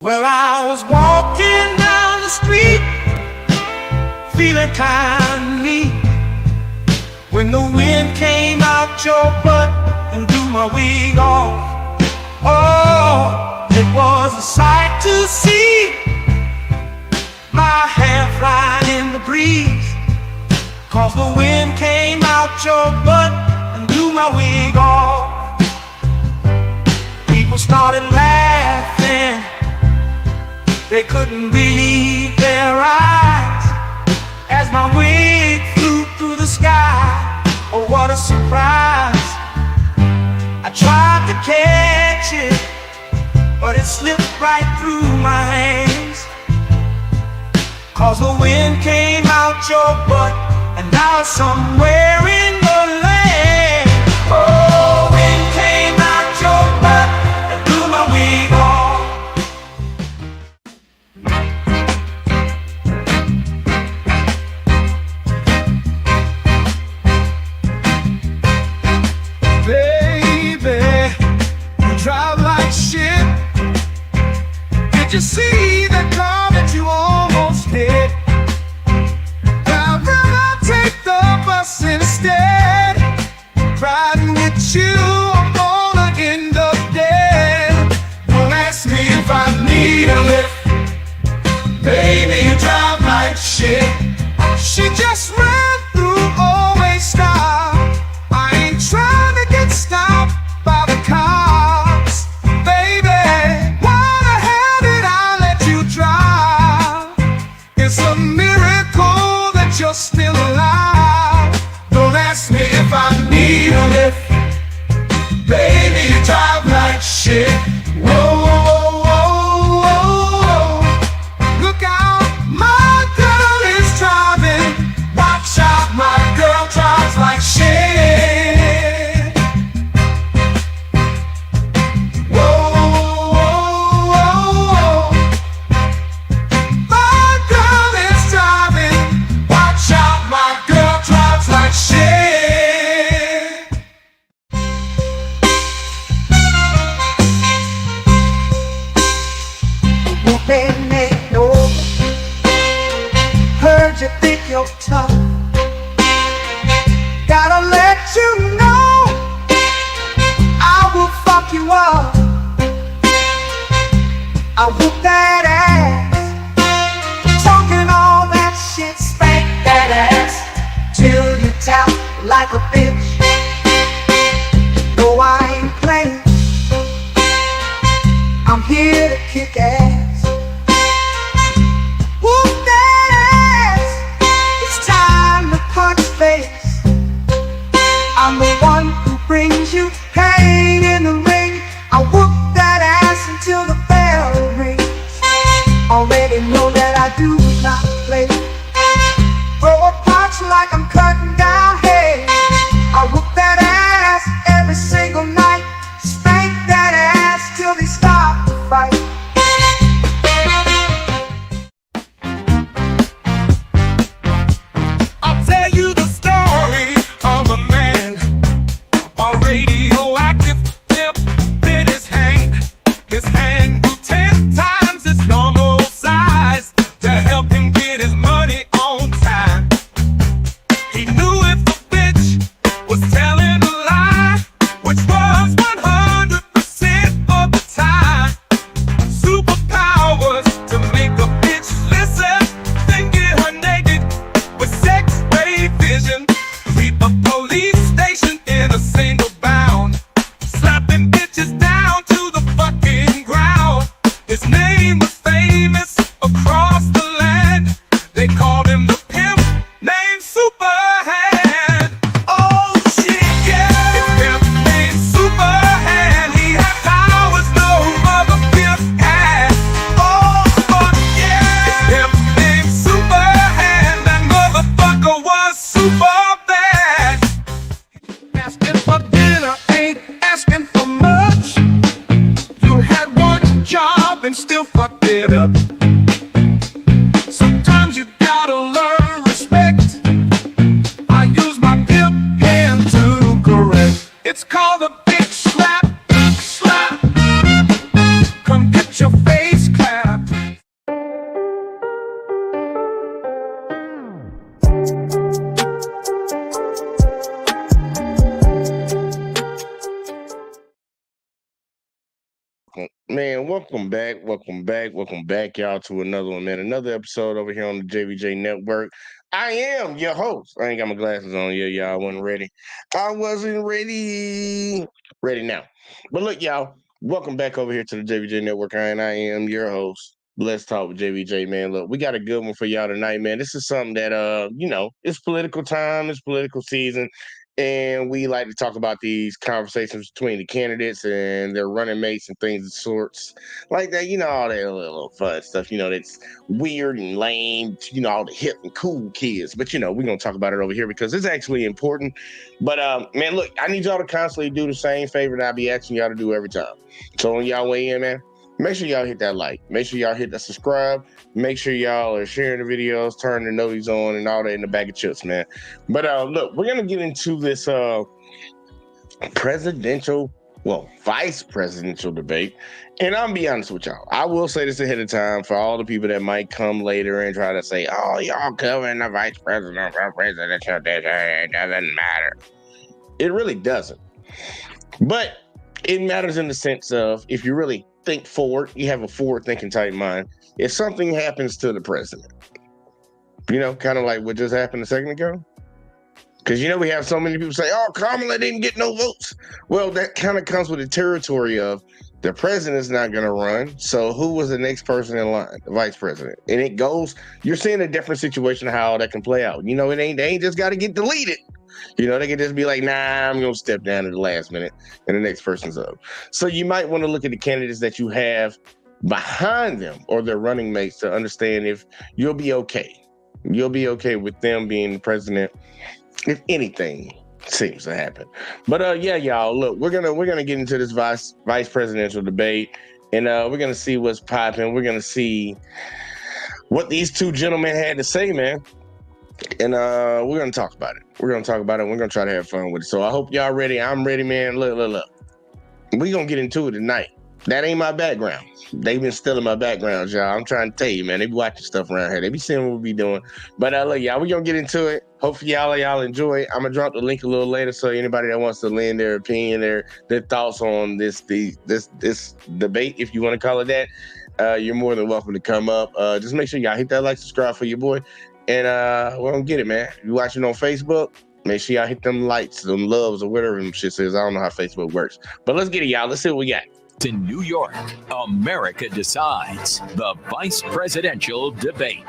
Well, I was walking down the street, feeling kind of neat, when the wind came out your butt and blew my wig off. Oh, it was a sight to see, my hair flying in the breeze, 'cause the wind came out your butt and blew my wig off. People started laughing, they couldn't believe their eyes as my wig flew through the sky. Oh, what a surprise. I tried to catch it, but it slipped right through my hands, 'cause the wind came out your butt and now it's somewhere in the land. Oh, wind came out your butt and blew my wig off. Baby, you drive like shit. Did you see the car that you almost hit? I'd rather take the bus instead. Riding with you, I'm gonna end up dead. Don't ask me if I need a lift. Baby, you drive like shit. She just ran through, always stop. I ain't trying to get stopped by the cops. Baby, why the hell did I let you drive? It's a miracle that you're still alive. Don't ask me if I need a lift. Baby, you drive like shit. Whoa, whoa, whoa, whoa, whoa. Look out, my girl is driving. Watch out, my girl drives like shit. Whoa, whoa, whoa, whoa. My girl is driving. Watch out, my girl drives like shit. Whooping ain't over. Heard you think you're tough. Gotta let you know I will fuck you up. I whoop that ass, talking all that shit, spank that ass till you tap like a bitch. No, I ain't playing, I'm here to kick ass. Whoop that ass, it's time to punch face. I'm the one who brings you pain in the ring. I whoop that ass until the bell rings. Already know that I do not play. Throw a punch like I'm cutting down hay. I whoop that ass every single night. Spank that ass till they stop the fight. I'll tell you the story of a man, a radioactive tip in his hand. His hand grew 10 times its normal size to help him get his money on time. He knew if the bitch was telling a lie, which was 100% of the time. Superpowers to make a bitch listen, then get her naked with X-ray vision. Sweep a police station in a single bound, slapping bitches down to the fucking ground. His name was famous across the land. They called him the pimp named Superhand. Oh shit, yeah, his pimp named Superhand. He had powers no other pimp had. Oh fuck yeah, his pimp named Superhand. That motherfucker was super bad. Asking for dinner ain't asking for much. You had one job and still fucked it up. Sometimes you gotta learn respect. I use my pimp hand to correct. It's called the bitch slap, slap. Come get your face clapped. welcome back, y'all, to another one, man. Another episode over here on the JVJ Network. I am your host. I ain't got my glasses on yet, y'all. I wasn't ready. I wasn't ready. Ready now. But look, y'all, welcome back over here to the JVJ Network. I am your host. Let's talk with JVJ, man. Look, we got a good one for y'all tonight, man. This is something that, it's political time, it's political season. And we like to talk about these conversations between the candidates and their running mates and things of sorts like that. All that little fun stuff, that's weird and lame, all the hip and cool kids. But, we're going to talk about it over here because it's actually important. But, man, look, I need y'all to constantly do the same favor that I be asking y'all to do every time. So when y'all weigh in, man, make sure y'all hit that like. Make sure y'all hit the subscribe. Make sure y'all are sharing the videos, turning the noties on, and all that in the bag of chips, man. But look, we're gonna get into this vice presidential debate. And I'll be honest with y'all. I will say this ahead of time for all the people that might come later and try to say, "Oh, y'all covering the vice presidential it doesn't matter." It really doesn't. But it matters in the sense of if you really think forward, you have a forward-thinking type mind. If something happens to the president, kind of like what just happened a second ago, because we have so many people say, "Oh, Kamala didn't get no votes." Well, that kind of comes with the territory of the president's not going to run. So who was the next person in line? The vice president. And it goes. You're seeing a different situation how that can play out. They ain't just got to get deleted. They can just be like, "Nah, I'm going to step down at the last minute and the next person's up." So you might want to look at the candidates that you have behind them or their running mates to understand if you'll be okay. You'll be okay with them being the president if anything seems to happen. But yeah, y'all, look, we're gonna get into this vice presidential debate, and we're gonna see what's popping. We're gonna see what these two gentlemen had to say, man. And we're going to talk about it. We're going to try to have fun with it. So I hope y'all ready. I'm ready, man. Look. We're going to get into it tonight. That ain't my background. They've been stealing my background, y'all. I'm trying to tell you, man. They be watching stuff around here. They be seeing what we be doing. But look, y'all, we're going to get into it. Hopefully y'all enjoy it. I'm going to drop the link a little later so anybody that wants to lend their opinion, their thoughts on this debate, if you want to call it that, you're more than welcome to come up. Just make sure y'all hit that like, subscribe for your boy. And we're going to get it, man. If you're watching on Facebook, make sure y'all hit them likes, them loves, or whatever them shit says. I don't know how Facebook works. But let's get it, y'all. Let's see what we got. In New York, America decides the vice presidential debate.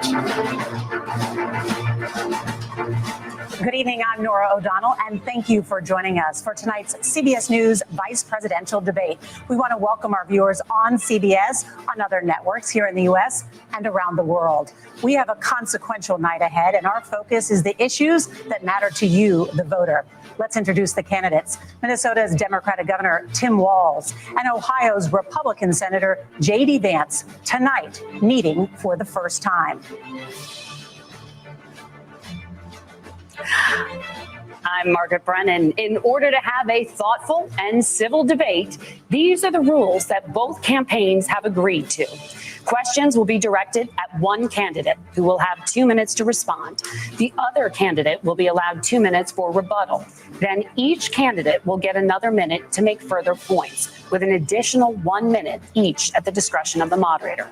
Good evening, I'm Nora O'Donnell, and thank you for joining us for tonight's CBS News Vice Presidential Debate. We want to welcome our viewers on CBS, on other networks here in the U.S. and around the world. We have a consequential night ahead, and our focus is the issues that matter to you, the voter. Let's introduce the candidates. Minnesota's Democratic Governor Tim Walz and Ohio's Republican Senator J.D. Vance tonight meeting for the first time. I'm Margaret Brennan. In order to have a thoughtful and civil debate, these are the rules that both campaigns have agreed to. Questions will be directed at one candidate who will have 2 minutes to respond. The other candidate will be allowed 2 minutes for rebuttal. Then each candidate will get another minute to make further points, with an additional 1 minute each at the discretion of the moderator.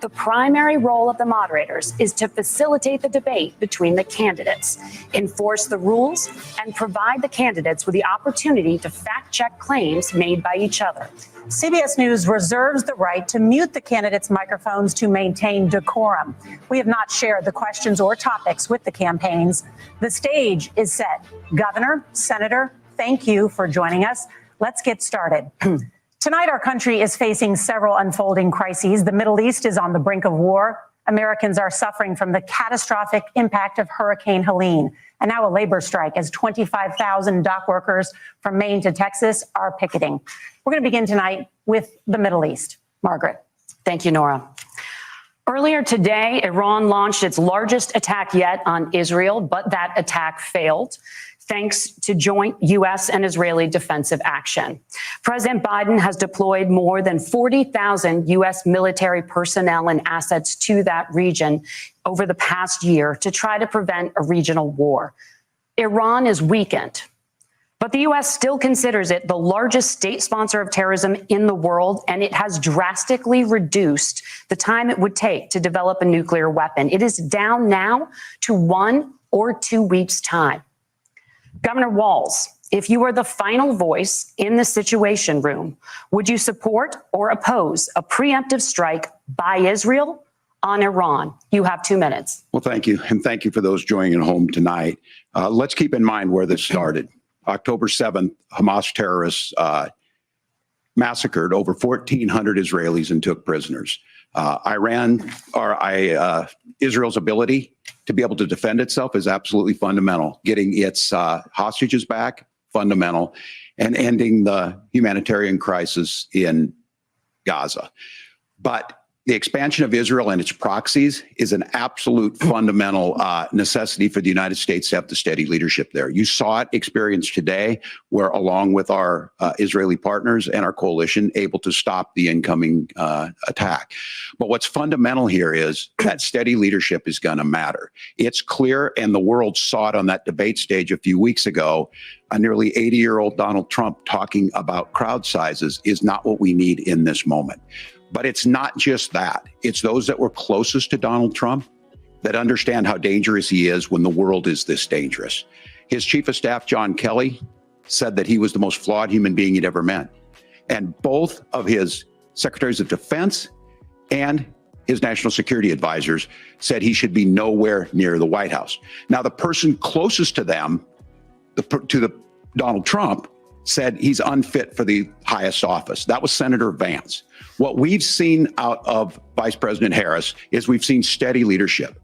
The primary role of the moderators is to facilitate the debate between the candidates, enforce the rules, and provide the candidates with the opportunity to fact-check claims made by each other. CBS News reserves the right to mute the candidates' microphones to maintain decorum. We have not shared the questions or topics with the campaigns. The stage is set. Governor, Senator, thank you for joining us. Let's get started. Tonight, our country is facing several unfolding crises. The Middle East is on the brink of war. Americans are suffering from the catastrophic impact of Hurricane Helene, and now a labor strike as 25,000 dock workers from Maine to Texas are picketing. We're going to begin tonight with the Middle East. Margaret. Thank you, Nora. Earlier today, Iran launched its largest attack yet on Israel, but that attack failed, thanks to joint U.S. and Israeli defensive action. President Biden has deployed more than 40,000 U.S. military personnel and assets to that region over the past year to try to prevent a regional war. Iran is weakened, But the U.S. still considers it the largest state sponsor of terrorism in the world, and it has drastically reduced the time it would take to develop a nuclear weapon. It is down now to 1 or 2 weeks' time. Governor Walz, if you were the final voice in the Situation Room, would you support or oppose a preemptive strike by Israel on Iran? You have 2 minutes. Well, thank you. And thank you for those joining at home tonight. Let's keep in mind where this started. October 7th, Hamas terrorists massacred over 1,400 Israelis and took prisoners. Israel's ability to be able to defend itself is absolutely fundamental. Getting its hostages back, fundamental, and ending the humanitarian crisis in Gaza. But the expansion of Israel and its proxies is an absolute fundamental necessity for the United States to have the steady leadership there. You saw it experienced today, where along with our Israeli partners and our coalition, able to stop the incoming attack. But what's fundamental here is that steady leadership is going to matter. It's clear, and the world saw it on that debate stage a few weeks ago. A nearly 80-year-old Donald Trump talking about crowd sizes is not what we need in this moment. But it's not just that. It's those that were closest to Donald Trump that understand how dangerous he is when the world is this dangerous. His chief of staff, John Kelly, said that he was the most flawed human being he'd ever met. And both of his secretaries of defense and his national security advisors said he should be nowhere near the White House. Now, the person closest to them, Donald Trump, said he's unfit for the highest office. That was Senator Vance. What we've seen out of Vice President Harris is we've seen steady leadership.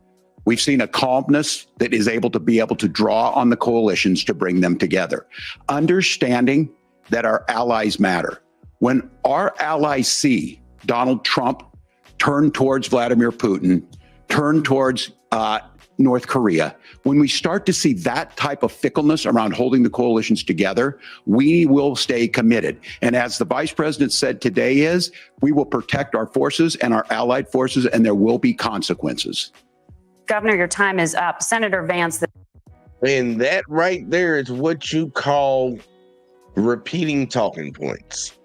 We've seen a calmness that is able to draw on the coalitions to bring them together. Understanding that our allies matter. When our allies see Donald Trump turn towards Vladimir Putin, turn towards North Korea, when we start to see that type of fickleness around holding the coalitions together, we will stay committed. And as the vice president said today we will protect our forces and our allied forces, and there will be consequences. Governor, your time is up. Senator Vance. And that right there is what you call repeating talking points.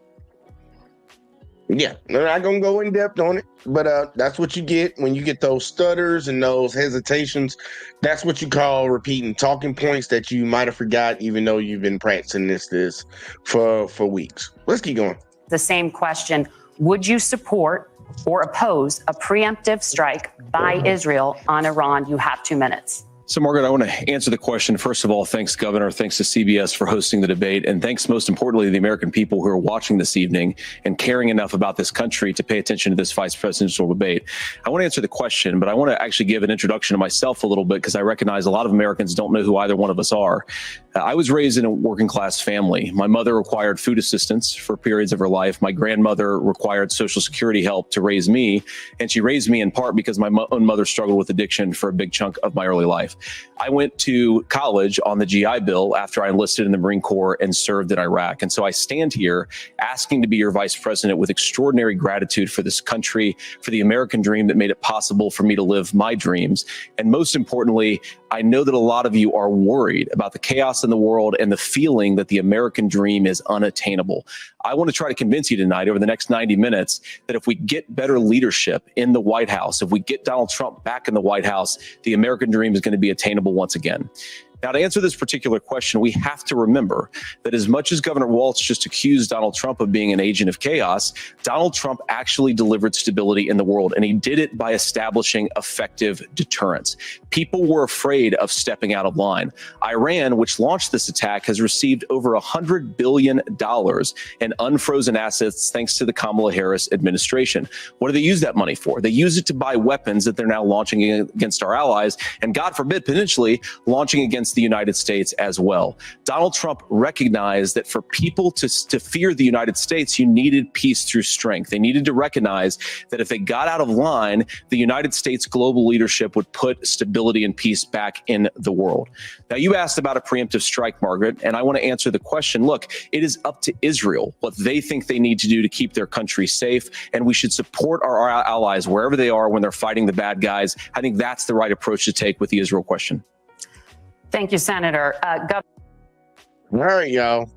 Yeah, I'm not going to go in depth on it, but that's what you get when you get those stutters and those hesitations. That's what you call repeating talking points that you might have forgot, even though you've been practicing this for weeks. Let's keep going. The same question. Would you support or oppose a preemptive strike by Israel on Iran? You have 2 minutes. So, Margaret, I want to answer the question. First of all, thanks, Governor. Thanks to CBS for hosting the debate. And thanks, most importantly, to the American people who are watching this evening and caring enough about this country to pay attention to this vice presidential debate. I want to answer the question, but I want to actually give an introduction to myself a little bit, because I recognize a lot of Americans don't know who either one of us are. I was raised in a working class family. My mother required food assistance for periods of her life. My grandmother required Social Security help to raise me. And she raised me in part because my own mother struggled with addiction for a big chunk of my early life. I went to college on the GI Bill after I enlisted in the Marine Corps and served in Iraq. And so I stand here asking to be your vice president with extraordinary gratitude for this country, for the American dream that made it possible for me to live my dreams. And most importantly, I know that a lot of you are worried about the chaos in the world and the feeling that the American dream is unattainable. I want to try to convince you tonight over the next 90 minutes that if we get better leadership in the White House, if we get Donald Trump back in the White House, the American dream is going to be attainable once again. Now, to answer this particular question, we have to remember that as much as Governor Walz just accused Donald Trump of being an agent of chaos, Donald Trump actually delivered stability in the world, and he did it by establishing effective deterrence. People were afraid of stepping out of line. Iran, which launched this attack, has received over $100 billion in unfrozen assets thanks to the Kamala Harris administration. What do they use that money for? They use it to buy weapons that they're now launching against our allies, and God forbid, potentially launching against the United States as well. Donald Trump recognized that for people to fear the United States, you needed peace through strength. They needed to recognize that if they got out of line, the United States global leadership would put stability and peace back in the world. Now, you asked about a preemptive strike, Margaret, and I want to answer the question. Look, it is up to Israel what they think they need to do to keep their country safe, and we should support our allies wherever they are when they're fighting the bad guys. I think that's the right approach to take with the Israel question. Thank you, Senator. All right, y'all.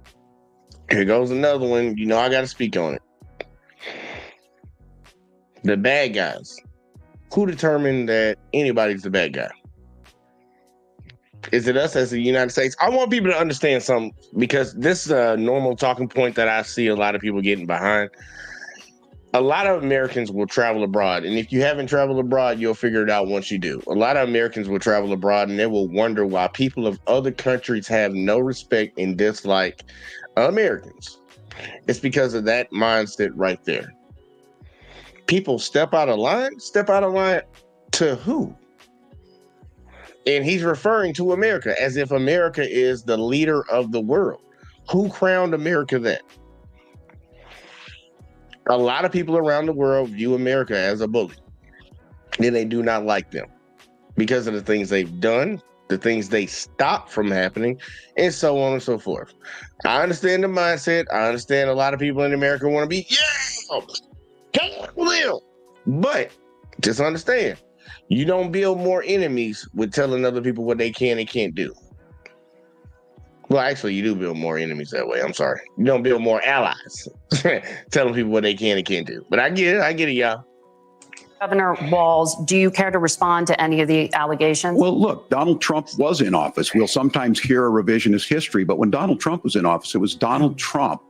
Here goes another one. You know I got to speak on it. The bad guys. Who determined that anybody's the bad guy? Is it us as the United States? I want people to understand something, because this is a normal talking point that I see a lot of people getting behind. A lot of Americans will travel abroad, and if you haven't traveled abroad, you'll figure it out once you do. A lot of Americans will travel abroad, and they will wonder why people of other countries have no respect and dislike Americans. It's because of that mindset right there. People step out of line to who? And he's referring to America as if America is the leader of the world. Who crowned America that? A lot of people around the world view America as a bully. And they do not like them because of the things they've done, the things they stopped from happening, and so on and so forth. I understand the mindset. I understand a lot of people in America want to be, but just understand, you don't build more enemies with telling other people what they can and can't do. Well, actually, you do build more enemies that way. I'm sorry. You don't build more allies telling people what they can and can't do. But I get it, y'all. Governor Walz, do you care to respond to any of the allegations? Well, look, Donald Trump was in office. We'll sometimes hear a revisionist history, but when Donald Trump was in office, it was Donald Trump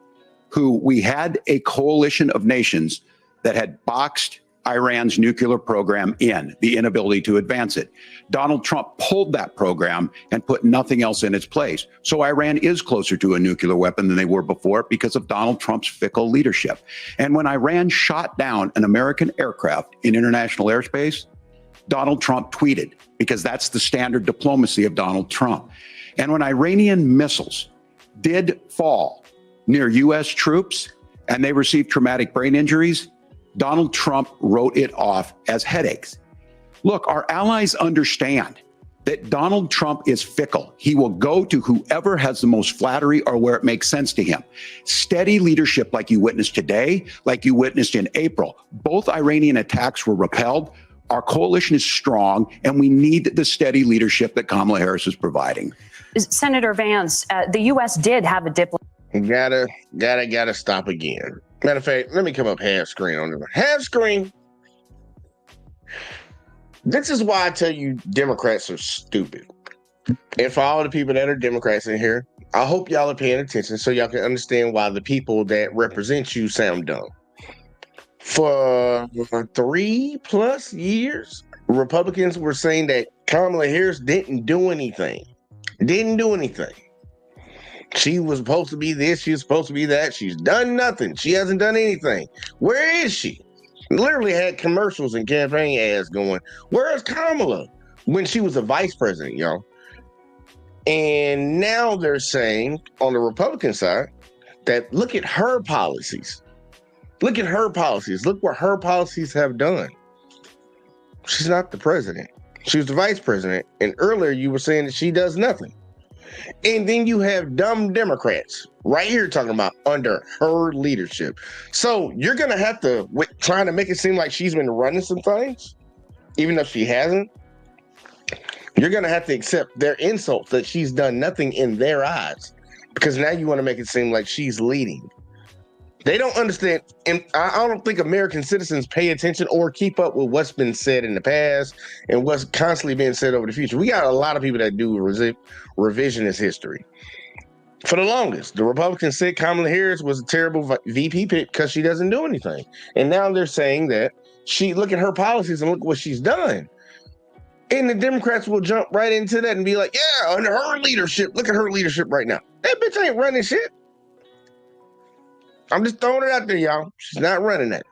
who we had a coalition of nations that had boxed Iran's nuclear program in, the inability to advance it. Donald Trump pulled that program and put nothing else in its place. So Iran is closer to a nuclear weapon than they were before because of Donald Trump's fickle leadership. And when Iran shot down an American aircraft in international airspace, Donald Trump tweeted, because that's the standard diplomacy of Donald Trump. And when Iranian missiles did fall near U.S. troops and they received traumatic brain injuries, Donald Trump wrote it off as headaches. Look, our allies understand that Donald Trump is fickle. He will go to whoever has the most flattery or where it makes sense to him. Steady leadership like you witnessed today, like you witnessed in April. Both Iranian attacks were repelled. Our coalition is strong, and we need the steady leadership that Kamala Harris is providing. Senator Vance, the U.S. did have a diplomat. Gotta stop again. Matter of fact, let me come up half screen on this. Half screen. This is why I tell you Democrats are stupid. And for all the people that are Democrats in here, I hope y'all are paying attention so y'all can understand why the people that represent you sound dumb. For 3+ years, Republicans were saying that Kamala Harris didn't do anything. She was supposed to be this, she was supposed to be that. She's done nothing. She hasn't done anything. Where is she? Literally had commercials and campaign ads going, where is Kamala? When she was a vice president, y'all. And now they're saying on the Republican side that look at her policies. Look what her policies have done. She's not the president. She was the vice president. And earlier you were saying that she does nothing. And then you have dumb Democrats right here talking about under her leadership. So you're going to have to, trying to make it seem like she's been running some things, even if she hasn't, you're going to have to accept their insults that she's done nothing in their eyes, because now you want to make it seem like she's leading. They don't understand, and I don't think American citizens pay attention or keep up with what's been said in the past and what's constantly being said over the future. We got a lot of people that do revisionist history. For the longest, the Republicans said Kamala Harris was a terrible VP pick because she doesn't do anything. And now they're saying that look at her policies and look what she's done. And the Democrats will jump right into that and be like, yeah, under her leadership, look at her leadership right now. That bitch ain't running shit. I'm just throwing it out there, y'all. She's not running that.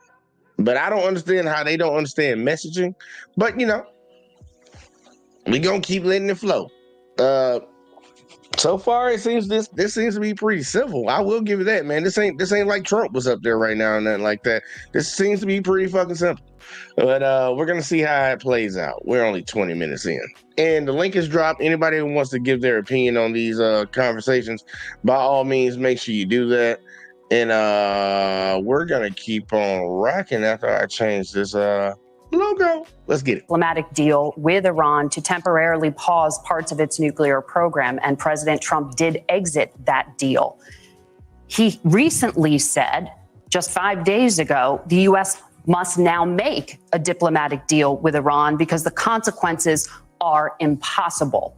But I don't understand how they don't understand messaging. But, we going to keep letting it flow. So far, it seems this seems to be pretty civil. I will give you that, man. This ain't like Trump was up there right now and nothing like that. This seems to be pretty fucking simple. But we're going to see how it plays out. We're only 20 minutes in. And the link is dropped. Anybody who wants to give their opinion on these conversations, by all means, make sure you do that. And we're gonna keep on rocking after I change this Logo. Let's get it. Diplomatic deal with Iran to temporarily pause parts of its nuclear program, and President Trump did exit that deal. He recently said, just 5 days ago, the U.S. must now make a diplomatic deal with Iran because the consequences are impossible.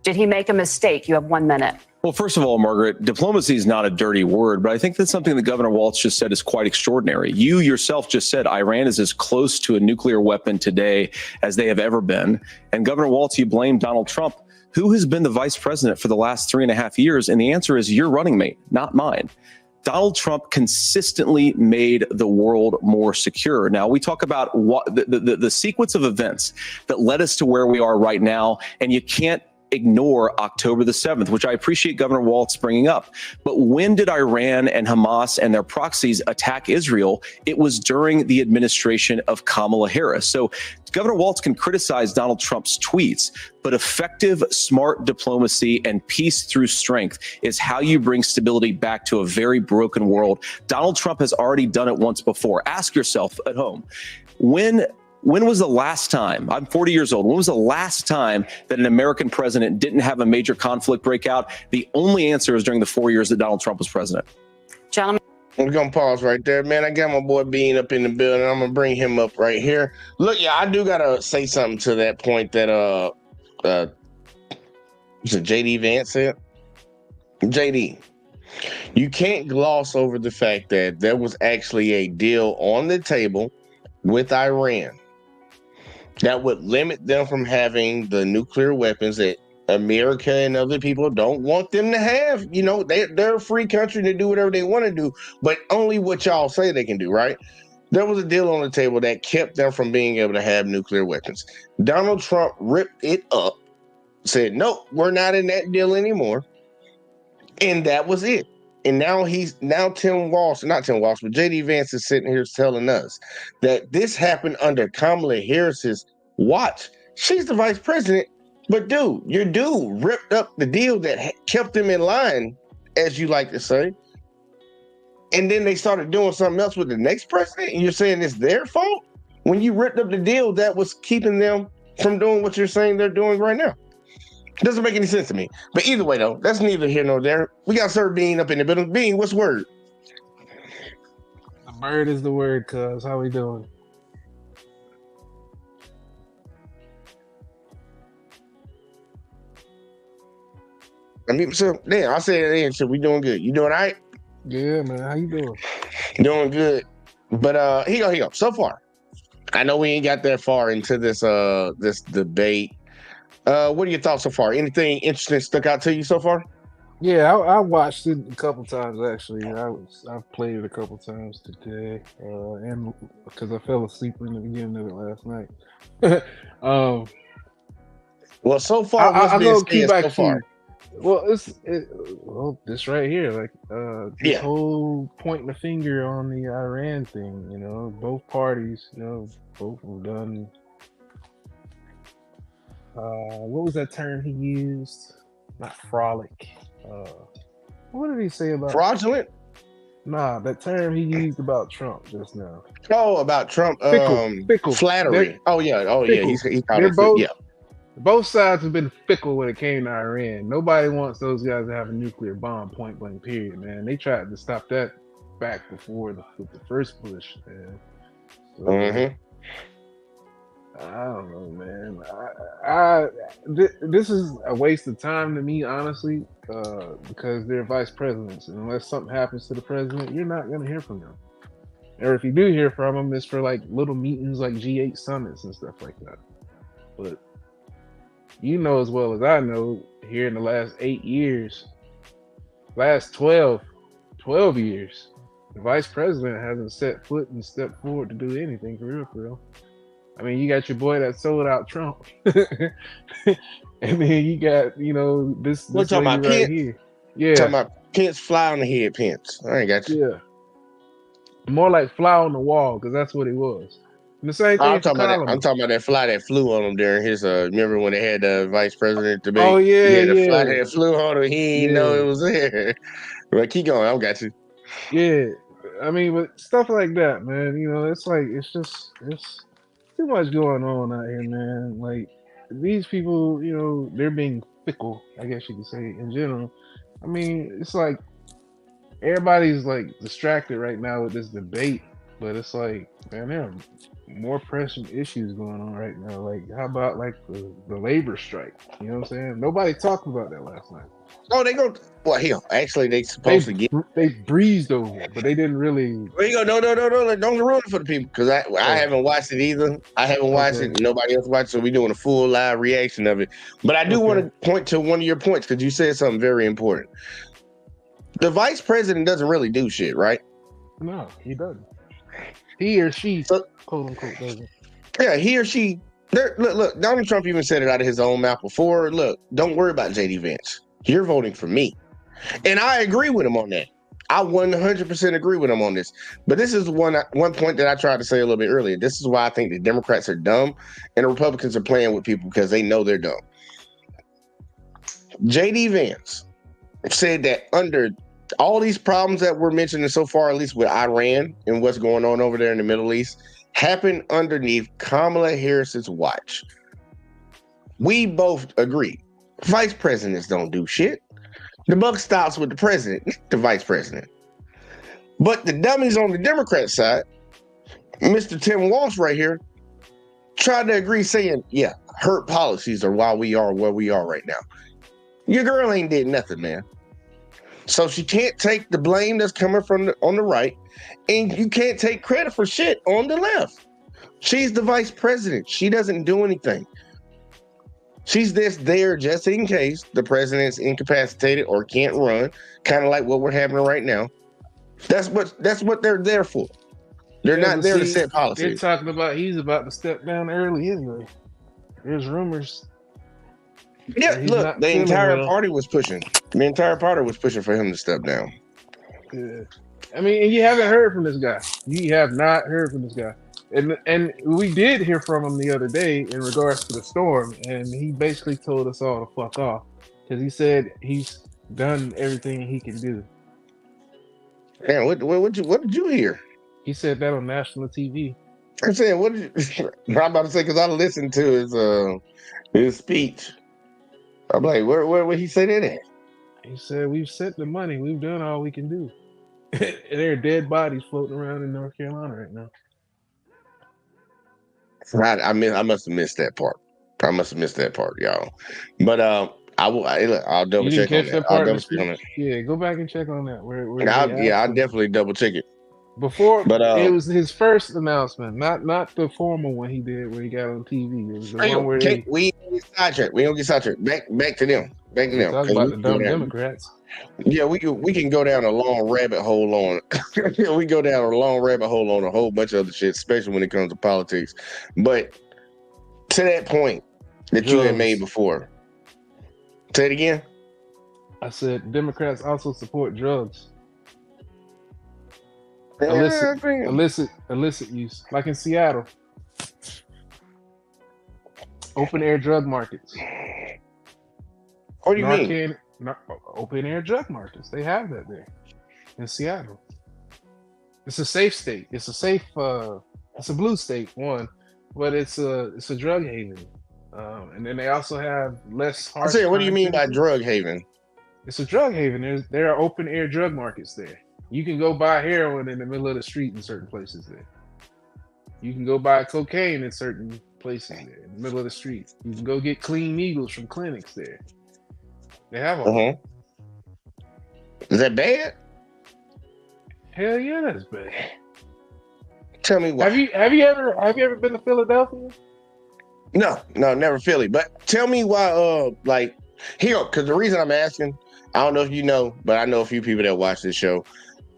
Did he make a mistake? You have 1 minute. Well, first of all, Margaret, diplomacy is not a dirty word, but I think that's something that Governor Walz just said is quite extraordinary. You yourself just said Iran is as close to a nuclear weapon today as they have ever been. And Governor Walz, you blame Donald Trump, who has been the vice president for the last 3.5 years. And the answer is your running mate, not mine. Donald Trump consistently made the world more secure. Now, we talk about what the sequence of events that led us to where we are right now, and you can't ignore October the 7th, which I appreciate Governor Walz bringing up. But when did Iran and Hamas and their proxies attack Israel? It was during the administration of Kamala Harris. So Governor Walz can criticize Donald Trump's tweets, but effective, smart diplomacy and peace through strength is how you bring stability back to a very broken world. Donald Trump has already done it once before. Ask yourself at home, when was the last time, I'm 40 years old, when was the last time that an American president didn't have a major conflict break out? The only answer is during the 4 years that Donald Trump was president. Gentlemen. We're going to pause right there, man. I got my boy Bean up in the building. I'm going to bring him up right here. Look, yeah, I do got to say something to that point that was it JD Vance said? JD, you can't gloss over the fact that there was actually a deal on the table with Iran that would limit them from having the nuclear weapons that America and other people don't want them to have. You know, they're a free country to do whatever they want to do, but only what y'all say they can do, right? There was a deal on the table that kept them from being able to have nuclear weapons. Donald Trump ripped it up, said, nope, we're not in that deal anymore. And that was it. And now Tim Walz, not Tim Walz, but JD Vance is sitting here telling us that this happened under Kamala Harris's watch. She's the vice president, but dude, your dude ripped up the deal that kept them in line, as you like to say. And then they started doing something else with the next president, and you're saying it's their fault? When you ripped up the deal that was keeping them from doing what you're saying they're doing right now. It doesn't make any sense to me. But either way, though, that's neither here nor there. We got Sir Bean up in the building. Bean, what's word? The bird is the word, cuz. How we doing? I mean, so, damn, I said it, so we doing good. You doing all right? Yeah, man. How you doing? Doing good. But here you go. So far, I know we ain't got that far into this debate. What are your thoughts so far? Anything interesting stuck out to you so far? Yeah, I watched it a couple times actually. I've played it a couple times today, and because I fell asleep in the beginning of it last night. Well, so far, I what's keep been said so far? Well, this right here, like this whole pointing the finger on the Iran thing. You know, both parties, both have done. What was that term he used? Not frolic. What did he say about fraudulent? Nah, that term he used about Trump just now. Oh, about Trump. Fickle. Flattery. Fickle. He called it. Both sides have been fickle when it came to Iran. Nobody wants those guys to have a nuclear bomb, point blank, period, man. They tried to stop that back before with the first Bush, man. So, I don't know, man. This is a waste of time to me, honestly, because they're vice presidents. And unless something happens to the president, you're not going to hear from them. Or if you do hear from them, it's for like little meetings like G8 summits and stuff like that. But you know as well as I know, here in the last 8 years, last 12 years, the vice president hasn't set foot and stepped forward to do anything for real. I mean, you got your boy that sold out Trump. And then you got, this We're talking about right Pence. here. Yeah. Talking about Pence, fly on the head, Pence. I ain't got you. Yeah. More like fly on the wall, because that's what it was. And the same thing I'm talking about that fly that flew on him during his, remember when they had the vice president debate? Oh, yeah, the fly that flew on him. He didn't know it was there. But keep going. I got you. Yeah. I mean, but stuff like that, man, it's like, too much going on out here, man. Like these people, they're being fickle, I guess you could say, in general. I mean, it's like everybody's like distracted right now with this debate, but it's like, man, there are more pressing issues going on right now. Like, how about like the labor strike? You know what I'm saying? Nobody talked about that last night. Oh, they go. Well, hell, actually, they supposed to get. They breezed over it, but they didn't really. There you go. No, don't ruin it for the people because I haven't watched it either. I haven't watched it. Nobody else watched it, so we're doing a full live reaction of it. But I do want to point to one of your points because you said something very important. The vice president doesn't really do shit, right? No, he doesn't. He or she, quote unquote, doesn't. Yeah, he or she. Look, Donald Trump even said it out of his own mouth before. Look, don't worry about JD Vance. You're voting for me. And I agree with him on that. I 100% agree with him on this. But this is one point that I tried to say a little bit earlier. This is why I think the Democrats are dumb and the Republicans are playing with people because they know they're dumb. JD Vance said that under all these problems that we're mentioning so far, at least with Iran and what's going on over there in the Middle East, happened underneath Kamala Harris's watch. We both agree. Vice presidents don't do shit. The buck stops with the president, the vice president. But the dummies on the Democrat side, Mr. Tim Walsh right here, tried to agree saying, yeah, her policies are why we are where we are right now. Your girl ain't did nothing, man. So she can't take the blame that's coming from on the right, and you can't take credit for shit on the left. She's the vice president. She doesn't do anything. She's there just in case the president's incapacitated or can't run, kind of like what we're having right now. That's what they're there for. They're not there to set policy. They're talking about he's about to step down early anyway. There's rumors. Yeah, look, the entire party was pushing. The entire party was pushing for him to step down. Yeah. I mean, and you haven't heard from this guy. You have not heard from this guy. And we did hear from him the other day in regards to the storm, and he basically told us all to fuck off because he said he's done everything he can do. Man, what did you hear? He said that on national TV. I'm saying, what did you? I'm about to say because I listened to his speech. I'm like, where would he say that at? He said we've sent the money, we've done all we can do. There are dead bodies floating around in North Carolina right now. Right, I must have missed that part. I must have missed that part, y'all. But I'll double check on that. I'll double check on it. Yeah, go back and check on that. I'll definitely double check it. It was his first announcement, not the formal one he did where he got on TV. It was the one where we don't get sidetracked. We don't get sidetracked. Back to them. Back to them. Talk about the dumb Democrats. Yeah, we can go down a long rabbit hole on. We go down a long rabbit hole on a whole bunch of other shit, especially when it comes to politics. But to that point that you had made before, say it again. I said Democrats also support drugs. Illicit use, like in Seattle. Open air drug markets. What do you mean? Open air drug markets. They have that there in Seattle. It's a safe state. It's a safe. It's a blue state, one, but it's a drug haven. And then they also have less. I said, what do you mean by drug haven? It's a drug haven. There are open air drug markets there. You can go buy heroin in the middle of the street in certain places there. You can go buy cocaine in certain places there, in the middle of the street. You can go get clean needles from clinics there. They have all. Is that bad? Hell yeah, that's bad. Tell me why. Have you ever been to Philadelphia? No, never Philly. But tell me why. Because the reason I'm asking, I don't know if you know, but I know a few people that watch this show.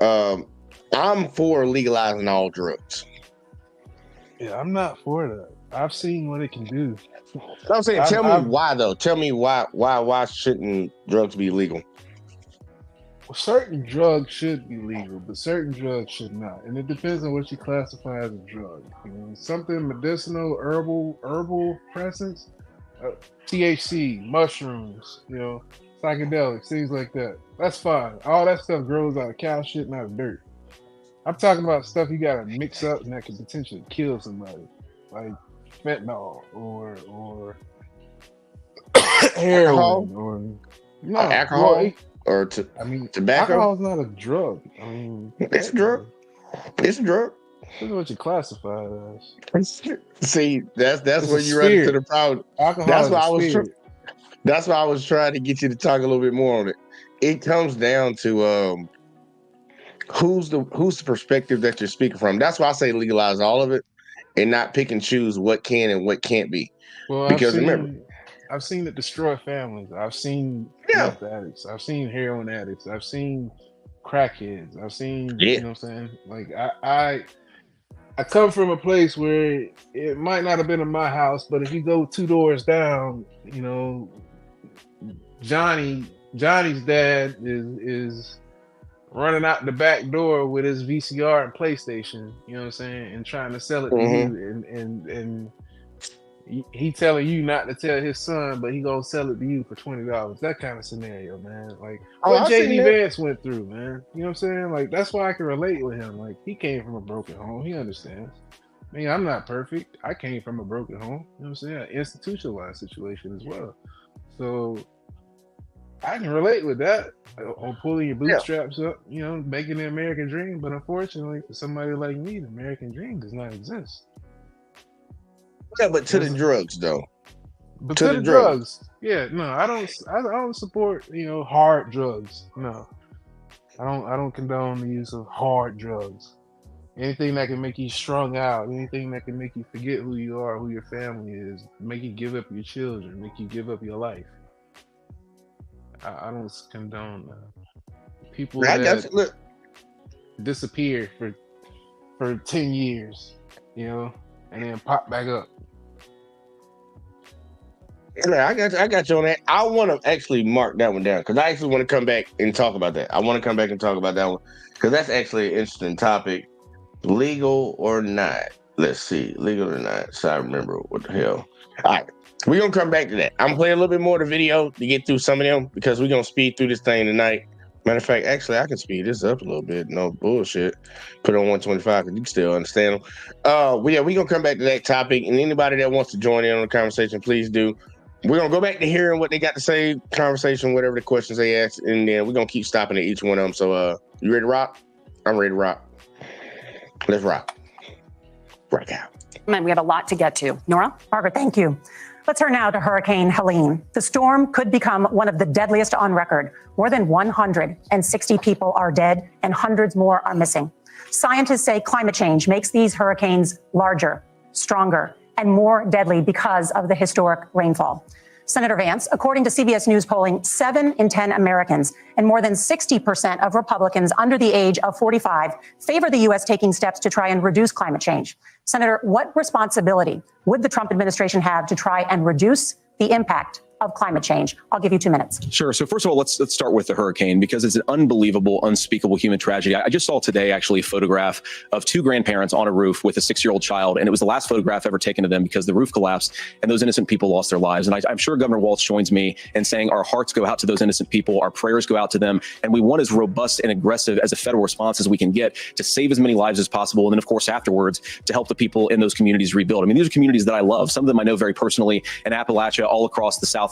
I'm for legalizing all drugs. Yeah, I'm not for that. I've seen what it can do. I'm saying, tell me why though. Tell me why shouldn't drugs be legal? Well, certain drugs should be legal, but certain drugs should not, and it depends on what you classify as a drug. You know, something medicinal, herbal presence, THC, mushrooms, psychedelics, things like that. That's fine. All that stuff grows out of cow shit, not of dirt. I'm talking about stuff you gotta mix up and that can potentially kill somebody. Like fentanyl or heroin or no alcohol well, or I mean, tobacco. alcohol is not a drug. I mean, It's a drug. It's a drug. This is what you classify it as. See, that's It's where a you run into the spirit. problem. Alcohol That's is why a I was. spirit. That's why I was trying to get you to talk a little bit more on it. It comes down to who's the perspective that you're speaking from. That's why I say legalize all of it and not pick and choose what can and what can't be. Well, Because remember, I've seen it destroy families. I've seen yeah, meth addicts. I've seen heroin addicts. I've seen crackheads. I've seen, yeah, you know what I'm saying? Like I come from a place where it might not have been in my house, but if you go 2 doors down, you know, Johnny's dad is running out the back door with his VCR and PlayStation, you know what I'm saying, and trying to sell it to you, and he telling you not to tell his son, but he gonna sell it to you for $20. That kind of scenario, man. Like what JD Vance went through, man. You know what I'm saying? Like that's why I can relate with him. Like he came from a broken home. He understands. I mean, I'm not perfect. I came from a broken home. You know what I'm saying? An institutionalized situation as well. So I can relate with that on pulling your bootstraps up, you know, making the American dream. But unfortunately, for somebody like me, the American dream does not exist. Yeah, but to the drugs though. But to the drugs, yeah, no, I don't support, you know, hard drugs. No, I don't condone the use of hard drugs. Anything that can make you strung out, anything that can make you forget who you are, who your family is, make you give up your children, make you give up your life. I don't condone people that disappear for 10 years, you know, and then pop back up. Yeah, I got you on that. I want to actually mark that one down because I actually want to come back and talk about that. I want to come back and talk about that one because that's actually an interesting topic. Legal or not? Let's see, legal or not? So I remember what the hell. All right, we're gonna come back to that. I'm playing a little bit more of the video to get through some of them because we're gonna speed through this thing tonight. Matter of fact, actually, I can speed this up a little bit. No bullshit. Put it on 125 because you can still understand them. We're gonna come back to that topic, and anybody that wants to join in on the conversation, please do. We're gonna go back to hearing what they got to say, conversation, whatever the questions they ask, and then we're gonna keep stopping at each one of them. So, you ready to rock? I'm ready to rock. Let's rock. Rock out. Man, we have a lot to get to. Nora? Margaret, thank you. Let's turn now to Hurricane Helene. The storm could become one of the deadliest on record. More than 160 people are dead and hundreds more are missing. Scientists say climate change makes these hurricanes larger, stronger, and more deadly because of the historic rainfall. Senator Vance, according to CBS News polling, 7 in 10 Americans and more than 60% of Republicans under the age of 45 favor the U.S. taking steps to try and reduce climate change. Senator, what responsibility would the Trump administration have to try and reduce the impact of climate change? I'll give you 2 minutes. Sure. So first of all, let's start with the hurricane because it's an unbelievable, unspeakable human tragedy. I just saw today actually a photograph of 2 grandparents on a roof with a 6-year-old child, and it was the last photograph ever taken of them because the roof collapsed and those innocent people lost their lives. And I'm sure Governor Walz joins me in saying our hearts go out to those innocent people, our prayers go out to them, and we want as robust and aggressive as a federal response as we can get to save as many lives as possible. And then, of course, afterwards, to help the people in those communities rebuild. I mean, these are communities that I love. Some of them I know very personally in Appalachia, all across the Southeast.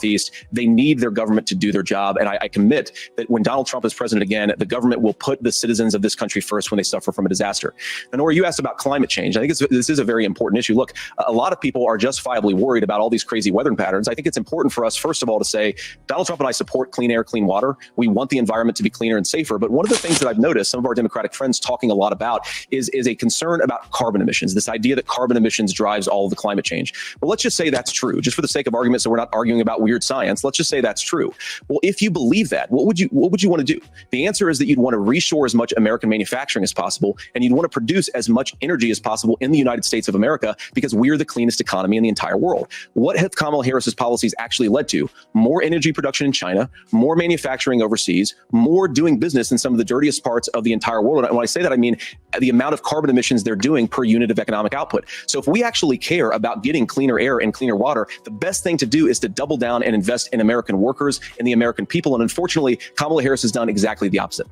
They need their government to do their job. And I commit that when Donald Trump is president again, the government will put the citizens of this country first when they suffer from a disaster. And Nora, you asked about climate change. I think this is a very important issue. Look, a lot of people are justifiably worried about all these crazy weather patterns. I think it's important for us, first of all, to say Donald Trump and I support clean air, clean water. We want the environment to be cleaner and safer. But one of the things that I've noticed some of our Democratic friends talking a lot about is a concern about carbon emissions, this idea that carbon emissions drives all of the climate change. Well, let's just say that's true, just for the sake of argument, so we're not arguing about weird science. Let's just say that's true. Well, if you believe that, what would you want to do? The answer is that you'd want to reshore as much American manufacturing as possible, and you'd want to produce as much energy as possible in the United States of America because we're the cleanest economy in the entire world. What have Kamala Harris's policies actually led to? More energy production in China, more manufacturing overseas, more doing business in some of the dirtiest parts of the entire world. And when I say that, I mean the amount of carbon emissions they're doing per unit of economic output. So if we actually care about getting cleaner air and cleaner water, the best thing to do is to double down and invest in American workers and the American people. And unfortunately, Kamala Harris has done exactly the opposite.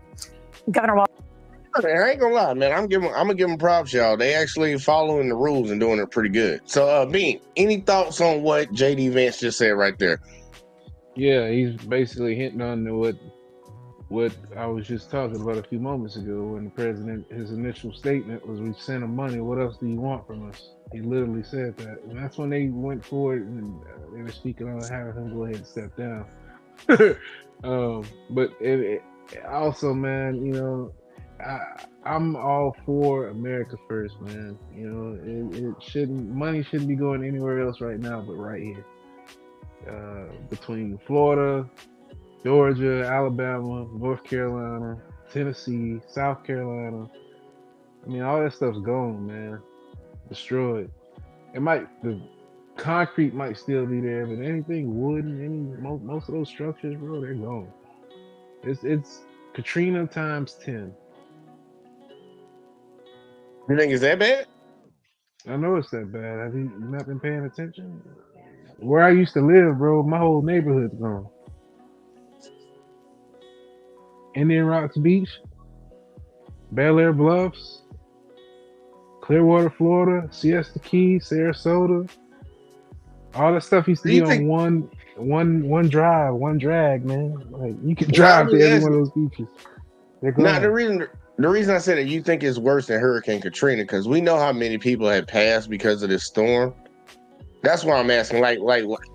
Governor Walz. I ain't gonna lie, man. I'm gonna give them props, y'all. They actually following the rules and doing it pretty good. So, Bean, any thoughts on what JD Vance just said right there? Yeah, he's basically hinting on what I was just talking about a few moments ago when the president, his initial statement was, "We sent him money. What else do you want from us?" He literally said that, and that's when they went for it and they were speaking on having him go ahead and step down. But also, man, you know, I'm all for America first, man. You know, money shouldn't be going anywhere else right now, but right here, between Florida, Georgia, Alabama, North Carolina, Tennessee, South Carolina. I mean, all that stuff's gone, man. Destroyed. The concrete might still be there, but anything wooden, most of those structures, bro, they're gone. It's Katrina times 10. You think it's that bad? I know it's that bad. Have you not been paying attention? Where I used to live, bro, my whole neighborhood's gone. Indian Rocks Beach, Bel Air Bluffs, Clearwater, Florida, Siesta Key, Sarasota. All that stuff used to be on one drive, one drag, man. Like you could drive to every one of those beaches. They're gone. Now the reason I said that you think it's worse than Hurricane Katrina, because we know how many people have passed because of this storm. That's why I'm asking. Like,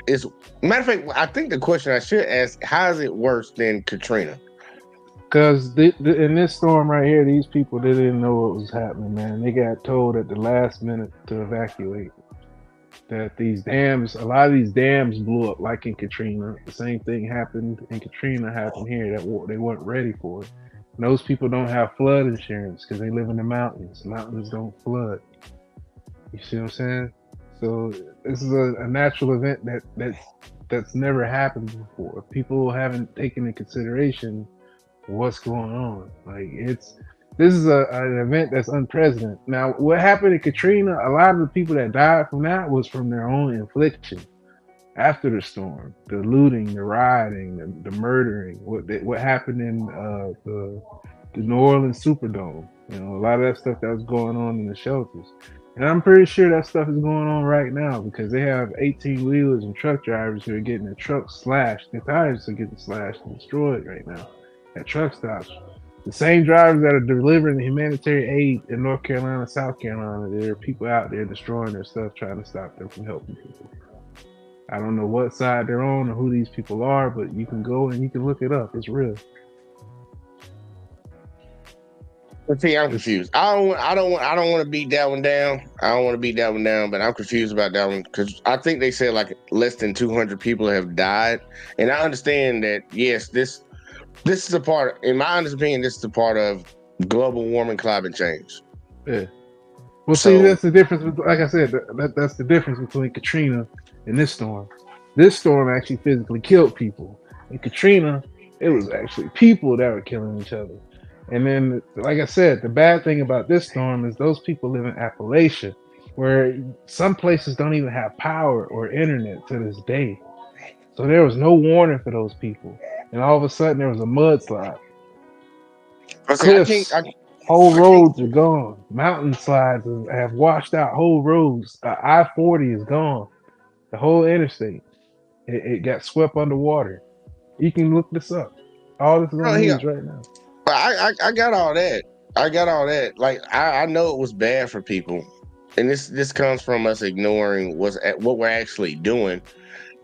it's matter of fact, I think the question I should ask: how is it worse than Katrina? Because in this storm right here, these people, they didn't know what was happening, man. They got told at the last minute to evacuate. That a lot of these dams blew up like in Katrina. The same thing happened in Katrina happened here. That they weren't ready for it. And those people don't have flood insurance because they live in the mountains. Mountains don't flood. You see what I'm saying? So this is a natural event that's never happened before. People haven't taken into consideration what's going on. Like this is an event that's unprecedented. Now, what happened in Katrina? A lot of the people that died from that was from their own infliction after the storm. The looting, the rioting, the murdering. What happened in the New Orleans Superdome? You know, a lot of that stuff that was going on in the shelters. And I'm pretty sure that stuff is going on right now because they have 18-wheelers and truck drivers who are getting their trucks slashed. Their tires are getting slashed and destroyed right now at truck stops. The same drivers that are delivering the humanitarian aid in North Carolina, South Carolina, there are people out there destroying their stuff, trying to stop them from helping people. I don't know what side they're on or who these people are, but you can go and you can look it up. It's real. But see, I'm confused. I don't want to beat that one down. I don't want to beat that one down, but I'm confused about that one because I think they said like less than 200 people have died, and I understand that. Yes, this is a part. In my honest opinion, this is a part of global warming, climate change. Yeah. Well, see, that's the difference. Like I said, that's the difference between Katrina and this storm. This storm actually physically killed people. In Katrina, it was actually people that were killing each other. And then, like I said, the bad thing about this storm is those people live in Appalachia, where some places don't even have power or internet to this day. So there was no warning for those people. And all of a sudden, there was a mudslide. Cliffs, whole roads are gone. Mountain slides have washed out whole roads. I-40 is gone. The whole interstate, it got swept underwater. You can look this up. All this is on the news right now. I got all that. Like I know it was bad for people, and this comes from us ignoring what we're actually doing.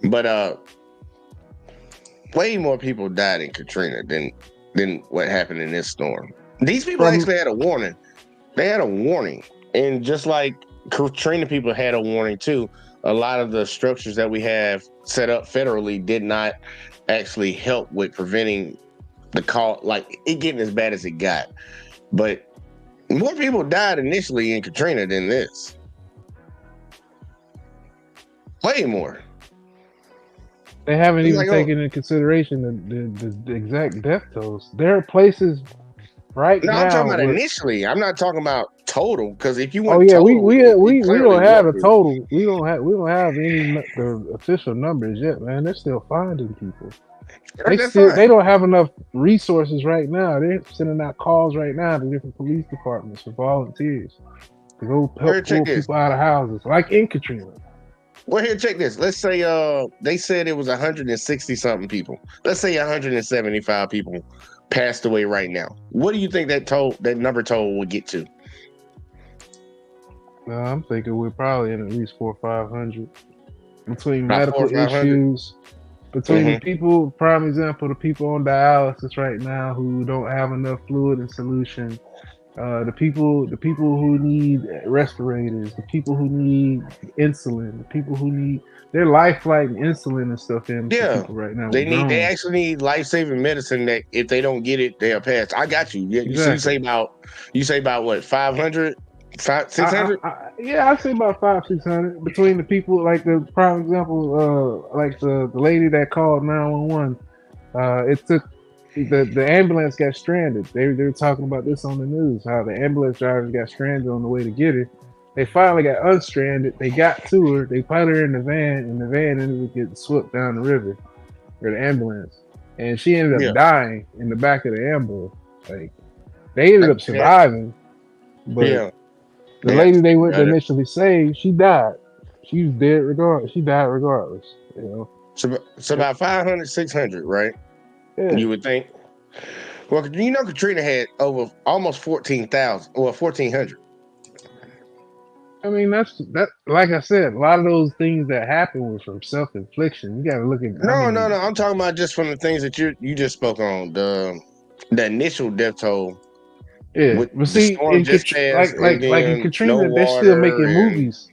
But way more people died in Katrina than what happened in this storm. These people actually had a warning. They had a warning, and just like Katrina, people had a warning too. A lot of the structures that we have set up federally did not actually help with preventing the call, like it getting as bad as it got. But more people died initially in Katrina than this. Way more. They haven't even taken into consideration the exact death tolls. There are places right now. I'm talking about initially. I'm not talking about total. Because if you want, we don't have a total. We don't have any the official numbers yet, man. They're still finding people. They don't have enough resources right now. They're sending out calls right now to different police departments for volunteers to go help pull people out of houses, like in Katrina. Well, here, check this. Let's say they said it was 160 something people. Let's say 175 people passed away right now. What do you think that number total would get to? I'm thinking we're probably in at least 400 or 500 between About medical 400 or 500? issues, between the people. Prime example, the people on dialysis right now who don't have enough fluid and solution. The people who need respirators, the people who need insulin, the people who need their lifeline insulin and stuff in people right now. They actually need life-saving medicine that if they don't get it, they'll pass. I got you. You say about what, 500, 600? Yeah, I'd say about 500-600 between the people. Like the prime example, like the lady that called 911. It took. The ambulance got stranded. They were talking about this on the news, how the ambulance drivers got stranded on the way to get her. They finally got unstranded. They got to her. They put her in the van, and the van ended up getting swept down the river, or the ambulance. And she ended up dying in the back of the ambulance. Like, they ended up surviving, but the lady they went to initially save, she died. She was dead regardless. She died regardless, you know. So about 500, 600, right? Yeah. You would think. Well, you know, Katrina had over almost 14,000, or 1,400. I mean, that's like I said, a lot of those things that happen was from self-infliction. You got to look at. No. I'm talking about just from the things that you just spoke on. The initial death toll. Yeah, but see, like in Katrina, they're still making movies.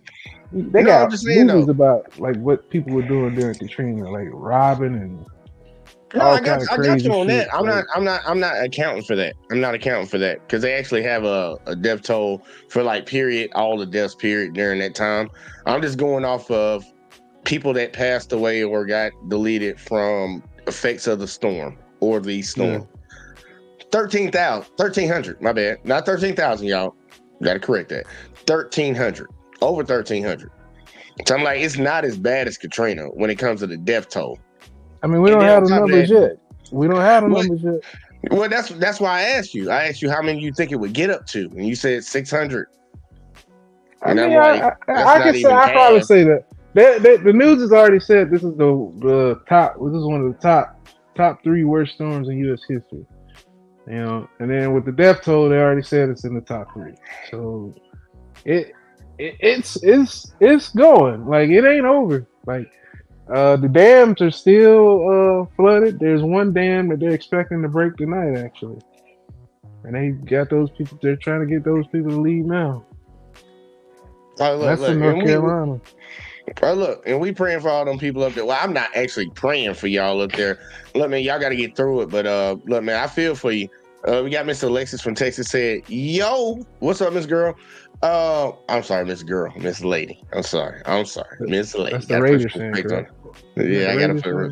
They got movies about like what people were doing during Katrina, like robbing and. No, I got you on that. I'm not accounting for that. I'm not accounting for that because they actually have a death toll for like all the deaths during that time. I'm just going off of people that passed away or got deleted from effects of the storm or the storm. 1,300. My bad, not 13,000, y'all. Got to correct that. 1,300, over 1,300. So I'm like, it's not as bad as Katrina when it comes to the death toll. I mean, we don't have the numbers yet. We don't have the numbers yet. Well, that's why I asked you. I asked you how many you think it would get up to, and you said 600. And I mean, I probably say that. The news has already said this is the top. This is one of the top 3 worst storms in U.S. history. You know, and then with the death toll, they already said it's in the top 3. So it's going. Like, it ain't over. Like. The dams are still flooded. There's one dam that they're expecting to break tonight, actually. And they got those people. They're trying to get those people to leave now. That's in North Carolina. Look, and we praying for all them people up there. Well, I'm not actually praying for y'all up there. Look, man, y'all got to get through it. But look, man, I feel for you. We got Miss Alexis from Texas said, "Yo, what's up, Miss Girl?" I'm sorry, Miss Girl, Miss Lady. I'm sorry, Miss Lady. That's the Raiders fan, correct? Yeah, I gotta put her.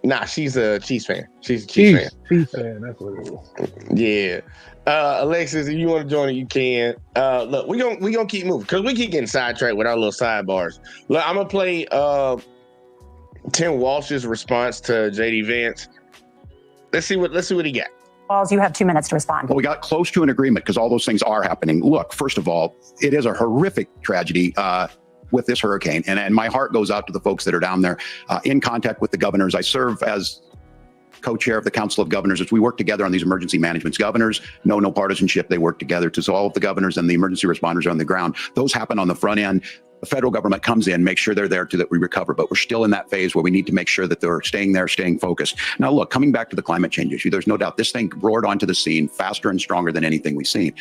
Nah, she's a Chiefs fan. She's a Chiefs fan. Chiefs fan, that's what it is. Yeah. Alexis, if you want to join it, you can. Look, we gonna keep moving because we keep getting sidetracked with our little sidebars. Look, I'm gonna play Tim Walsh's response to JD Vance. Let's see what he got. Walls, you have 2 minutes to respond. Well, we got close to an agreement because all those things are happening. Look, first of all, it is a horrific tragedy with this hurricane. And my heart goes out to the folks that are down there in contact with the governors. I serve as co-chair of the Council of Governors as we work together on these emergency managements. Governors, no partisanship. They work together to solve the governors and the emergency responders on the ground. Those happen on the front end. The federal government comes in, makes sure they're there to that we recover, but we're still in that phase where we need to make sure that they're staying there, staying focused. Now, look, coming back to the climate change issue, there's no doubt this thing roared onto the scene faster and stronger than anything we've seen.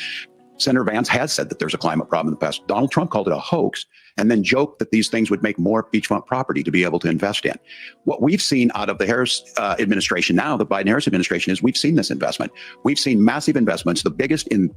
Senator Vance has said that there's a climate problem in the past. Donald Trump called it a hoax and then joked that these things would make more beachfront property to be able to invest in. What we've seen out of the Harris administration now, the Biden-Harris administration, is we've seen this investment. We've seen massive investments, the biggest in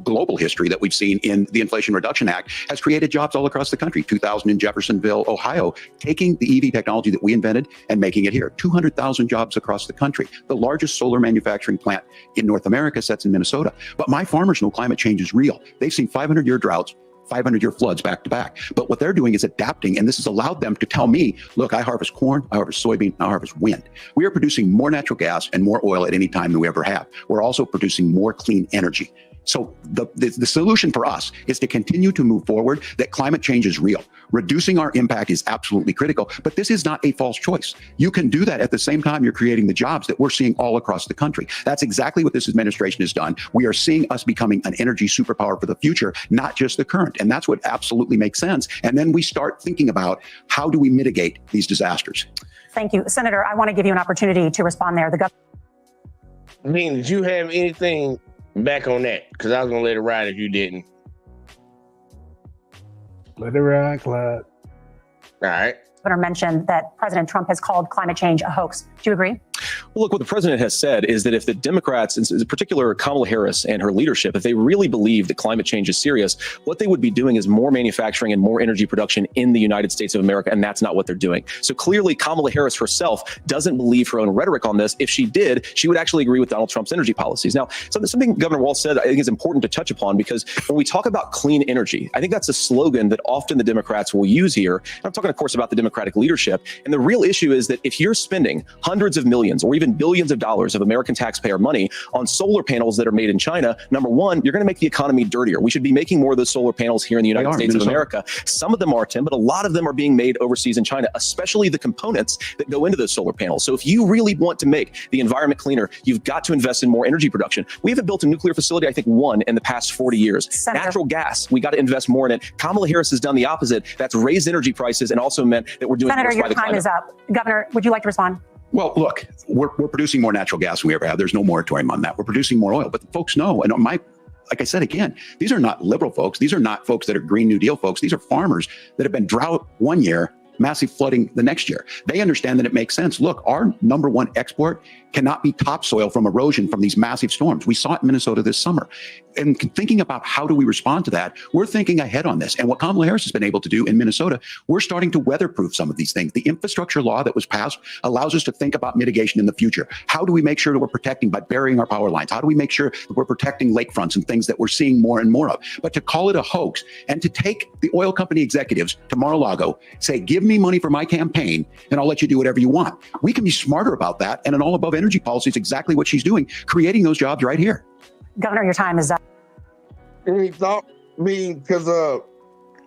global history that we've seen in the Inflation Reduction Act, has created jobs all across the country. 2,000 in Jeffersonville, Ohio, taking the EV technology that we invented and making it here. 200,000 jobs across the country. The largest solar manufacturing plant in North America sits in Minnesota. But my farmers know climate change is real. They've seen 500-year droughts, 500-year floods back to back. But what they're doing is adapting, and this has allowed them to tell me, look, I harvest corn, I harvest soybean, I harvest wind. We are producing more natural gas and more oil at any time than we ever have. We're also producing more clean energy. So the solution for us is to continue to move forward, that climate change is real. Reducing our impact is absolutely critical, but this is not a false choice. You can do that at the same time you're creating the jobs that we're seeing all across the country. That's exactly what this administration has done. We are seeing us becoming an energy superpower for the future, not just the current. And that's what absolutely makes sense. And then we start thinking about how do we mitigate these disasters. Thank you. Senator, I want to give you an opportunity to respond there. I mean, did you have anything back on that? Because I was going to let it ride if you didn't. Let it ride, Clyde. All right. Governor mentioned that President Trump has called climate change a hoax. Do you agree? Well, look, what the president has said is that if the Democrats, in particular Kamala Harris and her leadership, if they really believe that climate change is serious, what they would be doing is more manufacturing and more energy production in the United States of America, and that's not what they're doing. So clearly, Kamala Harris herself doesn't believe her own rhetoric on this. If she did, she would actually agree with Donald Trump's energy policies. Now, something Governor Walz said I think is important to touch upon, because when we talk about clean energy, I think that's a slogan that often the Democrats will use here. And I'm talking, of course, about the Democratic leadership. And the real issue is that if you're spending hundreds of millions or even billions of dollars of American taxpayer money on solar panels that are made in China, number one, you're going to make the economy dirtier. We should be making more of those solar panels here in the United States of America. Some of them are, Tim, but a lot of them are being made overseas in China, especially the components that go into those solar panels. So if you really want to make the environment cleaner, you've got to invest in more energy production. We haven't built a nuclear facility, I think, one in the past 40 years. Senator. Natural gas, we got to invest more in it. Kamala Harris has done the opposite. That's raised energy prices and also meant that we're doing Senator, worse by your the time climate. is up. Governor, would you like to respond? Well, look, we're producing more natural gas than we ever have. There's no moratorium on that. We're producing more oil, but folks know, and like I said, again, these are not liberal folks. These are not folks that are Green New Deal folks. These are farmers that have been drought one year, massive flooding the next year. They understand that it makes sense. Look, our number one export cannot be topsoil from erosion from these massive storms. We saw it in Minnesota this summer. And thinking about how do we respond to that, we're thinking ahead on this. And what Kamala Harris has been able to do in Minnesota, we're starting to weatherproof some of these things. The infrastructure law that was passed allows us to think about mitigation in the future. How do we make sure that we're protecting by burying our power lines? How do we make sure that we're protecting lakefronts and things that we're seeing more and more of? But to call it a hoax and to take the oil company executives to Mar-a-Lago, say, give me money for my campaign and I'll let you do whatever you want. We can be smarter about that. And an all above energy policy is exactly what she's doing, creating those jobs right here. Governor, your time is up. Any thought? Because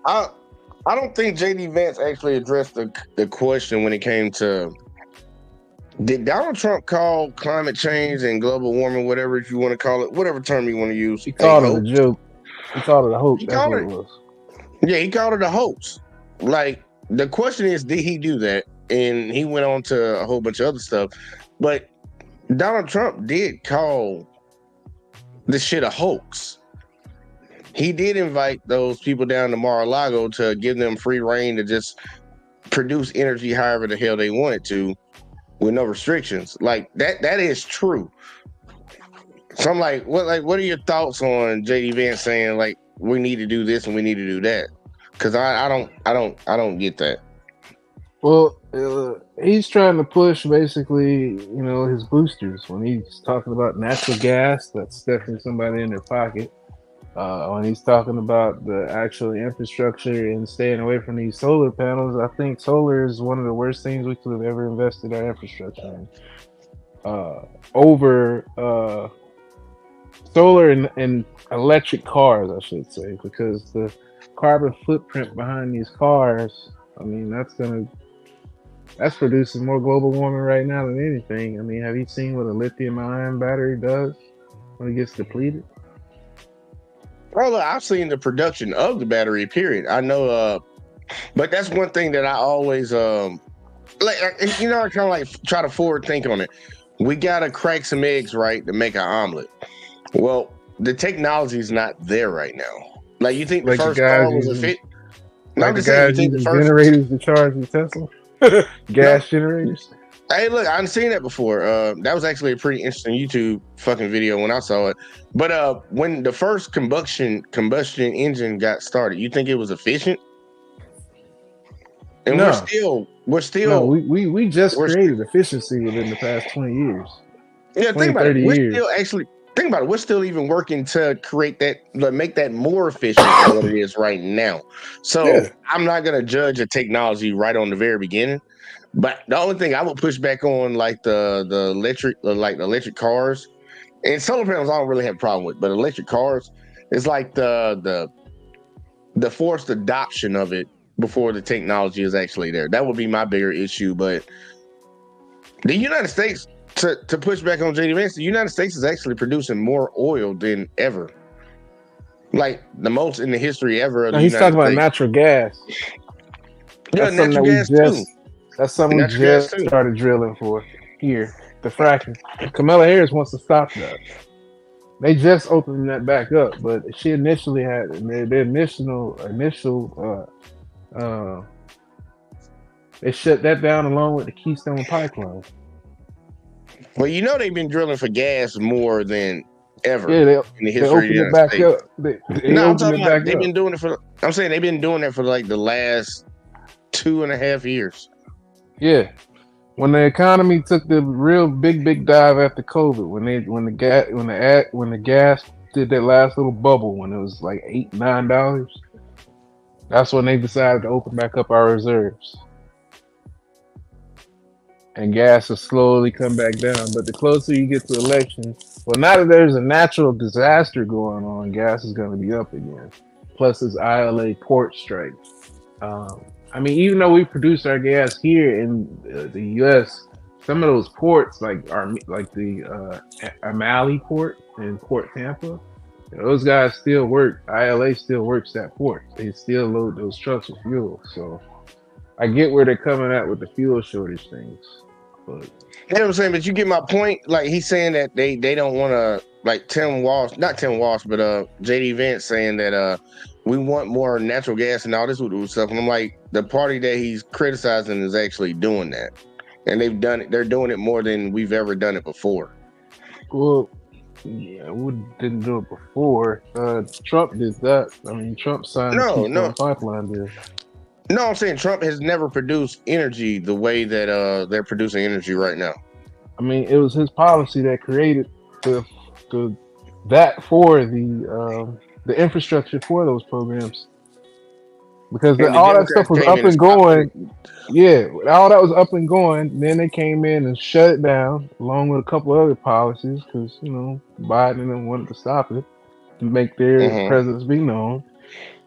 I don't think JD Vance actually addressed the question when it came to, did Donald Trump call climate change and global warming, whatever you want to call it, whatever term you want to use? He called it a joke. He called it a hoax. That's what it was. Yeah, he called it a hoax. Like, the question is, did he do that? And he went on to a whole bunch of other stuff. But Donald Trump did call this shit a hoax. He did invite those people down to Mar-a-Lago to give them free reign to just produce energy however the hell they wanted to with no restrictions. Like, that is true. So I'm like, what are your thoughts on JD Vance saying, like, we need to do this and we need to do that? Because I don't get that. Well, he's trying to push basically, his boosters. When he's talking about natural gas, that's definitely somebody in their pocket. When he's talking about the actual infrastructure and staying away from these solar panels, I think solar is one of the worst things we could have ever invested our infrastructure in. Over solar and electric cars, I should say, because the carbon footprint behind these cars, that's producing more global warming right now than anything. Have you seen what a lithium-ion battery does when it gets depleted? Well, I've seen the production of the battery, period. I know, but that's one thing that I always, I kind of like try to forward think on it. We got to crack some eggs, right, to make an omelet. Well, the technology is not there right now. Like, you think the first car was a fit? No, I'm just saying, you think the first generators to charge the Tesla? Gas generators? Hey, look, I've seen that before. That was actually a pretty interesting YouTube fucking video when I saw it. But when the first combustion engine got started, you think it was efficient? And no. we're still. No, we just created efficiency within the past 20 years. Yeah, think about it. think about it. We're still even working to create that, make that more efficient than what it is right now. So Yeah. I'm not gonna judge a technology right on the very beginning. But the only thing I would push back on, like the electric cars and solar panels, I don't really have a problem with. But electric cars, it's like the forced adoption of it before the technology is actually there. That would be my bigger issue. But the United States, to push back on JD Vance, the United States is actually producing more oil than ever. Like the most in the history ever of Now the he's United talking about States. natural gas. Yeah, That's something natural that we gas just too. that's something we Natural gas just too. started drilling for here. The fracking. Kamala Harris wants to stop that. They just opened that back up, but she initially had their initial they shut that down along with the Keystone Pipeline. Well, you know they've been drilling for gas more than ever Yeah, in the they history of the opened it United back States. up. They No, I'm opened talking it about back they've up. been doing it for. I'm saying they've been doing that for like the last 2.5 years. Yeah. When the economy took the real big dive after COVID, when the gas did that last little bubble when it was like $8-9, that's when they decided to open back up our reserves. And gas has slowly come back down. But the closer you get to elections, well, now that there's a natural disaster going on, gas is going to be up again. Plus, this ILA port strike. I mean, even though we produce our gas here in the U.S., some of those ports, like the Amali port in Port Tampa, those guys still work. ILA still works that port. They still load those trucks with fuel. So I get where they're coming at with the fuel shortage things. But You know what I'm saying? But you get my point. Like he's saying that they don't want to, like not Tim Walsh, but JD Vance saying that we want more natural gas and all this stuff. And I'm like, the party that he's criticizing is actually doing that. And they've done it. They're doing it more than we've ever done it before. well, yeah, we didn't do it before. Trump did that. I mean, Trump signed the Keystone Pipeline deal. No, I'm saying Trump has never produced energy the way that they're producing energy right now. I mean, it was his policy that created that for the infrastructure for those programs. Because all that stuff was up and going. Yeah, all that was up and going. Then they came in and shut it down, along with a couple other policies, because Biden and them wanted to stop it to make their presence be known.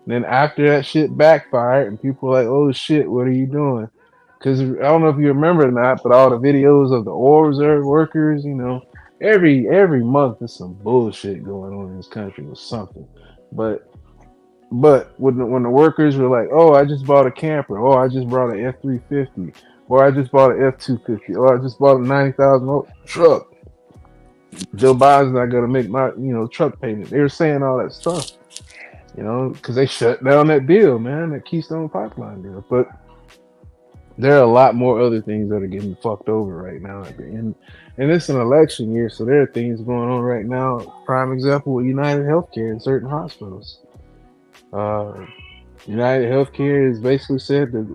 Then after that shit backfired, and people were like, "Oh shit, what are you doing?" Because I don't know if you remember or not, but all the videos of the oil reserve workers, every month there's some bullshit going on in this country with something. But when the workers were like, "Oh, I just bought a camper. Oh, I just bought an F-350, or I just bought an F-250, or I just bought a $90,000 truck," Joe Biden's not gonna make my truck payment. They were saying all that stuff, because they shut down that deal, man, that Keystone Pipeline deal. But there are a lot more other things that are getting fucked over right now at the end. And it's an election year, so there are things going on right now. Prime example with United Healthcare in certain hospitals. United Healthcare has basically said that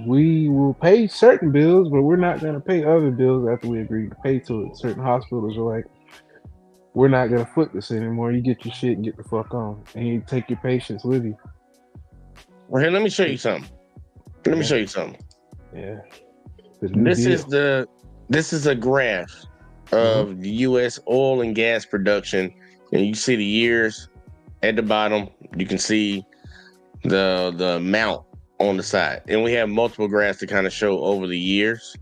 we will pay certain bills, but we're not going to pay other bills after we agree to pay to it. Certain hospitals are like, we're not going to foot this anymore. You get your shit and get the fuck on. And you take your patients with you. Well, here, let me show you something. Yeah. This is a graph of the U.S. oil and gas production, and you see the years at the bottom. You can see the amount on the side, and we have multiple graphs to kind of show over the years.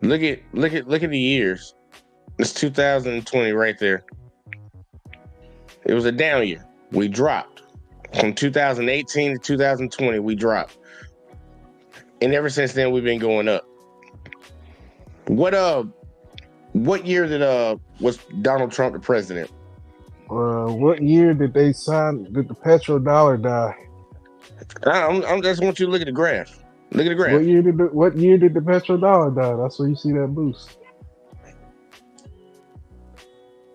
Look at the years. It's 2020 right there. It was a down year. We dropped from 2018 to 2020. We dropped, and ever since then we've been going up. What year was Donald Trump the president? What year did they sign? Did the petrodollar die? I just want you to look at the graph. Look at the graph. What year did the petrodollar die? That's where you see that boost.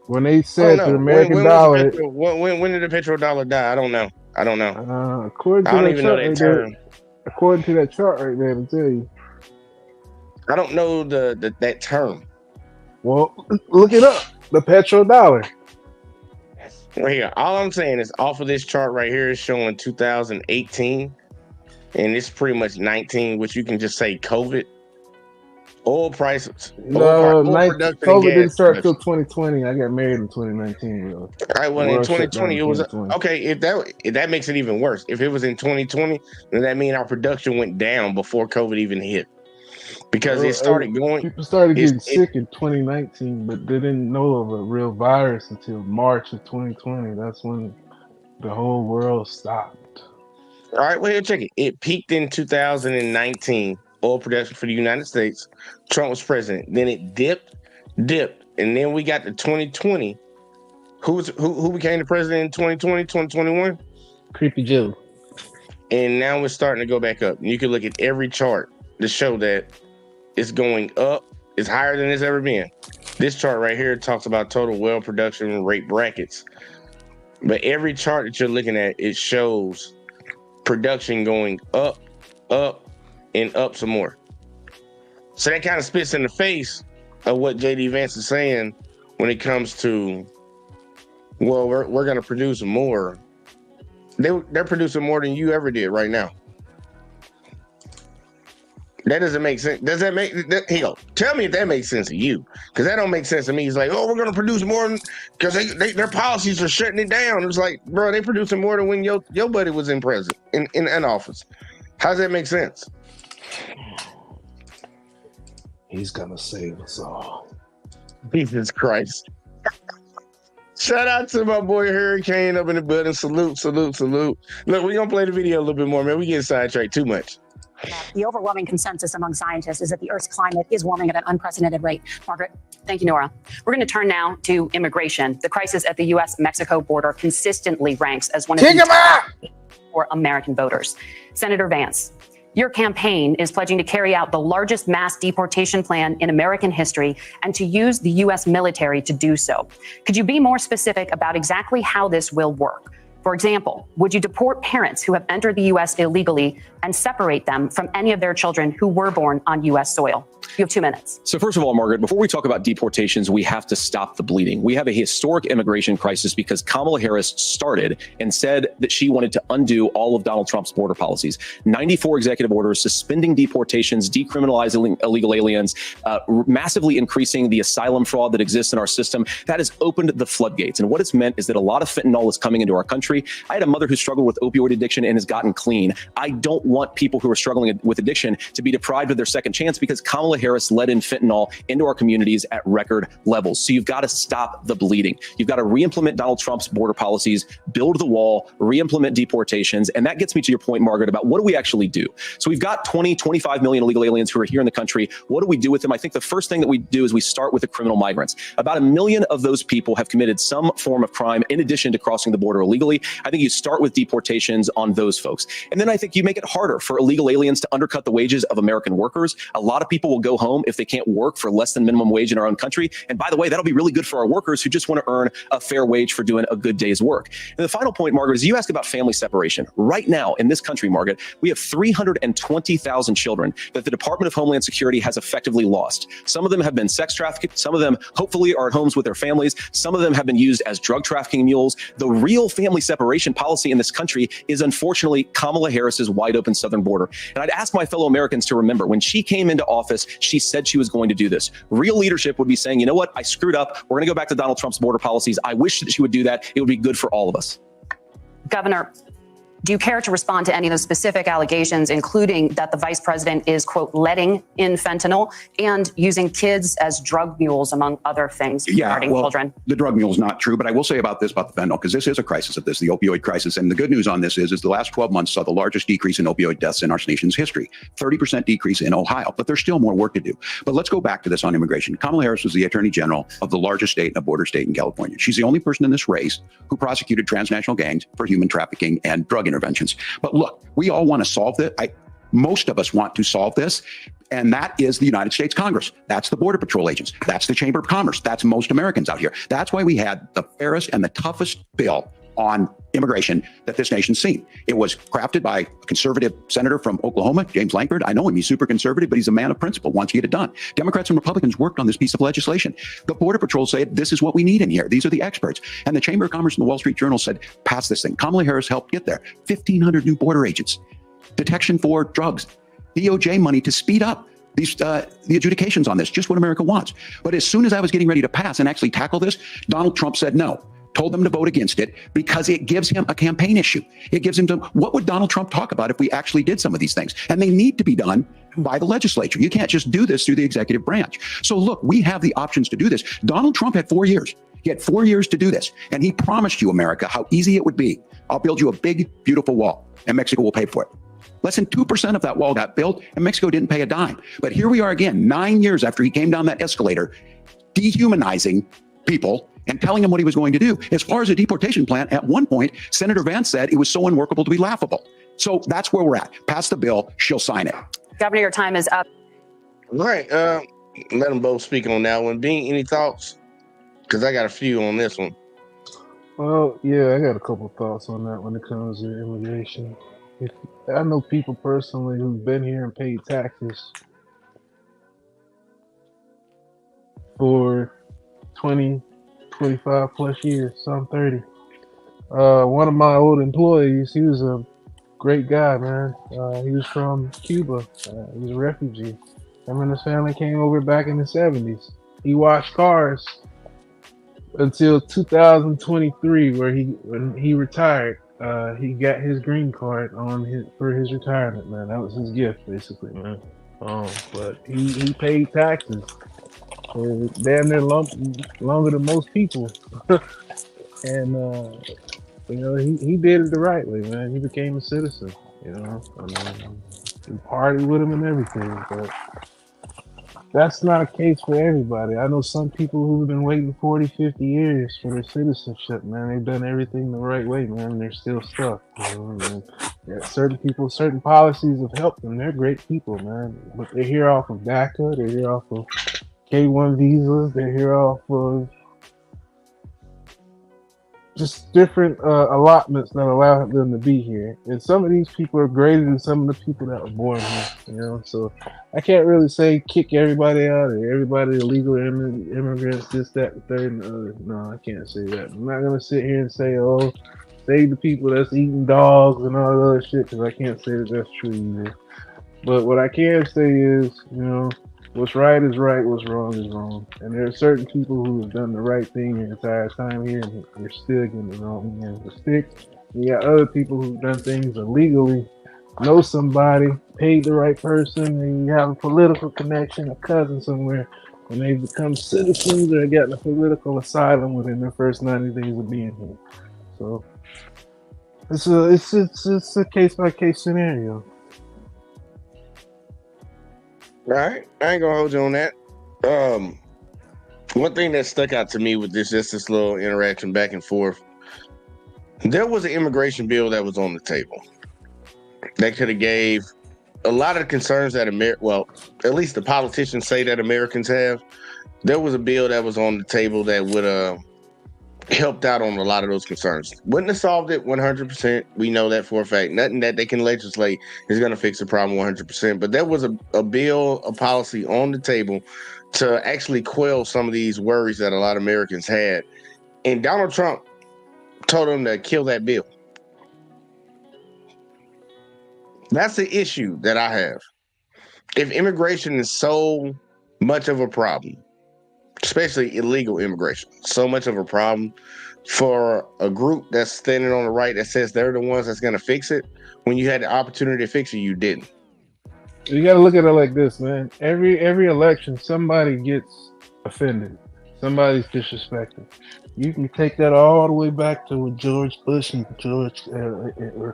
When they said the American dollar. When did the petrodollar die? I don't know. According to I don't that even chart know that right term. there, according to that chart right there, to tell you. I don't know that term. Well, look it up. The petrodollar. Right here. All I'm saying is off of this chart right here is showing 2018, and it's pretty much 19, which you can just say COVID. Oil prices. No, production and COVID didn't gas start till production. 2020. I got married in 2019. Bro. All right, well, The in world shut down 2020, in it was 2020. okay. If that makes it even worse, if it was in 2020, then that means our production went down before COVID even hit, because it started going. People started It, getting sick in 2019, but they didn't know of a real virus until March of 2020. That's when the whole world stopped. all right, well, here, check it. It peaked in 2019, oil production for the United States. Trump was president. Then it dipped, and then we got to 2020. Who became the president in 2020, 2021? Creepy Joe. And now it's starting to go back up. You can look at every chart to show that it's going up. It's higher than it's ever been. This chart right here talks about total well production rate brackets. But every chart that you're looking at, it shows production going up, and up some more. So that kind of spits in the face of what JD Vance is saying when it comes to, well, we're going to produce more. They're producing more than you ever did right now. That doesn't make sense. Does that make that, here? Tell me if that makes sense to you, because that don't make sense to me. He's like, oh, we're gonna produce more because their policies are shutting it down. It's like, bro, they producing more than when your buddy was in office. How does that make sense? He's gonna save us all. Jesus Christ! Shout out to my boy Hurricane up in the building. Salute. Look, we're gonna play the video a little bit more, man. We get sidetracked too much. The overwhelming consensus among scientists is that the Earth's climate is warming at an unprecedented rate. Margaret? Thank you, Nora. We're going to turn now to immigration. The crisis at the U.S.-Mexico border consistently ranks as one of the top for American voters. Senator Vance, your campaign is pledging to carry out the largest mass deportation plan in American history and to use the U.S. military to do so. Could you be more specific about exactly how this will work? For example, would you deport parents who have entered the U.S. illegally and separate them from any of their children who were born on U.S. soil? You have 2 minutes. So first of all, Margaret, before we talk about deportations, we have to stop the bleeding. We have a historic immigration crisis because Kamala Harris started and said that she wanted to undo all of Donald Trump's border policies. 94 executive orders suspending deportations, decriminalizing illegal aliens, massively increasing the asylum fraud that exists in our system. That has opened the floodgates. And what it's meant is that a lot of fentanyl is coming into our country. I had a mother who struggled with opioid addiction and has gotten clean. I don't want people who are struggling with addiction to be deprived of their second chance because Kamala Harris let in fentanyl into our communities at record levels. So you've got to stop the bleeding. You've got to re-implement Donald Trump's border policies, build the wall, re-implement deportations. And that gets me to your point, Margaret, about what do we actually do? So we've got 25 million illegal aliens who are here in the country. What do we do with them? I think the first thing that we do is we start with the criminal migrants. About 1 million of those people have committed some form of crime in addition to crossing the border illegally. I think you start with deportations on those folks. And then I think you make it harder for illegal aliens to undercut the wages of American workers. A lot of people will go home if they can't work for less than minimum wage in our own country. And by the way, that'll be really good for our workers who just want to earn a fair wage for doing a good day's work. And the final point, Margaret, is you ask about family separation. Right now in this country, Margaret, we have 320,000 children that the Department of Homeland Security has effectively lost. Some of them have been sex trafficked. Some of them hopefully are at homes with their families. Some of them have been used as drug trafficking mules. The real family separation policy in this country is unfortunately Kamala Harris's wide open southern border. And I'd ask my fellow Americans to remember when she came into office, she said she was going to do this. Real leadership would be saying, you know what? I screwed up. We're going to go back to Donald Trump's border policies. I wish that she would do that. It would be good for all of us. Governor, do you care to respond to any of those specific allegations, including that the vice president is, quote, letting in fentanyl and using kids as drug mules, among other things regarding children? The drug mule is not true, but I will say about this, about the fentanyl, because this is a crisis of this, the opioid crisis. And the good news on this is the last 12 months saw the largest decrease in opioid deaths in our nation's history, 30% decrease in Ohio, but there's still more work to do. But let's go back to this on immigration. Kamala Harris was the attorney general of the largest state, a border state in California. She's the only person in this race who prosecuted transnational gangs for human trafficking and drug interventions. But look, we all want to solve this. Most of us want to solve this. And that is the United States Congress. That's the Border Patrol agents. That's the Chamber of Commerce. That's most Americans out here. That's why we had the fairest and the toughest bill on immigration that this nation's seen. It was crafted by a conservative senator from Oklahoma, James Lankford. I know him. He's super conservative, but he's a man of principle, wants to get it done. Democrats and Republicans worked on this piece of legislation. The Border Patrol said, this is what we need in here. These are the experts. And the Chamber of Commerce and the Wall Street Journal said, pass this thing. Kamala Harris helped get there. 1,500 new border agents, detection for drugs, DOJ money to speed up these the adjudications on this, just what America wants. But as soon as I was getting ready to pass and actually tackle this, Donald Trump said no. Told them to vote against it because it gives him a campaign issue. It gives him to, what would Donald Trump talk about if we actually did some of these things? And they need to be done by the legislature. You can't just do this through the executive branch. So look, we have the options to do this. Donald Trump had 4 years. He had 4 years to do this. And he promised you, America, how easy it would be. I'll build you a big, beautiful wall and Mexico will pay for it. Less than 2% of that wall got built and Mexico didn't pay a dime. But here we are again, 9 years after he came down that escalator, dehumanizing people and telling him what he was going to do. As far as a deportation plan, at one point, Senator Vance said it was so unworkable to be laughable. So that's where we're at. Pass the bill, she'll sign it. Governor, your time is up. All right. Let them both speak on that one. Bean, any thoughts? Because I got a few on this one. Well, yeah, I got a couple thoughts on that when it comes to immigration. I know people personally who've been here and paid taxes for 20, 25 plus years, some 30. One of my old employees, he was a great guy, man. He was from Cuba. He was a refugee. Him and his family came over back in the 70s. He washed cars until 2023, when he retired. He got his green card for his retirement, man. That was his gift, basically, man. But he paid taxes. Damn near longer than most people. And he did it the right way, man. He became a citizen, I mean, we partied with him and everything, but that's not a case for everybody. I know some people who've been waiting 40, 50 years for their citizenship, man. They've done everything the right way, man. They're still stuck. Certain people, certain policies have helped them. They're great people, man. But they're here off of DACA. They're here off of K-1 visas. They're here off of just different allotments that allow them to be here. And some of these people are greater than some of the people that were born here, So I can't really say kick everybody out or everybody illegal immigrants, this, that, the third, and the other. No, I can't say that. I'm not going to sit here and say, oh, save the people that's eating dogs and all that other shit, because I can't say that that's true either. But what I can say is, what's right is right, what's wrong is wrong. And there are certain people who have done the right thing the entire time here, and they're still getting the wrong end of the stick. And you got other people who've done things illegally, know somebody, paid the right person, and you have a political connection, a cousin somewhere, and they've become citizens or gotten a political asylum within their first 90 days of being here. So it's a case-by-case scenario. All right, I ain't gonna hold you on that. One thing that stuck out to me with this little interaction back and forth, there was an immigration bill that was on the table that could have gave a lot of the concerns that at least the politicians say that Americans have. There was a bill that was on the table that would have helped out on a lot of those concerns. Wouldn't have solved it 100%. We know that for a fact. Nothing that they can legislate is going to fix the problem 100%. But there was a bill, a policy on the table to actually quell some of these worries that a lot of Americans had. And Donald Trump told them to kill that bill. That's the issue that I have. If immigration is so much of a problem, especially illegal immigration, so much of a problem for a group that's standing on the right that says they're the ones that's going to fix it, when you had the opportunity to fix it, you didn't. You got to look at it like this, man. Every election, somebody gets offended. Somebody's disrespected. You can take that all the way back to George Bush and Bill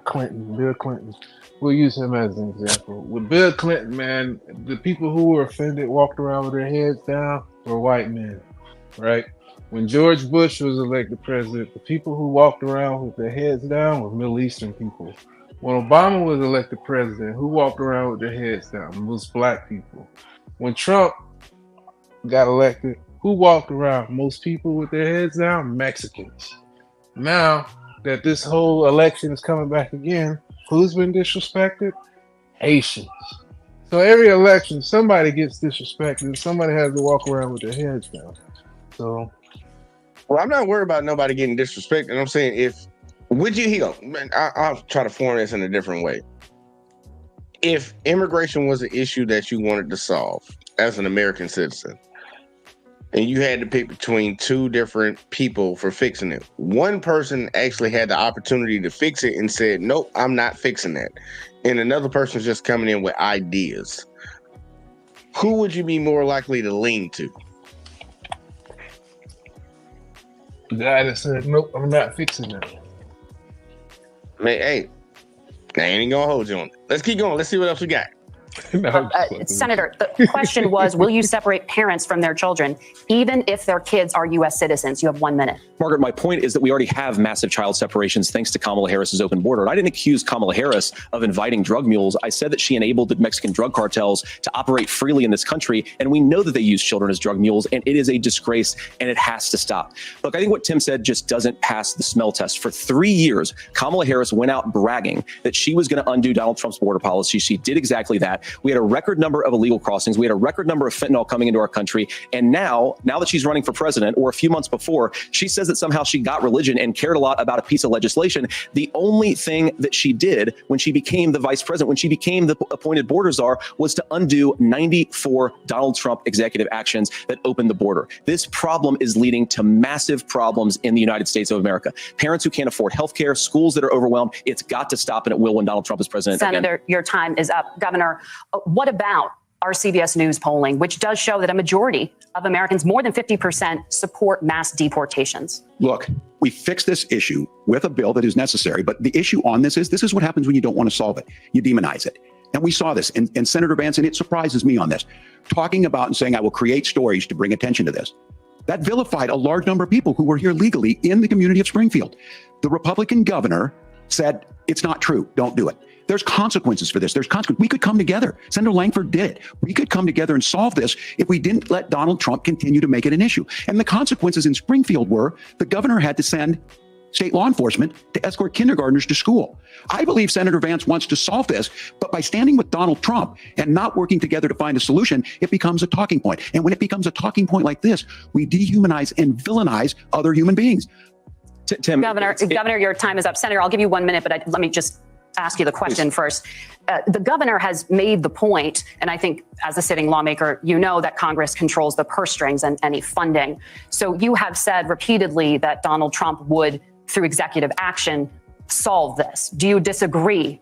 Clinton. We'll use him as an example. With Bill Clinton, man, the people who were offended walked around with their heads down were white men, right? When George Bush was elected president, the people who walked around with their heads down were Middle Eastern people. When Obama was elected president, who walked around with their heads down? It was black people. When Trump got elected, who walked around? Most people with their heads down? Mexicans. Now, that this whole election is coming back again, who's been disrespected? Haitians. So every election, somebody gets disrespected and somebody has to walk around with their heads down. So, well, I'm not worried about nobody getting disrespected. I'm saying I'll try to form this in a different way. If immigration was an issue that you wanted to solve as an American citizen, and you had to pick between two different people for fixing it, one person actually had the opportunity to fix it and said, nope, I'm not fixing that. And another person's just coming in with ideas. Who would you be more likely to lean to? The guy that said, nope, I'm not fixing that. Man, hey, I ain't gonna hold you on it. Let's keep going. Let's see what else we got. No, Senator, the question was, will you separate parents from their children, even if their kids are U.S. citizens? You have 1 minute. Margaret, my point is that we already have massive child separations thanks to Kamala Harris's open border. And I didn't accuse Kamala Harris of inviting drug mules. I said that she enabled the Mexican drug cartels to operate freely in this country. And we know that they use children as drug mules, and it is a disgrace, and it has to stop. Look, I think what Tim said just doesn't pass the smell test. For 3 years, Kamala Harris went out bragging that she was going to undo Donald Trump's border policy. She did exactly that. We had a record number of illegal crossings. We had a record number of fentanyl coming into our country. And now that she's running for president, or a few months before, she says that somehow she got religion and cared a lot about a piece of legislation. The only thing that she did when she became the vice president, when she became the appointed border czar, was to undo 94 Donald Trump executive actions that opened the border. This problem is leading to massive problems in the United States of America. Parents who can't afford health care, schools that are overwhelmed. It's got to stop, and it will when Donald Trump is president. Senator, your time is up. Governor, what about our CBS News polling, which does show that a majority of Americans, more than 50%, support mass deportations? Look, we fixed this issue with a bill that is necessary, but the issue on this is what happens when you don't want to solve it. You demonize it. And we saw this. And Senator Vance, and it surprises me on this, talking about and saying, I will create stories to bring attention to this. That vilified a large number of people who were here legally in the community of Springfield. The Republican governor said, it's not true. Don't do it. There's consequences for this. There's consequences. We could come together. Senator Langford did it. We could come together and solve this if we didn't let Donald Trump continue to make it an issue. And the consequences in Springfield were the governor had to send state law enforcement to escort kindergartners to school. I believe Senator Vance wants to solve this, but by standing with Donald Trump and not working together to find a solution, it becomes a talking point. And when it becomes a talking point like this, we dehumanize and villainize other human beings. Tim, Governor, your time is up. Senator, I'll give you 1 minute, but let me just ask you the question first. The governor has made the point, and I think as a sitting lawmaker, you know that Congress controls the purse strings and any funding. So you have said repeatedly that Donald Trump would, through executive action, solve this. Do you disagree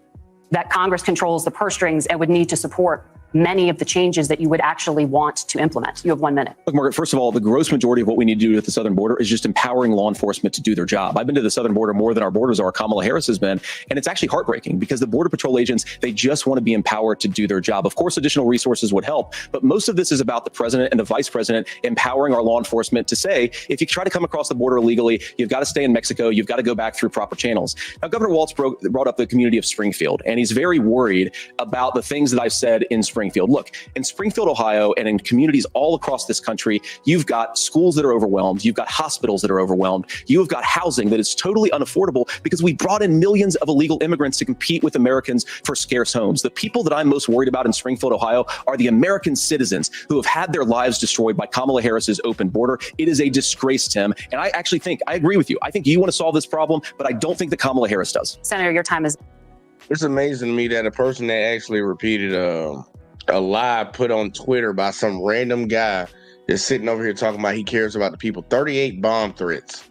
that Congress controls the purse strings and would need to support many of the changes that you would actually want to implement? You have 1 minute. Look, Margaret, first of all, the gross majority of what we need to do at the southern border is just empowering law enforcement to do their job. I've been to the southern border more than our borders are. Kamala Harris has been, and it's actually heartbreaking because the Border Patrol agents, they just want to be empowered to do their job. Of course, additional resources would help, but most of this is about the president and the vice president empowering our law enforcement to say, if you try to come across the border illegally, you've got to stay in Mexico, you've got to go back through proper channels. Now, Governor Walz brought up the community of Springfield, and he's very worried about the things that I've said in Springfield. Look, in Springfield, Ohio, and in communities all across this country, you've got schools that are overwhelmed. You've got hospitals that are overwhelmed. You've got housing that is totally unaffordable because we brought in millions of illegal immigrants to compete with Americans for scarce homes. The people that I'm most worried about in Springfield, Ohio, are the American citizens who have had their lives destroyed by Kamala Harris's open border. It is a disgrace, Tim. And I actually think, I agree with you. I think you want to solve this problem, but I don't think that Kamala Harris does. Senator, your time is. It's amazing to me that a person that actually repeated a lie put on Twitter by some random guy that's sitting over here talking about he cares about the people. 38 bomb threats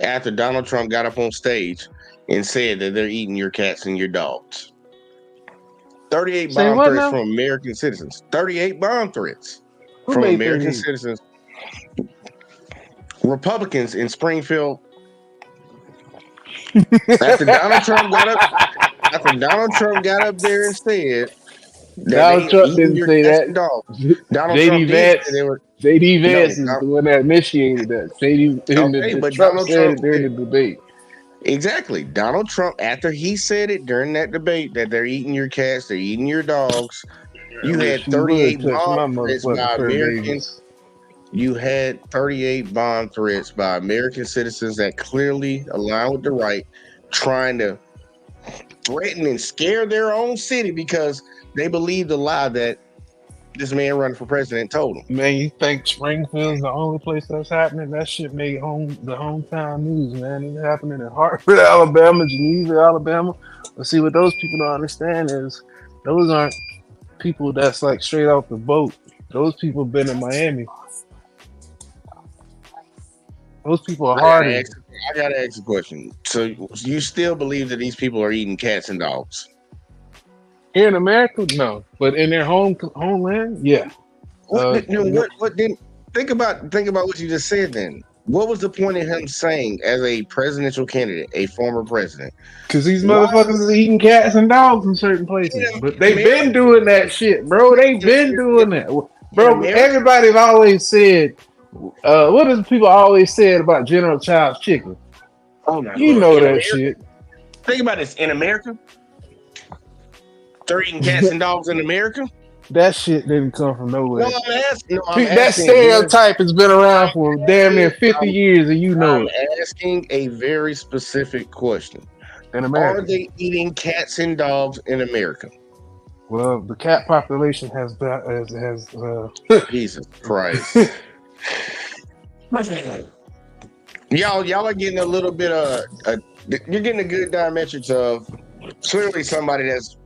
after Donald Trump got up on stage and said that they're eating your cats and your dogs. 38 bomb threats now? from American citizens. 38 bomb threats from American citizens. Republicans in Springfield. After Donald Trump got up there and said Donald Trump didn't say that. JD Vance is the one that initiated that. Trump said it during the debate. Exactly. Donald Trump, after he said it during that debate that they're eating your cats, they're eating your dogs, you had 38 bomb threats by Americans. you had 38 bomb threats by American citizens that clearly align with the right, trying to threaten and scare their own city because they believe the lie that this man running for president told them. Man, you think Springfield's the only place that's happening? That shit made the hometown news, man. It's happening in Hartford, Alabama, Geneva, Alabama. But see, what those people don't understand is those aren't people that's like straight off the boat. Those people been in Miami. Those people are hard. I gotta ask a question. So you still believe that these people are eating cats and dogs? Here in America, no. But in their homeland, yeah. What didn't think about what you just said then? What was the point of him saying as a presidential candidate, a former president? Because these motherfuckers is eating cats and dogs in certain places. But they've been doing that shit, bro. They've been doing that. Bro, everybody's always said, what does people always said about General Child's chicken? Oh my you God. know In that America, shit. Think about this. In America, they're eating cats and dogs in America? That shit didn't come from nowhere. I'm that asking stereotype has been around for damn near 50 years, and you know I'm asking a very specific question. In America. Are they eating cats and dogs in America? Well, the cat population has Jesus Christ. Y'all are getting a little bit you're getting a good diametrics of clearly somebody that's,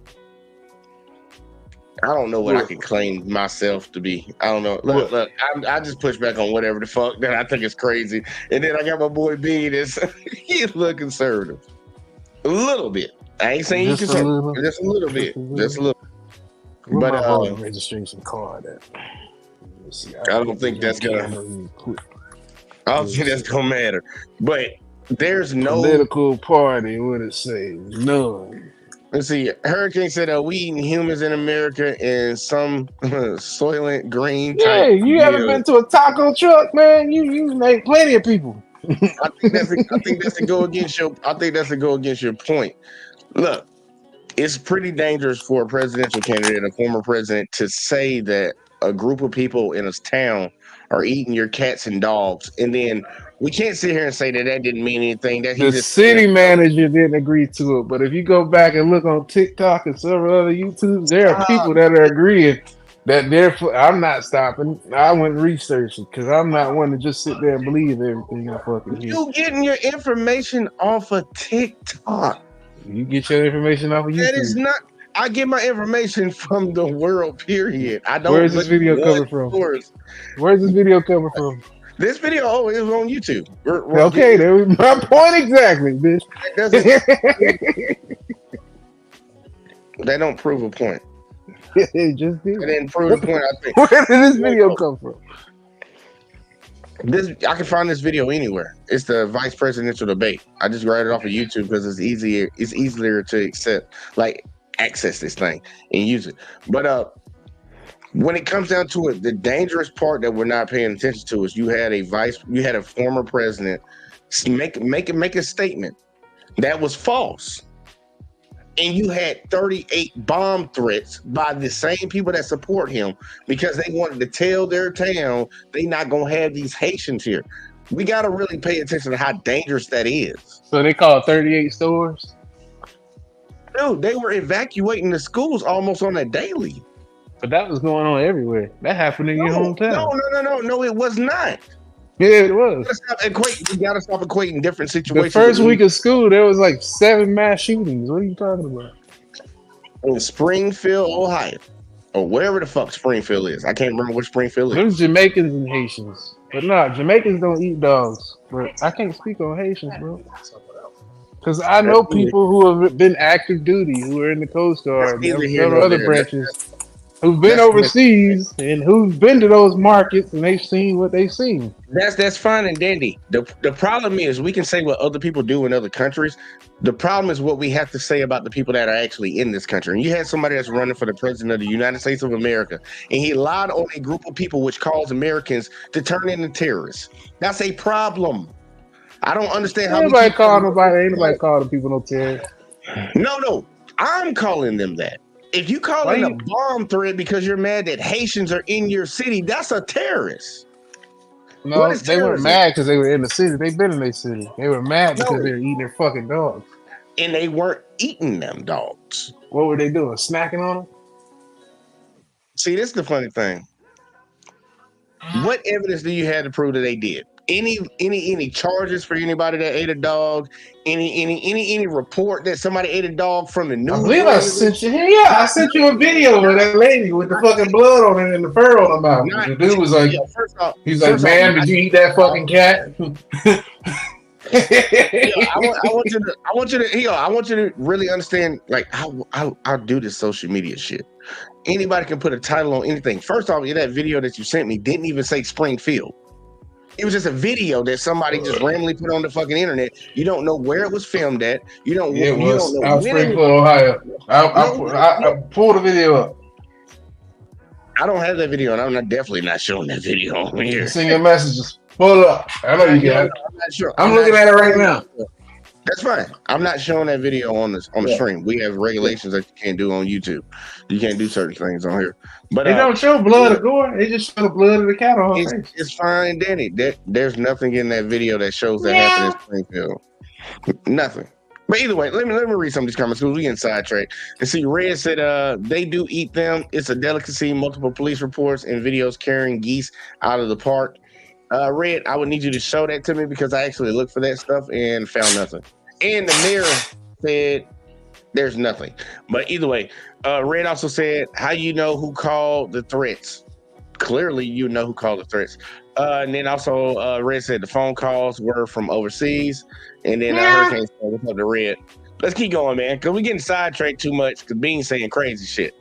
I don't know what I can claim myself to be. I don't know. Look, I just push back on whatever the fuck that I think is crazy. And then I got my boy B that's he's a little conservative. A little bit. I ain't saying he's conservative. Just a little bit. Just a little. But my registration card at. I don't think that's gonna matter. But there's no political party, what it say? None. Let's see. Hurricane said we eating humans in America in some soylent green type. Yeah, you haven't been to a taco truck, man. You made plenty of people. I think that's a go against your point. Look, it's pretty dangerous for a presidential candidate, a former president, to say that a group of people in a town are eating your cats and dogs, and then we can't sit here and say that didn't mean anything. That the city manager didn't agree to it, but if you go back and look on TikTok and several other YouTubes, there are people that are agreeing that therefore I'm not stopping. I went researching because I'm not one to just sit there and believe everything I fucking hear. You getting your information off of TikTok? You get your information off of YouTube. That is not. I get my information from the world. Period. I don't. Where's this video coming from? Where's this video coming from? This video, it was on YouTube. Okay, there was my point exactly, bitch. That don't prove a point. It just did. It didn't prove a point. I think. Where did this video come from? I can find this video anywhere. It's the vice presidential debate. I just grabbed it off of YouTube because it's easier. It's easier to access this thing and use it. But when it comes down to it, the dangerous part that we're not paying attention to is you had a former president make a statement that was false. And you had 38 bomb threats by the same people that support him because they wanted to tell their town they not gonna have these Haitians here. We gotta really pay attention to how dangerous that is. So they call 38 stores? Dude, they were evacuating the schools almost on a daily. But that was going on everywhere. That happened in your hometown. No, it was not. Yeah, it was. We gotta stop equating different situations. The first week of school, there was like 7 mass shootings. What are you talking about? In Springfield, Ohio, or wherever the fuck Springfield is. I can't remember what Springfield is. There's Jamaicans and Haitians. But nah, Jamaicans don't eat dogs. But I can't speak on Haitians, bro. Because I know people who have been active duty, who are in the Coast Guard, and other branches, who've been overseas and who've been to those markets and they've seen what they've seen. That's fine and dandy. The problem is we can say what other people do in other countries. The problem is what we have to say about the people that are actually in this country. And you had somebody that's running for the president of the United States of America, and he lied on a group of people which calls Americans to turn into terrorists. That's a problem. I don't understand how ain't nobody called the people no terrorists. No, I'm calling them that. If you call it a bomb threat because you're mad that Haitians are in your city, that's a terrorist. No, they weren't mad because they were in the city. They've been in their city. They were mad because they were eating their fucking dogs. And they weren't eating them dogs. What were they doing? Snacking on them? See, this is the funny thing. What evidence do you have to prove that they did? Any charges for anybody that ate a dog? Any report that somebody ate a dog from the news? I believe I sent you. Yeah, I sent you a video of that lady with the fucking blood on it and the fur on her mouth. The dude was like, he's like, "Ma'am, did you eat that fucking cat?" I want you to really understand like how I do this social media shit. Anybody can put a title on anything. First off, that video that you sent me didn't even say Springfield. It was just a video that somebody just randomly put on the fucking internet. You don't know where it was filmed at. You don't know out Springfield, Ohio. I pulled the video up. I don't have that video, and I'm definitely not showing that video on here. Send your messages. Pull it up. I know you got it. I'm not sure. I'm looking at it right now. That's fine. I'm not showing that video on the stream. We have regulations that you can't do on YouTube. You can't do certain things on here. But they don't show blood or gore. They just show the blood of the cat on her face. It's fine, Danny. There's nothing in that video that shows that happened in Springfield. Nothing. But either way, let me read some of these comments because we getting sidetracked. And see, Red said they do eat them. It's a delicacy. Multiple police reports and videos carrying geese out of the park. Red, I would need you to show that to me because I actually looked for that stuff and found nothing. And the mayor said there's nothing. But either way, Red also said, how you know who called the threats? Clearly, you know who called the threats. And then also, Red said the phone calls were from overseas. And then Hurricane said, what's up to Red? Let's keep going, man, because we're getting sidetracked too much because Bean's saying crazy shit.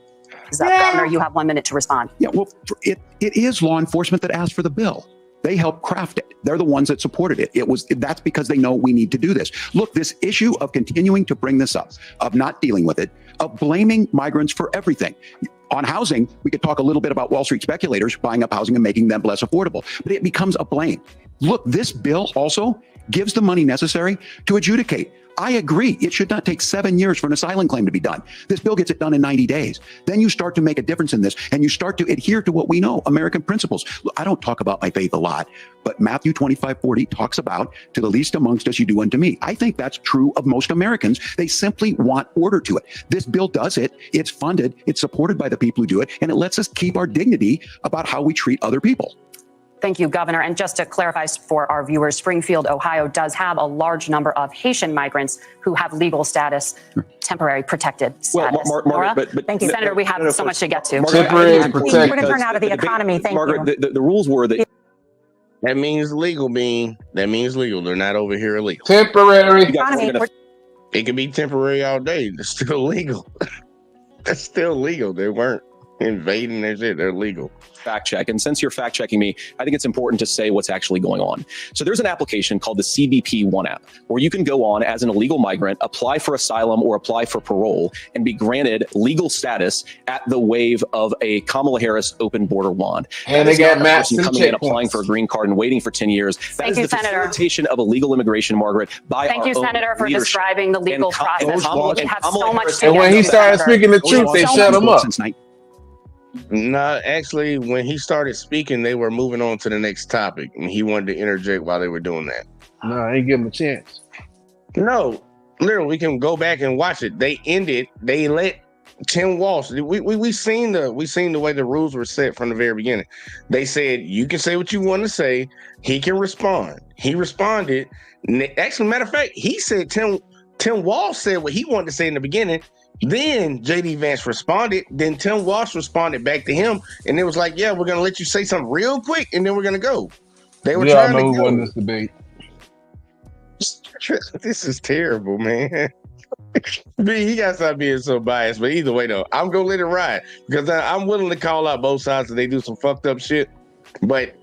Governor, you have 1 minute to respond. Yeah, well, it is law enforcement that asked for the bill. They helped craft it. They're the ones that supported it. That's because they know we need to do this. Look, this issue of continuing to bring this up, of not dealing with it, of blaming migrants for everything. On housing, we could talk a little bit about Wall Street speculators buying up housing and making them less affordable, but it becomes a blame. Look, this bill also gives the money necessary to adjudicate. I agree. It should not take 7 years for an asylum claim to be done. This bill gets it done in 90 days. Then you start to make a difference in this and you start to adhere to what we know, American principles. Look, I don't talk about my faith a lot, but Matthew 25:40 talks about to the least amongst us, you do unto me. I think that's true of most Americans. They simply want order to it. This bill does it. It's funded. It's supported by the people who do it. And it lets us keep our dignity about how we treat other people. Thank you, Governor. And just to clarify for our viewers, Springfield, Ohio does have a large number of Haitian migrants who have legal status, temporary protected status. Well, Margaret, but thank you, Senator. We have so much to get to. Temporary protected. We're going to turn out of the economy. Thank you. Margaret, the rules were that. That means legal, Bean. That means legal. They're not over here illegal. Temporary. It can be temporary all day. It's still legal. That's still legal. They weren't invading their shit. They're legal. Fact check. And since you're fact checking me, I think it's important to say what's actually going on. So there's an application called the CBP One app where you can go on as an illegal migrant, apply for asylum or apply for parole and be granted legal status at the wave of a Kamala Harris open border wand. And they got matched coming in, applying for a green card and waiting for 10 years. That is the facilitation of illegal immigration, Margaret, by Thank you, Senator, for describing the legal process. We have so much to And when he started speaking the truth, they shut him up. No, actually, when he started speaking, they were moving on to the next topic, and he wanted to interject while they were doing that. No, I ain't give him a chance. No, literally, we can go back and watch it. They ended. They let Tim Walsh. We seen the way the rules were set from the very beginning. They said you can say what you want to say. He can respond. He responded. Actually, matter of fact, he said Tim Walsh said what he wanted to say in the beginning. Then JD Vance responded. Then Tim Walsh responded back to him, and it was like, "Yeah, we're gonna let you say something real quick, and then we're gonna go." They were trying to go. Who won this debate? This is terrible, man. He got to stop being so biased. But either way, though, I'm gonna let it ride because I'm willing to call out both sides if they do some fucked up shit. But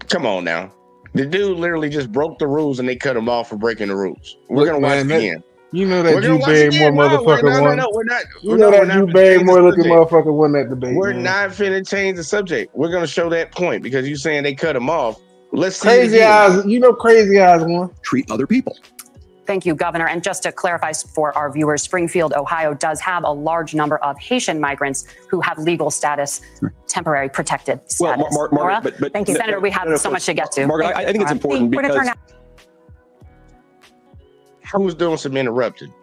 come on now, the dude literally just broke the rules, and they cut him off for breaking the rules. We're gonna watch it again. You know that Drew Barrymore motherfucker won. No, we're not. You know that Drew Barrymore looking motherfucker won that debate. We're not finna change the subject. We're gonna show that point because you saying they cut him off. Let's see. Crazy Eyes, you know Crazy Eyes won. Treat other people. Thank you, Governor. And just to clarify for our viewers, Springfield, Ohio does have a large number of Haitian migrants who have legal status, temporary protected status. Well, Nora? but Thank you, Senator. We have so much to get to. Margaret, I think it's important because who's doing some interrupting?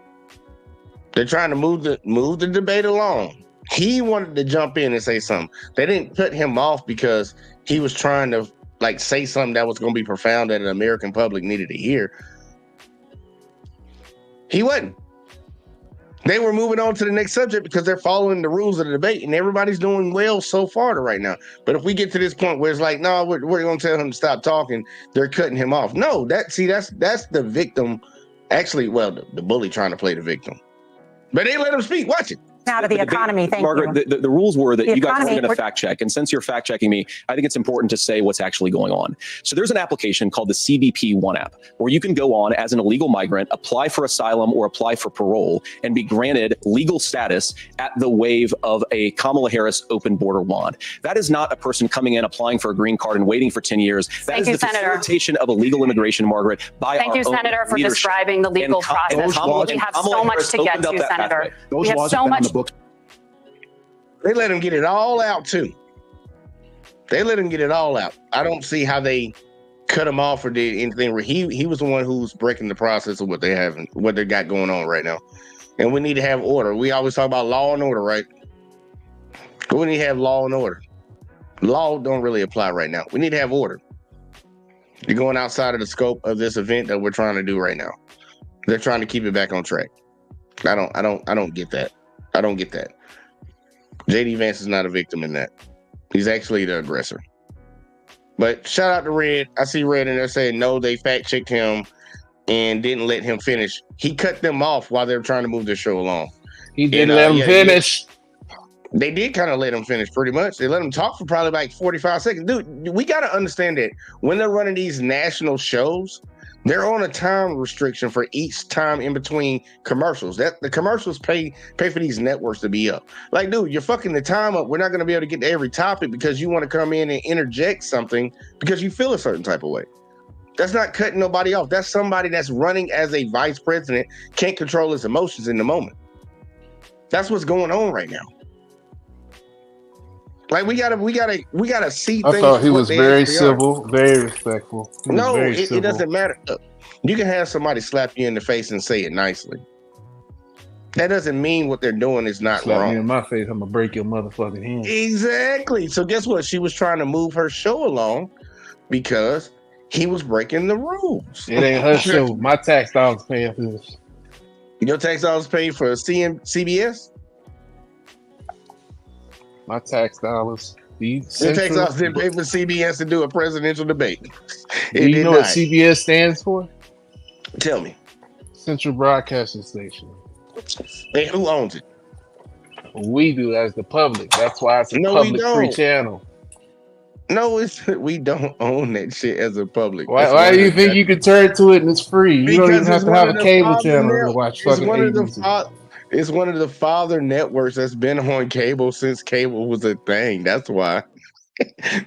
They're trying to move the debate along. He wanted to jump in and say something. They didn't cut him off because he was trying to say something that was going to be profound that an American public needed to hear. He wasn't. They were moving on to the next subject because they're following the rules of the debate, and everybody's doing well so far to right now. But if we get to this point where it's like, no, we're going to tell him to stop talking, they're cutting him off. No, that's the victim. Actually, well, the bully trying to play the victim. But they let him speak. Watch it. Out of the economy. Thank Margaret, you. the rules were that The you guys were economy- going to fact check. And since you're fact checking me, I think it's important to say what's actually going on. So there's an application called the CBP One app where you can go on as an illegal migrant, apply for asylum or apply for parole, and be granted legal status at the wave of a Kamala Harris open border wand. That is not a person coming in, applying for a green card and waiting for 10 years. That Thank is you, the Senator. facilitation of illegal immigration, Margaret, by Thank our you, own Senator, for leadership. describing the legal And process. Kamala We have Kamala so much Harris to get opened up to, that Senator. pathway. Those We have laws so have been on much. the books. They let him get it all out too. They let him get it all out. I don't see how they cut him off or did anything where he was the one who's breaking the process of what they got going on right now. And we need to have order. We always talk about law and order, right? We need to have law and order. Law don't really apply right now. We need to have order. You're going outside of the scope of this event that we're trying to do right now. They're trying to keep it back on track. I don't get that. I don't get that. JD Vance is not a victim in that. He's actually the aggressor. But shout out to Red. I see Red in there saying no, they fact checked him and didn't let him finish. He cut them off while they were trying to move their show along. He didn't let him finish. They did kind of let him finish pretty much. They let him talk for probably like 45 seconds. Dude, we got to understand that when they're running these national shows, they're on a time restriction for each time in between commercials. That the commercials pay for these networks to be up. Like, dude, you're fucking the time up. We're not going to be able to get to every topic because you want to come in and interject something because you feel a certain type of way. That's not cutting nobody off. That's somebody that's running as a vice president, can't control his emotions in the moment. That's what's going on right now. Like we gotta see things. I thought he what was they very actually are. civil, very respectful. He was No, very it civil. doesn't matter. You can have somebody slap you in the face and say it nicely. That doesn't mean what they're doing is not Slap wrong. me in my face, I'm gonna break your motherfucking hand. Exactly. So guess what? She was trying to move her show along because he was breaking the rules. It ain't her show. My tax dollars paying for this. Your tax dollars paid for CBS? My tax dollars. Your tax dollars didn't pay for CBS to do a presidential debate. Do you know what CBS stands for? Tell me. Central Broadcasting Station. And who owns it? We do as the public. That's why it's a No, we public free don't. channel. No, we don't own that shit as a public. Why do you think you can turn to it and it's free? You don't even have to have a cable channel to watch fucking ABC. It's one of the father networks that's been on cable since cable was a thing. That's why.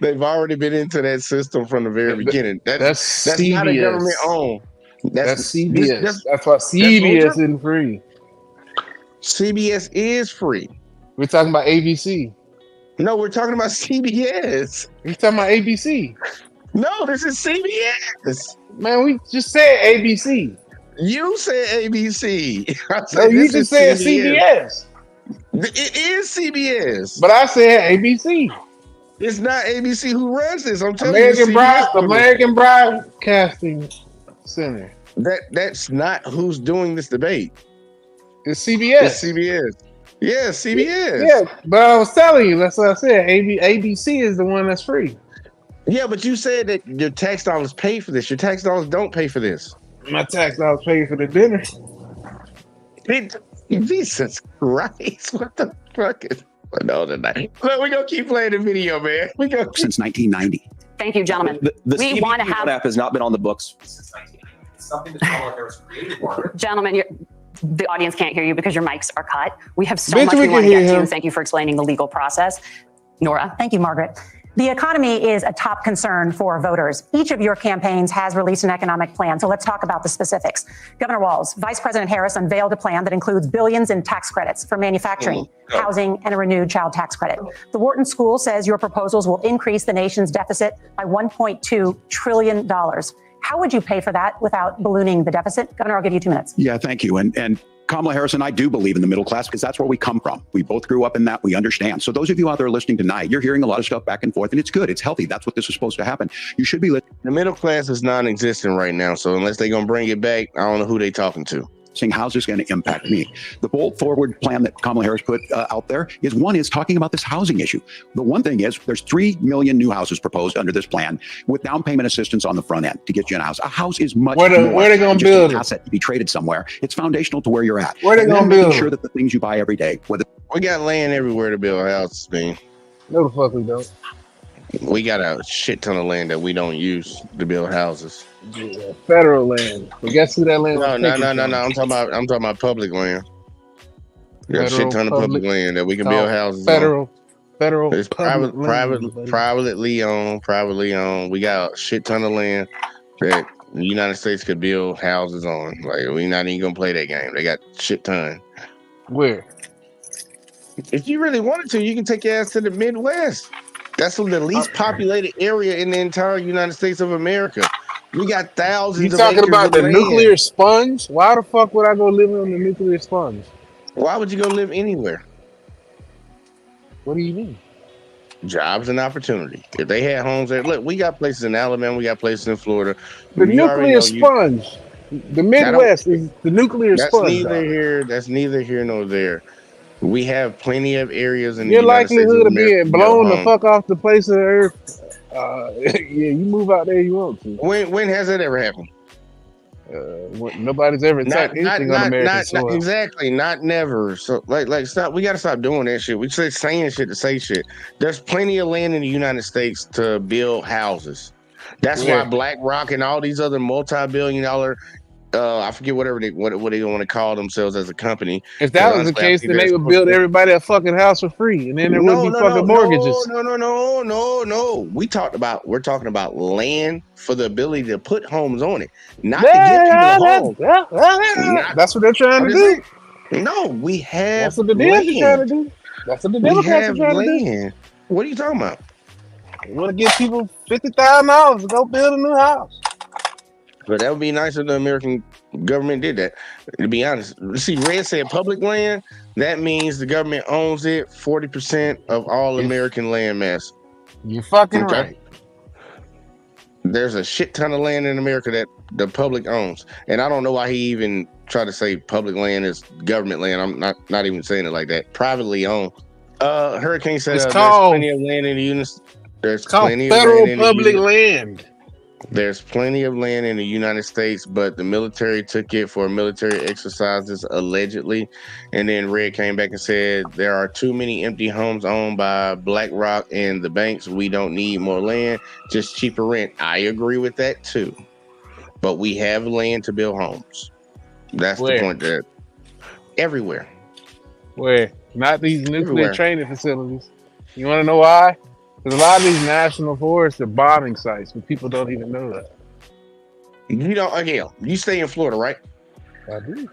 They've already been into that system from the very beginning. That's not a CBS. government owned. That's CBS. That's why CBS isn't free. CBS is free. We're talking about ABC. No, we're talking about CBS. We're talking about ABC. No, this is CBS. Man, we just said ABC. You said ABC. No, you just said CBS. It is CBS. But I said ABC. It's not ABC who runs this. I'm telling you. American Broadcasting Center. That's not who's doing this debate. It's CBS. It's CBS. Yeah, CBS. Yeah, but I was telling you, that's what I said. ABC is the one that's free. Yeah, but you said that your tax dollars pay for this. Your tax dollars don't pay for this. My tax dollars pay for the dinner. Jesus Christ. What the fuck is no tonight? Look, we're gonna keep playing the video, man. Since 1990. Thank you, gentlemen. The we CBP want to have app has not been on the books since 1990. It's something that Kamala Harris created, Margaret. Gentlemen, the audience can't hear you because your mics are cut. We have so Bitch, much we we want to can get hear to. him. Thank you for explaining the legal process. Nora? Thank you, Margaret. The economy is a top concern for voters. Each of your campaigns has released an economic plan. So let's talk about the specifics. Governor Walz, Vice President Harris unveiled a plan that includes billions in tax credits for manufacturing, housing, and a renewed child tax credit. The Wharton School says your proposals will increase the nation's deficit by $1.2 trillion. How would you pay for that without ballooning the deficit? Governor, I'll give you 2 minutes. Yeah, thank you. And Kamala Harris and I do believe in the middle class because that's where we come from. We both grew up in that. We understand. So those of you out there listening tonight, you're hearing a lot of stuff back and forth, and it's good. It's healthy. That's what this is supposed to happen. You should be listening. The middle class is non-existent right now. So unless they're going to bring it back, I don't know who they talking to. Saying how's this going to impact me? The bold forward plan that Kamala Harris put out there is talking about this housing issue. The one thing is there's 3 million new houses proposed under this plan with down payment assistance on the front end to get you in a house. A house is much more where they gonna just build an it? asset to be traded somewhere. It's foundational to where you're at. Where they gonna making build sure it? that the things you buy every day, whether We got land everywhere to build houses, man. No, the fuck we don't. We got a shit ton of land that we don't use to build houses. Yeah, federal land. But guess who that land? No. was taken I'm from? talking about public land. We got a shit Federal, ton of public land that we can build houses on. Federal. It's public land, buddy. privately owned. We got a shit ton of land that the United States could build houses on. Like, we're not even gonna play that game. They got shit ton. Where? If you really wanted to, you can take your ass to the Midwest. That's the least populated area in the entire United States of America. We got thousands. You of talking acres about of the land. nuclear sponge? Why the fuck would I go live on the nuclear sponge? Why would you go live anywhere? What do you mean? Jobs and opportunity. If they had homes there, look, we got places in Alabama, we got places in Florida. The You already nuclear know sponge. The Midwest is the nuclear That's sponge. neither dog. here. That's neither here nor there. We have plenty of areas in the Your United States likelihood of America being to blown build the homes. fuck off the place of the earth. Yeah, you move out there you want to. When has that ever happened? Nobody's ever attacked anything on American soil. Exactly, not never. So like stop. We gotta stop doing that shit. We say saying shit to say shit. There's plenty of land in the United States to build houses. That's why BlackRock and all these other multi-billion-dollar, I forget what they want to call themselves as a company. If that was the case, then they would build everybody a fucking house for free, and then there wouldn't be fucking mortgages. No. We're talking about land for the ability to put homes on it, not to get people a home. That's what they're trying to do. No, we have. That's what the Democrats are trying to do. That's what the Democrats are trying to do. What are you talking about? They want to give people $50,000 to go build a new house. But that would be nice if the American government did that. To be honest, see, Red said public land. That means the government owns it. 40% of all American land mass. You're fucking right. There's a shit ton of land in America that the public owns, and I don't know why he even tried to say public land is government land. I'm not even saying it like that. Privately owned. Hurricane said there's plenty of land in the United. There's plenty of federal public land. There's plenty of land in the United States, but the military took it for military exercises, allegedly. And then Red came back and said, there are too many empty homes owned by BlackRock and the banks. We don't need more land, just cheaper rent. I agree with that too. But we have land to build homes. That's the point. That everywhere. Where? Not these nuclear training facilities. You want to know why? Because a lot of these national forests are bombing sites, but people don't even know that. You know, again, you stay in Florida, right? I do.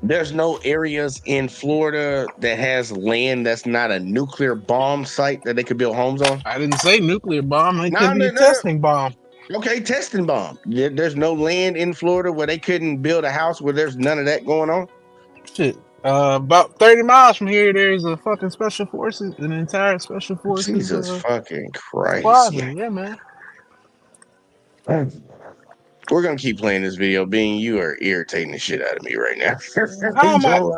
There's no areas in Florida that has land that's not a nuclear bomb site that they could build homes on? I didn't say nuclear bomb. It could be a testing bomb. Okay, testing bomb. There's no land in Florida where they couldn't build a house where there's none of that going on? Shit. About 30 miles from here, there's a fucking special forces, an entire special forces. Jesus fucking Christ. Squadron. Yeah, man. We're going to keep playing this video. Being you are irritating the shit out of me right now.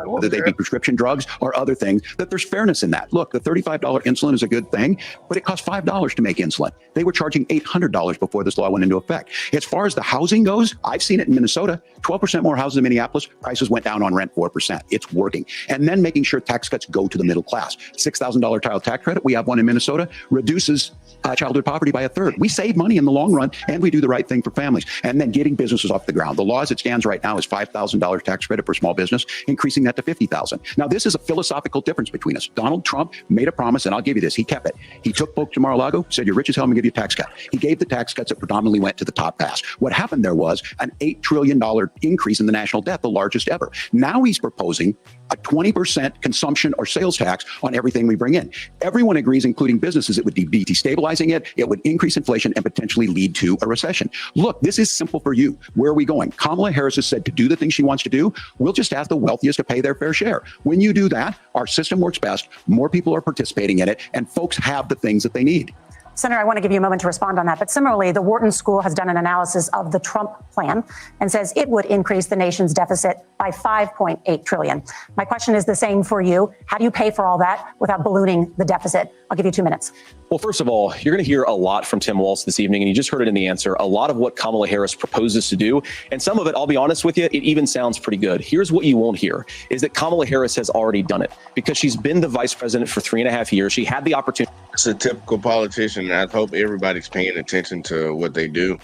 Whether they be prescription drugs or other things, that there's fairness in that. Look, the $35 insulin is a good thing, but it costs $5 to make insulin. They were charging $800 before this law went into effect. As far as the housing goes, I've seen it in Minnesota, 12% more houses in Minneapolis, prices went down on rent 4%. It's working. And then making sure tax cuts go to the middle class. $6,000 child tax credit, we have one in Minnesota, reduces childhood poverty by a third. We save money in the long run, and we do the right thing for families. And then getting businesses off the ground. The law as it stands right now is $5,000 tax credit for small business, increasing that to $50,000. Now, this is a philosophical difference between us. Donald Trump made a promise, and I'll give you this. He kept it. He took folks to Mar-a-Lago, said, you're rich as hell, I'm going to give you a tax cut. He gave the tax cuts that predominantly went to the top pass. What happened there was an $8 trillion increase in the national debt, the largest ever. Now he's proposing a 20% consumption or sales tax on everything we bring in. Everyone agrees, including businesses, it would be destabilizing it. It would increase inflation and potentially lead to a recession. Look, this is simple for you. Where are we going? Kamala Harris has said to do the things she wants to do. We'll just ask the wealthiest to pay their fair share. When you do that, our system works best. More people are participating in it, and folks have the things that they need. Senator, I want to give you a moment to respond on that. But similarly, the Wharton School has done an analysis of the Trump plan and says it would increase the nation's deficit by $5.8 trillion. My question is the same for you. How do you pay for all that without ballooning the deficit? I'll give you 2 minutes. Well, first of all, you're going to hear a lot from Tim Walz this evening, and you just heard it in the answer. A lot of what Kamala Harris proposes to do, and some of it, I'll be honest with you, it even sounds pretty good. Here's what you won't hear, is that Kamala Harris has already done it because she's been the vice president for 3.5 years. She had the opportunity. It's a typical politician. I hope everybody's paying attention to what they do.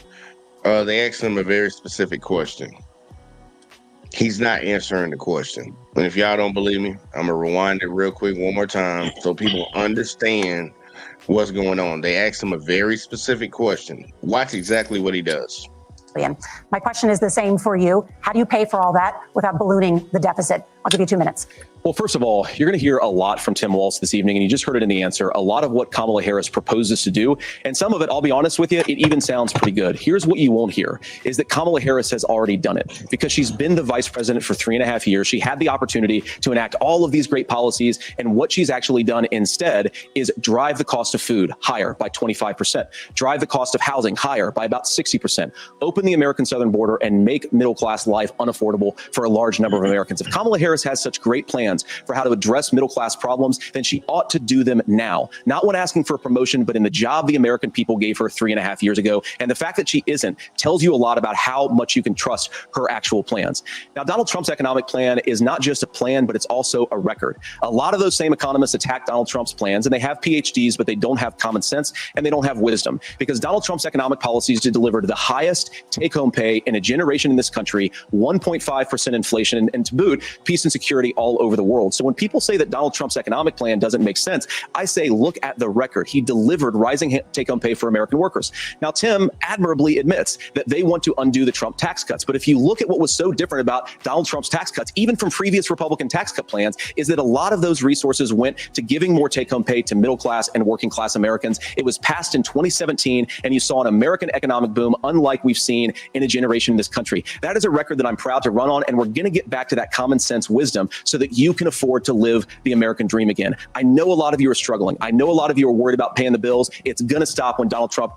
They asked him a very specific question. He's not answering the question. And if y'all don't believe me, I'm going to rewind it real quick one more time so people understand what's going on. They asked him a very specific question. Watch exactly what he does. My question is the same for you. How do you pay for all that without ballooning the deficit? I'll give you 2 minutes. Well, first of all, you're going to hear a lot from Tim Walz this evening, and you just heard it in the answer. A lot of what Kamala Harris proposes to do, and some of it, I'll be honest with you, it even sounds pretty good. Here's what you won't hear, is that Kamala Harris has already done it because she's been the vice president for 3.5 years. She had the opportunity to enact all of these great policies, and what she's actually done instead is drive the cost of food higher by 25%, drive the cost of housing higher by about 60%, open the American southern border, and make middle-class life unaffordable for a large number of Americans. If Kamala Harris has such great plans for how to address middle-class problems, then she ought to do them now. Not when asking for a promotion, but in the job the American people gave her 3.5 years ago. And the fact that she isn't tells you a lot about how much you can trust her actual plans. Now, Donald Trump's economic plan is not just a plan, but it's also a record. A lot of those same economists attack Donald Trump's plans, and they have PhDs, but they don't have common sense and they don't have wisdom, because Donald Trump's economic policies delivered the highest take-home pay in a generation in this country, 1.5% inflation, and to boot, peace and security all over the world. So when people say that Donald Trump's economic plan doesn't make sense, I say, look at the record. He delivered rising take-home pay for American workers. Now, Tim admirably admits that they want to undo the Trump tax cuts. But if you look at what was so different about Donald Trump's tax cuts, even from previous Republican tax cut plans, is that a lot of those resources went to giving more take-home pay to middle-class and working-class Americans. It was passed in 2017, and you saw an American economic boom unlike we've seen in a generation in this country. That is a record that I'm proud to run on, and we're going to get back to that common sense wisdom so that you can afford to live the American dream again. I know a lot of you are struggling. I know a lot of you are worried about paying the bills. It's going to stop when Donald Trump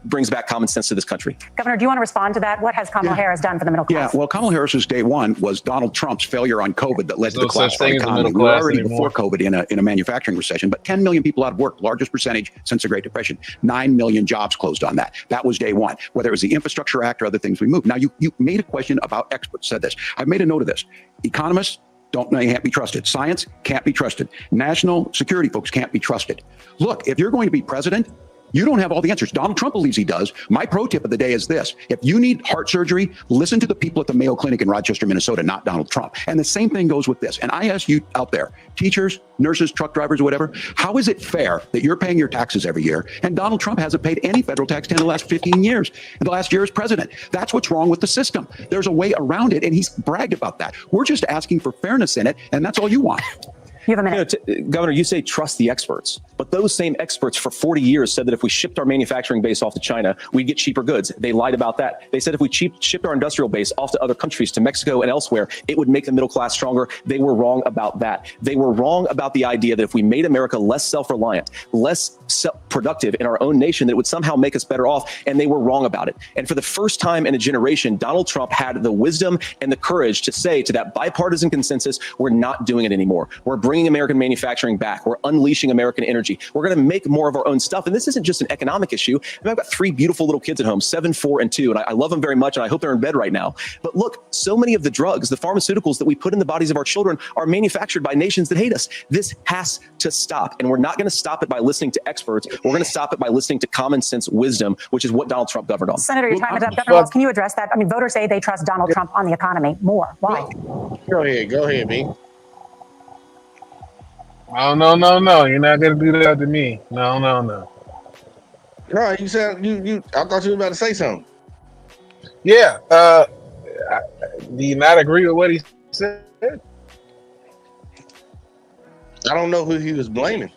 brings back common sense to this country. Governor, do you want to respond to that? What has Kamala Harris done for the middle class? Yeah, well, Kamala Harris's day one was Donald Trump's failure on COVID that led to the collapse of the economy. We were already before COVID in a manufacturing recession, but 10 million people out of work, largest percentage since the Great Depression. 9 million jobs closed on that. That was day one, whether it was the Infrastructure Act or other things we moved. Now, you made a question about experts, said this. I've made a note of this. Economists can't be trusted. Science can't be trusted. National security folks can't be trusted. Look, if you're going to be president, you don't have all the answers. Donald Trump believes he does. My pro tip of the day is this. If you need heart surgery, listen to the people at the Mayo Clinic in Rochester, Minnesota, not Donald Trump. And the same thing goes with this. And I ask you out there, teachers, nurses, truck drivers, whatever, how is it fair that you're paying your taxes every year and Donald Trump hasn't paid any federal tax in the last 15 years, and the last year as president? That's what's wrong with the system. There's a way around it, and he's bragged about that. We're just asking for fairness in it, and that's all you want. You have a minute. Governor, you say trust the experts, but those same experts for 40 years said that if we shipped our manufacturing base off to China, we'd get cheaper goods. They lied about that. They said if we shipped our industrial base off to other countries, to Mexico and elsewhere, it would make the middle class stronger. They were wrong about that. They were wrong about the idea that if we made America less self-reliant, less productive in our own nation, that it would somehow make us better off, and they were wrong about it. And for the first time in a generation, Donald Trump had the wisdom and the courage to say to that bipartisan consensus, we're not doing it anymore. We're bringing bringing American manufacturing back. We're unleashing American energy. We're going to make more of our own stuff. And this isn't just an economic issue. I mean, I've got 3 beautiful little kids at home, 7, 4, and 2, and I love them very much, and I hope they're in bed right now. But look, so many of the drugs, the pharmaceuticals that we put in the bodies of our children are manufactured by nations that hate us. This has to stop, and we're not going to stop it by listening to experts. We're going to stop it by listening to common sense wisdom, which is what Donald Trump governed on. Senator, your time is up. Governor Walz, can you address that? I mean, voters say they trust Donald Trump on the economy more. Why? Go ahead, B. Oh, no. You're not going to do that to me. No. No, you said you. I thought you were about to say something. Yeah. Do you not agree with what he said? I don't know who he was blaming.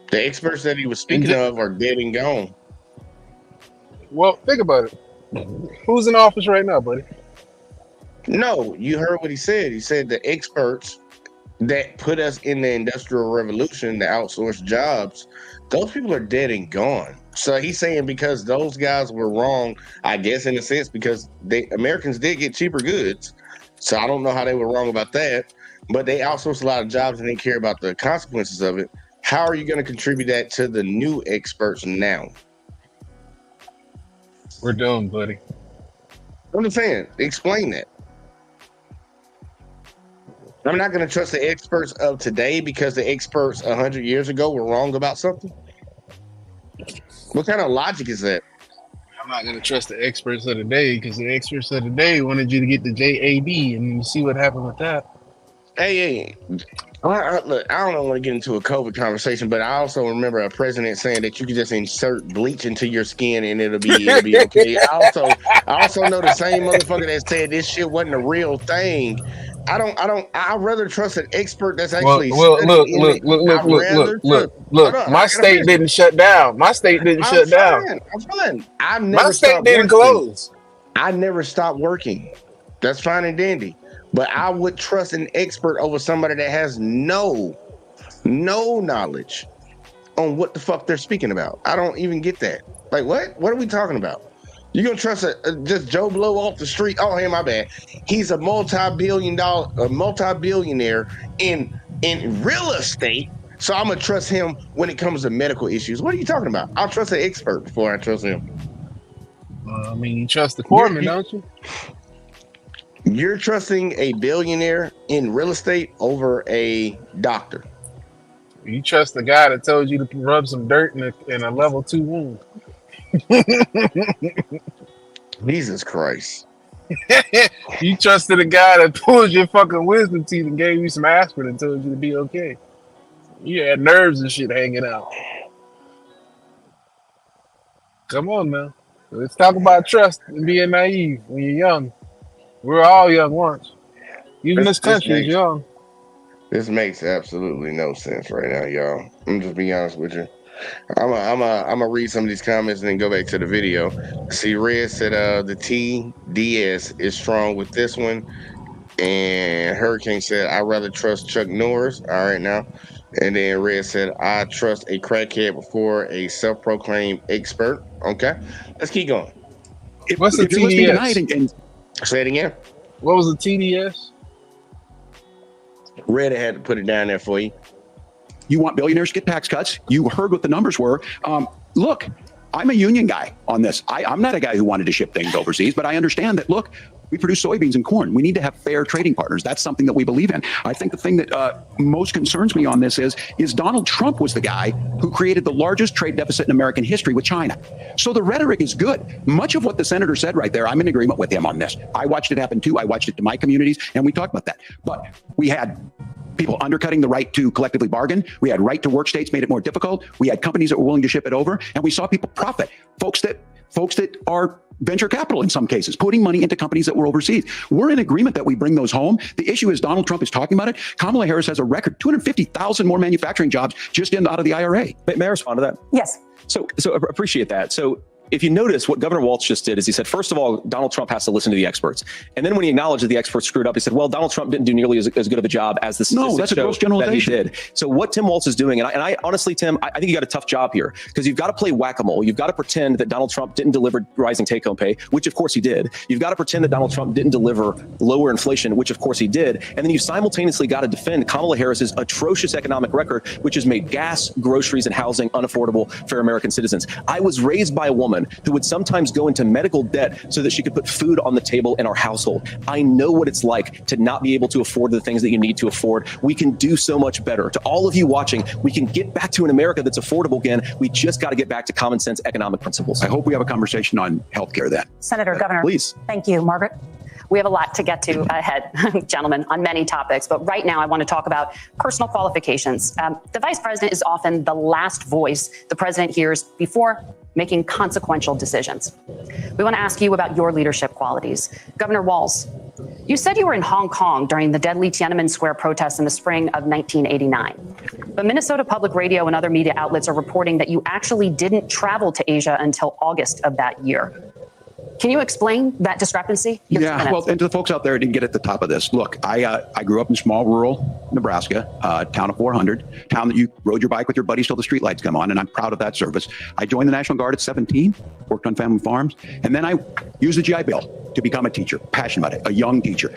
The experts that he was speaking of are dead and gone. Well, think about it. Who's in office right now, buddy? No, you heard what he said. He said the experts that put us in the Industrial Revolution, the outsourced jobs, those people are dead and gone. So he's saying because those guys were wrong, I guess in a sense, because Americans did get cheaper goods. So I don't know how they were wrong about that, but they outsourced a lot of jobs and didn't care about the consequences of it. How are you going to contribute that to the new experts now? We're doomed, buddy. I'm just saying, explain that. I'm not going to trust the experts of today because the experts 100 years ago were wrong about something. What kind of logic is that? I'm not going to trust the experts of the day because the experts of the day wanted you to get the JAB, and you see what happened with that. Hey, look, I don't want to get into a COVID conversation, but I also remember a president saying that you can just insert bleach into your skin and it'll be okay. I also know the same motherfucker that said this shit wasn't a real thing. I'd rather trust an expert that's actually look. My state didn't shut down. My state didn't shut down. I'm fine. My state didn't close. I never stopped working. That's fine and dandy. But I would trust an expert over somebody that has no knowledge on what the fuck they're speaking about. I don't even get that. Like, what? What are we talking about? You gonna trust just Joe Blow off the street? Oh, hey, my bad. He's a multi-billionaire in real estate. So I'm gonna trust him when it comes to medical issues. What are you talking about? I'll trust an expert before I trust him. I mean, you trust the foreman, don't you? You're trusting a billionaire in real estate over a doctor. You trust the guy that told you to rub some dirt in a level 2 wound. Jesus Christ. You trusted a guy that pulled your fucking wisdom teeth and gave you some aspirin and told you to be okay. You had nerves and shit hanging out. Come on now. Let's talk about trust and being naive when you're young. We're all young once. Even this country is young. This makes absolutely no sense right now, y'all. I'm just being honest with you. I'm gonna read some of these comments and then go back to the video. See, Red said the TDS is strong with this one, and Hurricane said I'd rather trust Chuck Norris. All right now, and then Red said I trust a crackhead before a self-proclaimed expert. Okay, let's keep going. What's the TDS? Say it again. What was the TDS? Red had to put it down there for you. You want billionaires to get tax cuts. You heard what the numbers were. Look, I'm a union guy on this. I'm not a guy who wanted to ship things overseas, but I understand that, look, we produce soybeans and corn. We need to have fair trading partners. That's something that we believe in. I think the thing that most concerns me on this is Donald Trump was the guy who created the largest trade deficit in American history with China. So the rhetoric is good. Much of what the senator said right there, I'm in agreement with him on this. I watched it happen too. I watched it to my communities, and we talked about that. But we had people undercutting the right to collectively bargain. We had right to work states made it more difficult. We had companies that were willing to ship it over, and we saw people profit. Folks that are venture capital in some cases, putting money into companies that were overseas. We're in agreement that we bring those home. The issue is Donald Trump is talking about it. Kamala Harris has a record 250,000 more manufacturing jobs just out of the IRA. May I respond to that? Yes. So appreciate that. So if you notice what Governor Walz just did is he said, first of all, Donald Trump has to listen to the experts. And then when he acknowledged that the experts screwed up, he said, well, Donald Trump didn't do nearly as good of a job as the statistics that's a gross show that he generalization. did. So what Tim Walz is doing, and I honestly, Tim, I think you got a tough job here because you've got to play whack-a-mole. You've got to pretend that Donald Trump didn't deliver rising take-home pay, which of course he did. You've got to pretend that Donald Trump didn't deliver lower inflation, which of course he did. And then you simultaneously got to defend Kamala Harris's atrocious economic record, which has made gas, groceries, and housing unaffordable for American citizens. I was raised by a woman who would sometimes go into medical debt so that she could put food on the table in our household. I know what it's like to not be able to afford the things that you need to afford. We can do so much better. To all of you watching, we can get back to an America that's affordable again. We just got to get back to common sense economic principles. I hope we have a conversation on healthcare then. Senator, Governor. Please. Thank you. Margaret? We have a lot to get to ahead, gentlemen, on many topics. But right now, I want to talk about personal qualifications. The vice president is often the last voice the president hears before making consequential decisions. We want to ask you about your leadership qualities. Governor Walz, you said you were in Hong Kong during the deadly Tiananmen Square protests in the spring of 1989. But Minnesota Public Radio and other media outlets are reporting that you actually didn't travel to Asia until August of that year. Can you explain that discrepancy? Yeah, well, and to the folks out there who didn't get at the top of this, look, I grew up in small rural Nebraska, town of 400, town that you rode your bike with your buddies till the streetlights come on, and I'm proud of that service. I joined the National Guard at 17, worked on family farms, and then I used the GI Bill to become a teacher, passionate about it, a young teacher.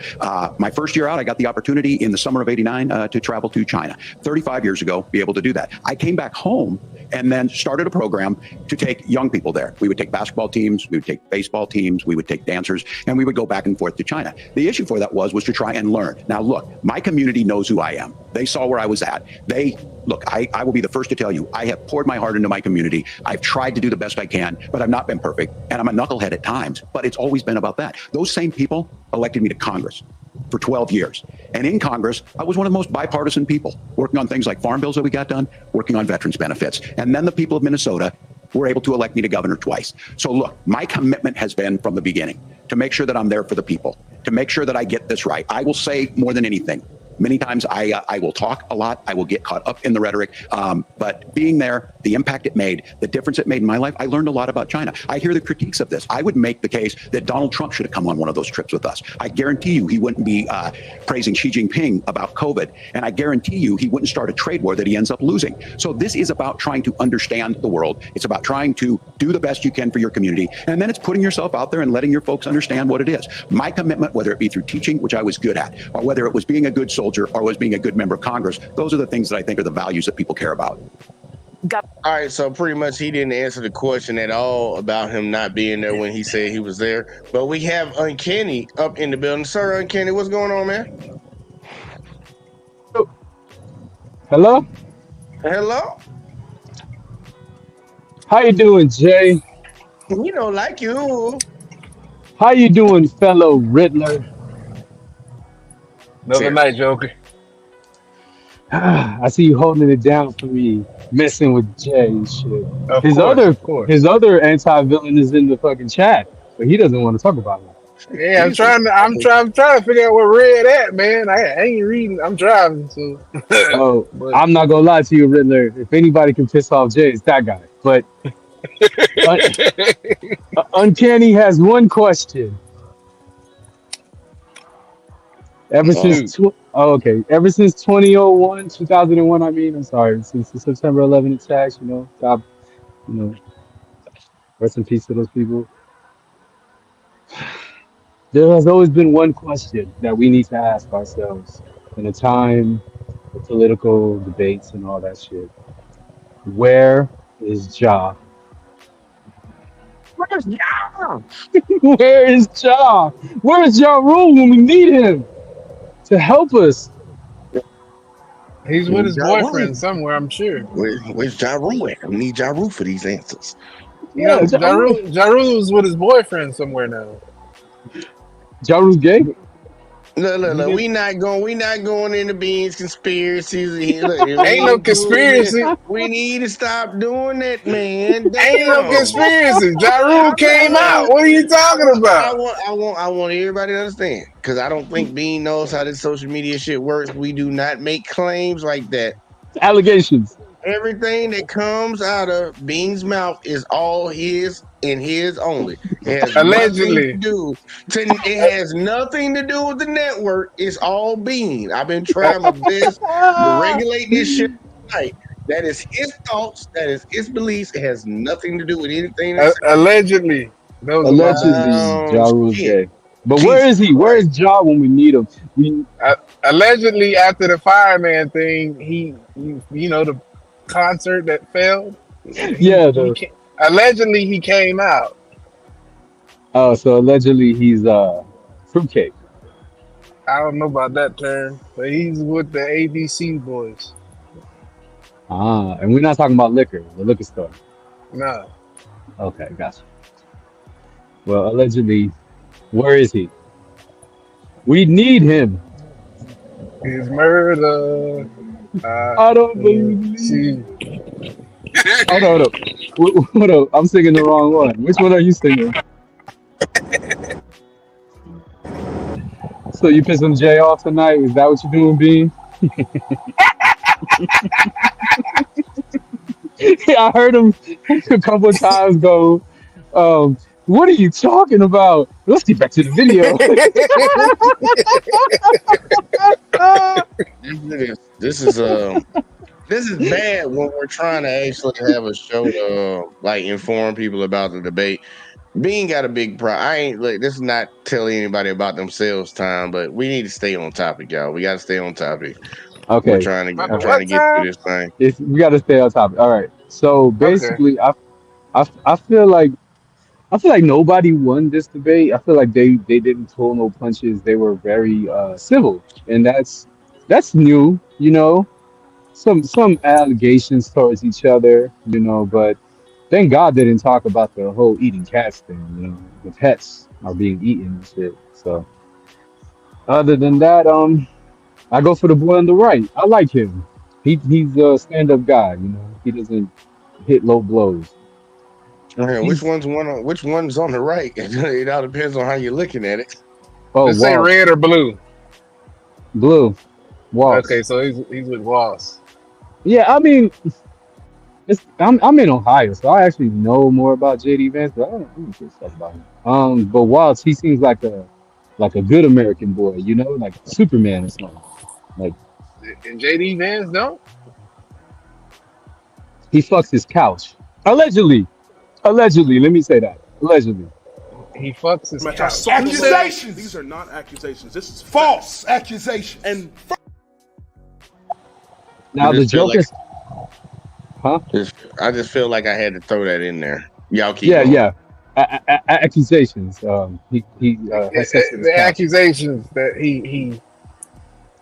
My first year out, I got the opportunity in the summer of '89 to travel to China. 35 years ago, be able to do that. I came back home and then started a program to take young people there. We would take basketball teams, we would take baseball teams, we would take dancers, and we would go back and forth to China. The issue for that was to try and learn. Now, look, my community knows who I am. They saw where I was at. I will be the first to tell you, I have poured my heart into my community. I've tried to do the best I can, but I've not been perfect. And I'm a knucklehead at times, but it's always been about that. Those same people elected me to Congress for 12 years. And in Congress, I was one of the most bipartisan people, working on things like farm bills that we got done, working on veterans benefits. And then the people of Minnesota were able to elect me to governor twice. So look, my commitment has been from the beginning to make sure that I'm there for the people, to make sure that I get this right. I will say more than anything, many times I will talk a lot. I will get caught up in the rhetoric. But being there, the impact it made, the difference it made in my life, I learned a lot about China. I hear the critiques of this. I would make the case that Donald Trump should have come on one of those trips with us. I guarantee you he wouldn't be praising Xi Jinping about COVID. And I guarantee you he wouldn't start a trade war that he ends up losing. So this is about trying to understand the world. It's about trying to do the best you can for your community. And then it's putting yourself out there and letting your folks understand what it is. My commitment, whether it be through teaching, which I was good at, or whether it was being a good soldier or was being a good member of Congress, those are the things that I think are the values that people care about. All right, so pretty much he didn't answer the question at all about him not being there when he said he was there. But we have Uncanny up in the building. Sir, Uncanny, what's going on, man? Hello? Hello? How you doing, Jay? You know, like you. How you doing, fellow Riddler? Another night, Joker. I see you holding it down for me, messing with Jay and shit. Of course. His other anti-villain is in the fucking chat, but he doesn't want to talk about it. Yeah, I'm trying to figure out where Red at, man. I ain't reading. I'm driving, so. Oh, I'm not gonna lie to you, Riddler. If anybody can piss off Jay, it's that guy. But Uncanny has one question. Ever since 2001, 2001, I'm sorry, since the September 11 attacks, God, rest in peace to those people. There has always been one question that we need to ask ourselves in a time of political debates and all that shit. Where is Ja? Where's Ja? Where is Ja? Where is Ja Rule when we need him to help us? He's with his boyfriend somewhere, I'm sure. Where's Ja Rule at? We need Ja Rule for these answers. Ja Rule is with his boyfriend somewhere now. Ja Rule's gay? Look. We not going into beans conspiracies. Ain't no conspiracy. We need to stop doing that, man. Ain't no conspiracy. Ja Rule came out. What are you talking about? I want everybody to understand, because I don't think Bean knows how this social media shit works. We do not make claims like that. Allegations. everything that comes out of Bean's mouth is all his and his only. It has Allegedly. nothing to do. It has nothing to do with the network. It's all Bean. I've been trying my best to regulate this shit tonight. That is his thoughts. That is his beliefs. It has nothing to do with anything. Allegedly. Those are my Allegedly, beliefs. Ja Rule's Shit. gay. But where is he? Where is Ja when we need him? Allegedly, after the fireman thing, he you know, the concert that failed. Allegedly he came out. Oh, so allegedly he's fruitcake. I don't know about that term, but he's with the ABC boys. Ah, and we're not talking about liquor, the liquor store. No. Okay, gotcha. Well, allegedly, where is he? We need him. He's murder. I don't believe. See. Hold up. Hold up. I'm singing the wrong one. Which one are you singing? So you pissing Jay off tonight? Is that what you're doing, Bean? Yeah, I heard him a couple of times go, what are you talking about? Let's get back to the video. This is bad when we're trying to actually have a show to like inform people about the debate. Bean got a big problem. I ain't like this is not telling anybody about themselves time, but we need to stay on topic, y'all. We got to stay on topic. Okay. We're trying to get through this thing. We got to stay on topic. All right. So basically, I feel like nobody won this debate. I feel like they didn't pull no punches. They were very civil, and that's new. You know, some allegations towards each other. You know, but thank God they didn't talk about the whole eating cats thing. You know, the pets are being eaten and shit. So other than that, I go for the boy on the right. I like him. He's a stand-up guy. You know, he doesn't hit low blows. Okay, which one's on the right? It all depends on how you're looking at it. Oh, let's say red or blue. Blue. Waltz. Okay, so he's with Waltz. Yeah, I mean, I'm in Ohio, so I actually know more about JD Vance, but I don't give a fuck about him. But Waltz, he seems like a good American boy, you know, like Superman or something. Like, and JD Vance, no? He fucks his couch. Allegedly. Let me say that. Allegedly. He fucks his couch. Accusations. These are not accusations. This is false accusations. And now the joke is, huh? I just feel like I had to throw that in there. Y'all keep going. Yeah. Accusations. He has sex with his the couch. accusations that he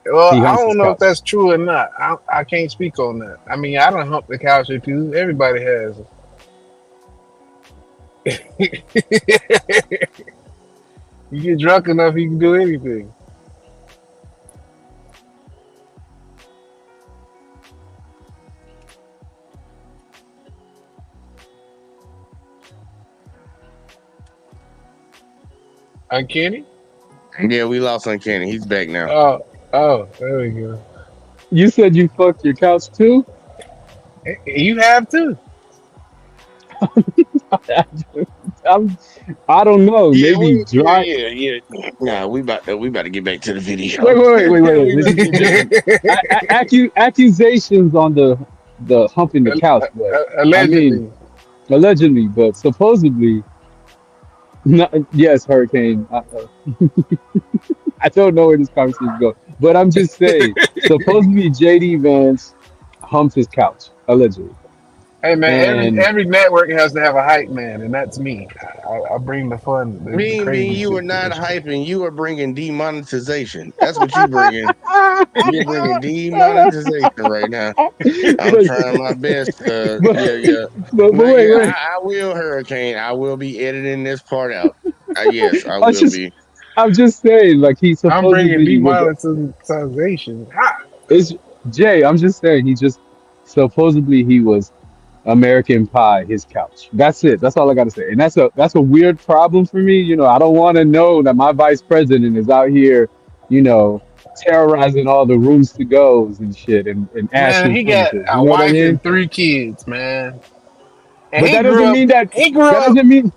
well, I don't know if that's true or not. I can't speak on that. I mean, I don't hump the couch or two. Everybody has. You get drunk enough, you can do anything. Uncanny? Yeah, we lost Uncanny. He's back now. Oh, there we go. You said you fucked your couch too? You have too. I don't know. Yeah, maybe dry. Yeah. Nah, we about to get back to the video. Wait. Accusations on the humping the couch. Allegedly, but supposedly. Yes, Hurricane. I don't know where this conversation goes, but I'm just saying. Supposedly, JD Vance humped his couch. Allegedly. Hey man, every network has to have a hype man, and that's me. I bring the fun. Me, you are not hyping. You are bringing demonetization. That's what you're bringing. You're bringing demonetization right now. I'm trying my best. Yeah. But wait. I will, Hurricane. I will be editing this part out. Yes, I will be. I'm just saying, like he's supposed I'm bringing to be demonetization. It's Jay. I'm just saying supposedly he was American Pie his couch. That's it. That's all I gotta say. And that's a weird problem for me. You know, I don't want to know that my vice president is out here, you know, terrorizing all the rooms to goes and shit and Man, asking he got furniture. You a know what I wife mean? and 3 kids, man. And But that doesn't mean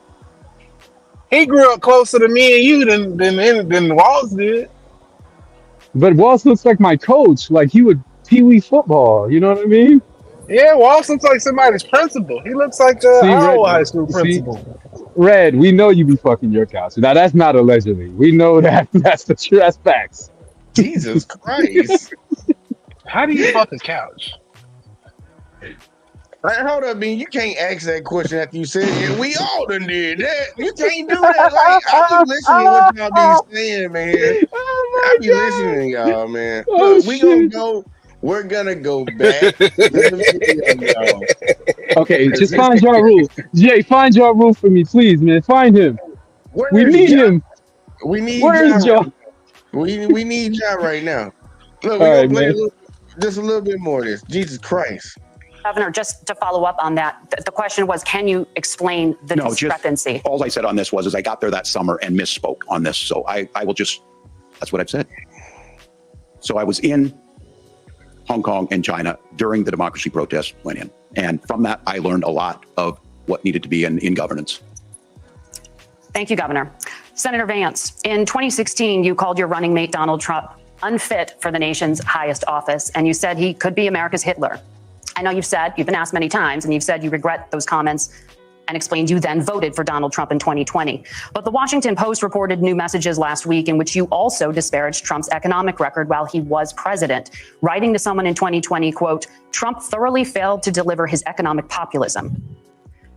he grew up closer to me and you than Walls did. but Walls looks like my coach. Like he would pee-wee football. You know what I mean? Yeah, Walls looks like somebody's principal. He looks like See, Red, our high school see, principal. Red, we know you be fucking your couch. Now that's not allegedly. We know that that's facts. Jesus Christ. How do you fuck a couch? Like, hold up, man. You can't ask that question after you said it. We all done did that. You can't do that. Like, I be listening to what y'all be saying, man. I be listening to y'all, man. Oh, Look, we're gonna go back to the video, y'all. Okay, just find Ja Rule. Jay, find Ja Rule for me, please, man. Find him. We need him. We need Where's Ja? We need Ja right now. Look, All we're right, gonna play man. just a little bit more of this. Jesus Christ. Governor, just to follow up on that, the question was, can you explain the discrepancy? All I said on this was I got there that summer and misspoke on this. So I will just, that's what I've said. So I was in Hong Kong and China during the democracy protests went in. And from that, I learned a lot of what needed to be in governance. Thank you, Governor. Senator Vance, in 2016, you called your running mate, Donald Trump, unfit for the nation's highest office, and you said he could be America's Hitler. I know you've been asked many times, and you've said you regret those comments and explained you then voted for Donald Trump in 2020. But the Washington Post reported new messages last week in which you also disparaged Trump's economic record while he was president, writing to someone in 2020, quote, Trump thoroughly failed to deliver his economic populism.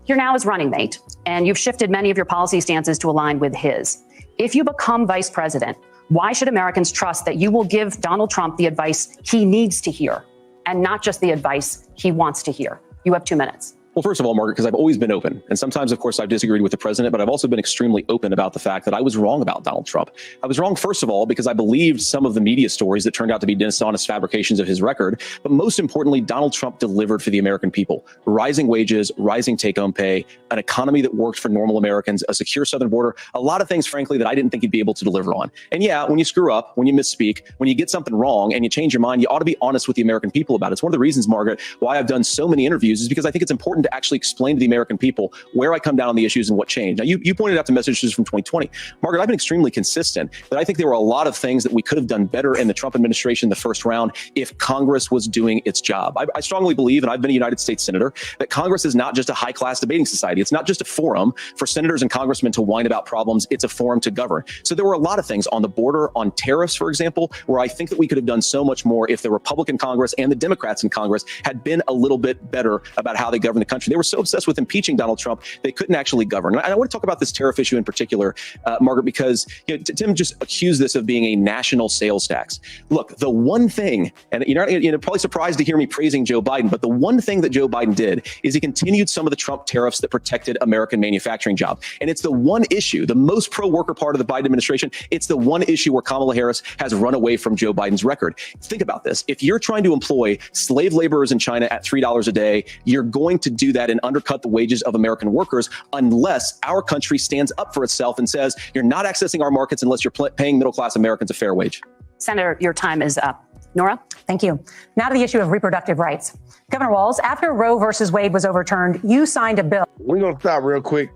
You're now his running mate, and you've shifted many of your policy stances to align with his. If you become vice president, why should Americans trust that you will give Donald Trump the advice he needs to hear and not just the advice he wants to hear? You have 2 minutes. Well, first of all, Margaret, because I've always been open. And sometimes, of course, I've disagreed with the president, but I've also been extremely open about the fact that I was wrong about Donald Trump. I was wrong, first of all, because I believed some of the media stories that turned out to be dishonest fabrications of his record. But most importantly, Donald Trump delivered for the American people. Rising wages, rising take-home pay, an economy that worked for normal Americans, a secure southern border, a lot of things, frankly, that I didn't think he'd be able to deliver on. And yeah, when you screw up, when you misspeak, when you get something wrong and you change your mind, you ought to be honest with the American people about it. It's one of the reasons, Margaret, why I've done so many interviews is because I think it's important to actually explain to the American people where I come down on the issues and what changed. Now, you pointed out the messages from 2020. Margaret, I've been extremely consistent that I think there were a lot of things that we could have done better in the Trump administration in the first round if Congress was doing its job. I strongly believe, and I've been a United States senator, that Congress is not just a high-class debating society. It's not just a forum for senators and congressmen to whine about problems. It's a forum to govern. So there were a lot of things on the border, on tariffs, for example, where I think that we could have done so much more if the Republican Congress and the Democrats in Congress had been a little bit better about how they govern the country. They were so obsessed with impeaching Donald Trump, they couldn't actually govern. And I want to talk about this tariff issue in particular, Margaret, because Tim just accused this of being a national sales tax. Look, the one thing, and you're probably surprised to hear me praising Joe Biden, but the one thing that Joe Biden did is he continued some of the Trump tariffs that protected American manufacturing jobs. And it's the one issue, the most pro-worker part of the Biden administration, it's the one issue where Kamala Harris has run away from Joe Biden's record. Think about this. If you're trying to employ slave laborers in China at $3 a day, you're going to do that and undercut the wages of American workers unless our country stands up for itself and says, you're not accessing our markets unless you're paying middle-class Americans a fair wage. Senator, your time is up. Nora? Thank you. Now to the issue of reproductive rights. Governor Walz, after Roe versus Wade was overturned, you signed a bill. We're going to stop real quick.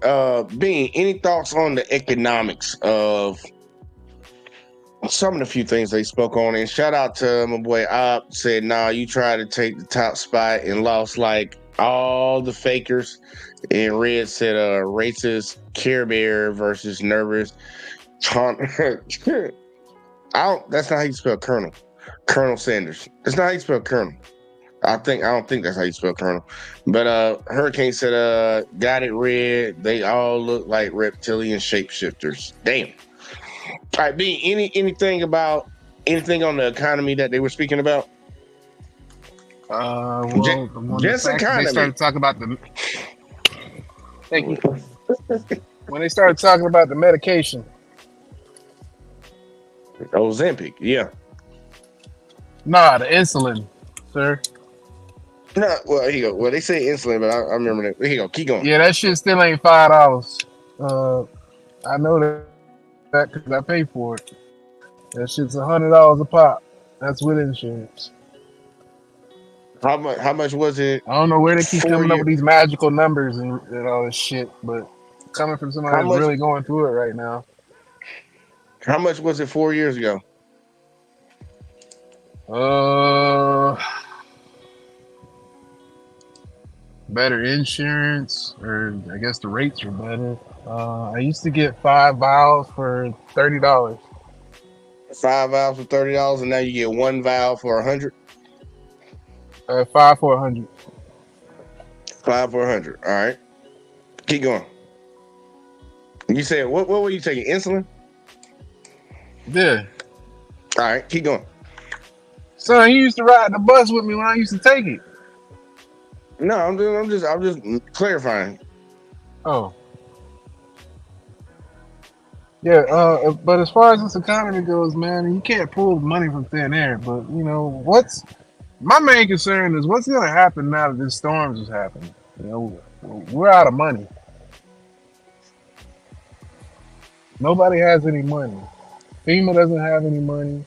Bean, any thoughts on the economics of some of the few things they spoke on? And shout out to my boy Op, said, nah, you tried to take the top spot and lost like all the fakers. And Red said racist Care Bear versus nervous. That's not how you spell Colonel. Colonel Sanders. That's not how you spell Colonel. I don't think that's how you spell Colonel. But Hurricane said got it, Red. They all look like reptilian shapeshifters. Damn. All right, B, anything on the economy that they were speaking about? Just economy. They started talking about the Thank you. When they started talking about the medication. Ozempic, yeah. Nah, the insulin, sir. No, well, here you go. Well, they say insulin, but I remember that. Here you go. Keep going. Yeah, that shit still ain't $5. I know that because I paid for it. That shit's $100 a pop. That's with insurance. How much was it? I don't know where they keep 4 coming up years. with these magical numbers and all this shit, but coming from somebody How that's much? really going through it right now. How much was it 4 years ago? Better insurance, or I guess the rates are better. I used to get 5 valves for $30. 5 valves for $30, and now you get 1 valve for $100. 5 for $100. 5 for $100. All right, keep going. You said what were you taking? Insulin? Yeah. All right, keep going. Son, he used to ride the bus with me when I used to take it. No, I'm just clarifying. Oh. Yeah, but as far as this economy goes, man, you can't pull money from thin air. But, you know, my main concern is what's going to happen now that this storms is happening. You know, we're out of money. Nobody has any money. FEMA doesn't have any money.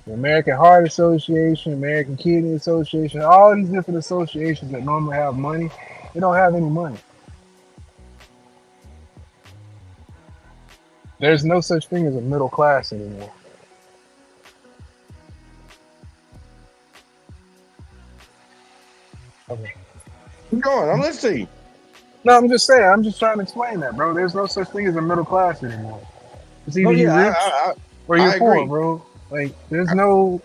The American Heart Association, American Kidney Association, all these different associations that normally have money, they don't have any money. There's no such thing as a middle class anymore. Okay. Keep going. I'm listening. No, I'm just saying. I'm just trying to explain that, bro. There's no such thing as a middle class anymore. It's either you rich or you're poor, bro. Like, there's no.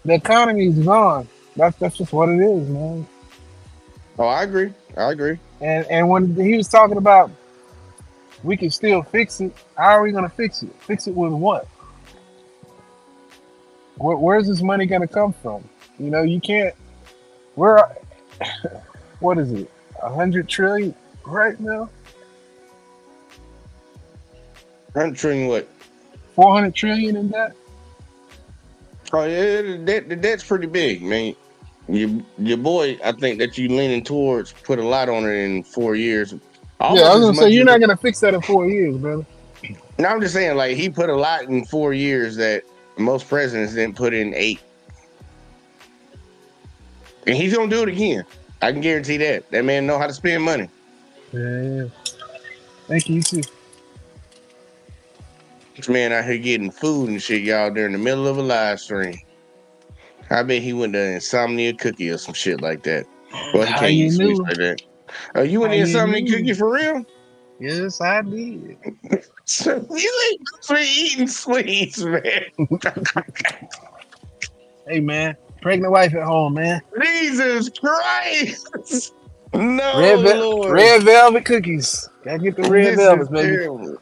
The economy's gone. That's just what it is, man. Oh, I agree. And when he was talking about we can still fix it, how are we gonna fix it? Fix it with what? Where's this money gonna come from? You know, you can't. What is it? 100 trillion right now? 100 trillion what? 400 trillion in debt? Oh yeah, the debt's pretty big, man. Your boy, I think that you leaning towards put a lot on it in 4 years. Almost Yeah, I was gonna say you're not as gonna fix that in 4 years, brother. No, I'm just saying, like, he put a lot in 4 years that most presidents didn't put in 8. And he's gonna do it again. I can guarantee that. That man know how to spend money. Yeah. Thank you too. This man out here getting food and shit, y'all, during the middle of a live stream. I bet he went to Insomnia Cookie or some shit like that. Well, he How can't you eat sweets knew? like that. Oh, you went How to you Insomnia knew? Cookie for real? Yes, I did. So you ain't supposed to be eating sweets, man. Hey, man, pregnant wife at home, man. Jesus Christ! No, Lord. Red velvet cookies. Gotta get the red This velvets, is baby. terrible.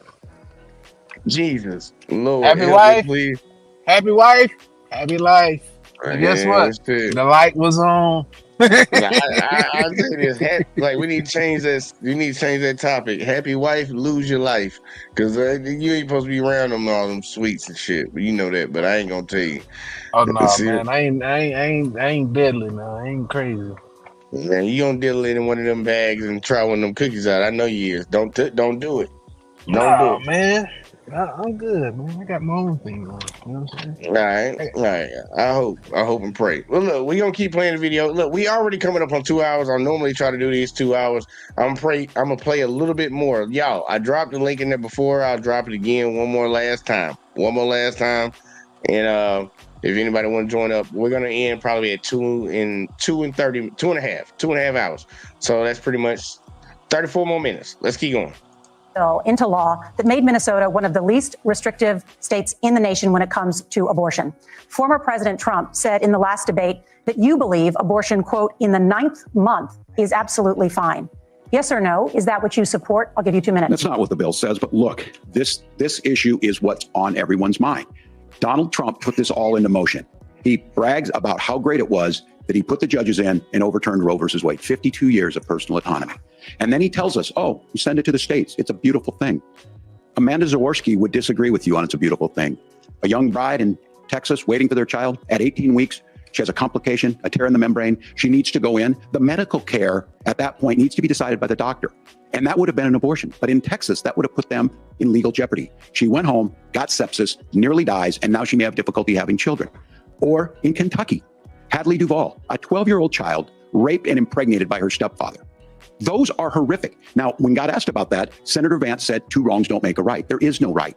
Jesus, Lord, Happy help wife. me, please. Happy wife, happy life. And guess Yeah, what? that's it. The light was on. I say this, like, we need to change this. You need to change that topic. Happy wife, lose your life, because you ain't supposed to be around them all them sweets and shit. But you know that. But I ain't gonna tell you. Oh no, See, man, I ain't deadly, man. I ain't crazy. man, you gonna diddle it in one of them bags and try one of them cookies out. I know you is. Don't do it. Don't do Nah, it. man. I'm good, man. I got my own thing going. You know what I'm saying? All right. I hope and pray. Well, look, we gonna keep playing the video. Look, we already coming up on 2 hours. I normally try to do these 2 hours. I'm gonna play a little bit more. Y'all, I dropped the link in there before. I'll drop it again one more last time. And if anybody want to join up, we're gonna end probably at 2.5 hours. So that's pretty much 34 more minutes. Let's keep going. Into law that made Minnesota one of the least restrictive states in the nation when it comes to abortion. Former President Trump said in the last debate that you believe abortion, quote, in the 9th month is absolutely fine. Yes or no? Is that what you support? I'll give you 2 minutes. That's not what the bill says. But look, this issue is what's on everyone's mind. Donald Trump put this all into motion. He brags about how great it was that he put the judges in and overturned Roe versus Wade, 52 years of personal autonomy. And then he tells us, oh, you send it to the states. It's a beautiful thing. Amanda Zaworski would disagree with you on it's a beautiful thing. A young bride in Texas waiting for their child at 18 weeks, she has a complication, a tear in the membrane, she needs to go in. The medical care at that point needs to be decided by the doctor. And that would have been an abortion. But in Texas, that would have put them in legal jeopardy. She went home, got sepsis, nearly dies, and now she may have difficulty having children. Or in Kentucky, Hadley Duvall, a 12-year-old child raped and impregnated by her stepfather. Those are horrific. Now, when God asked about that, Senator Vance said 2 wrongs don't make a right. There is no right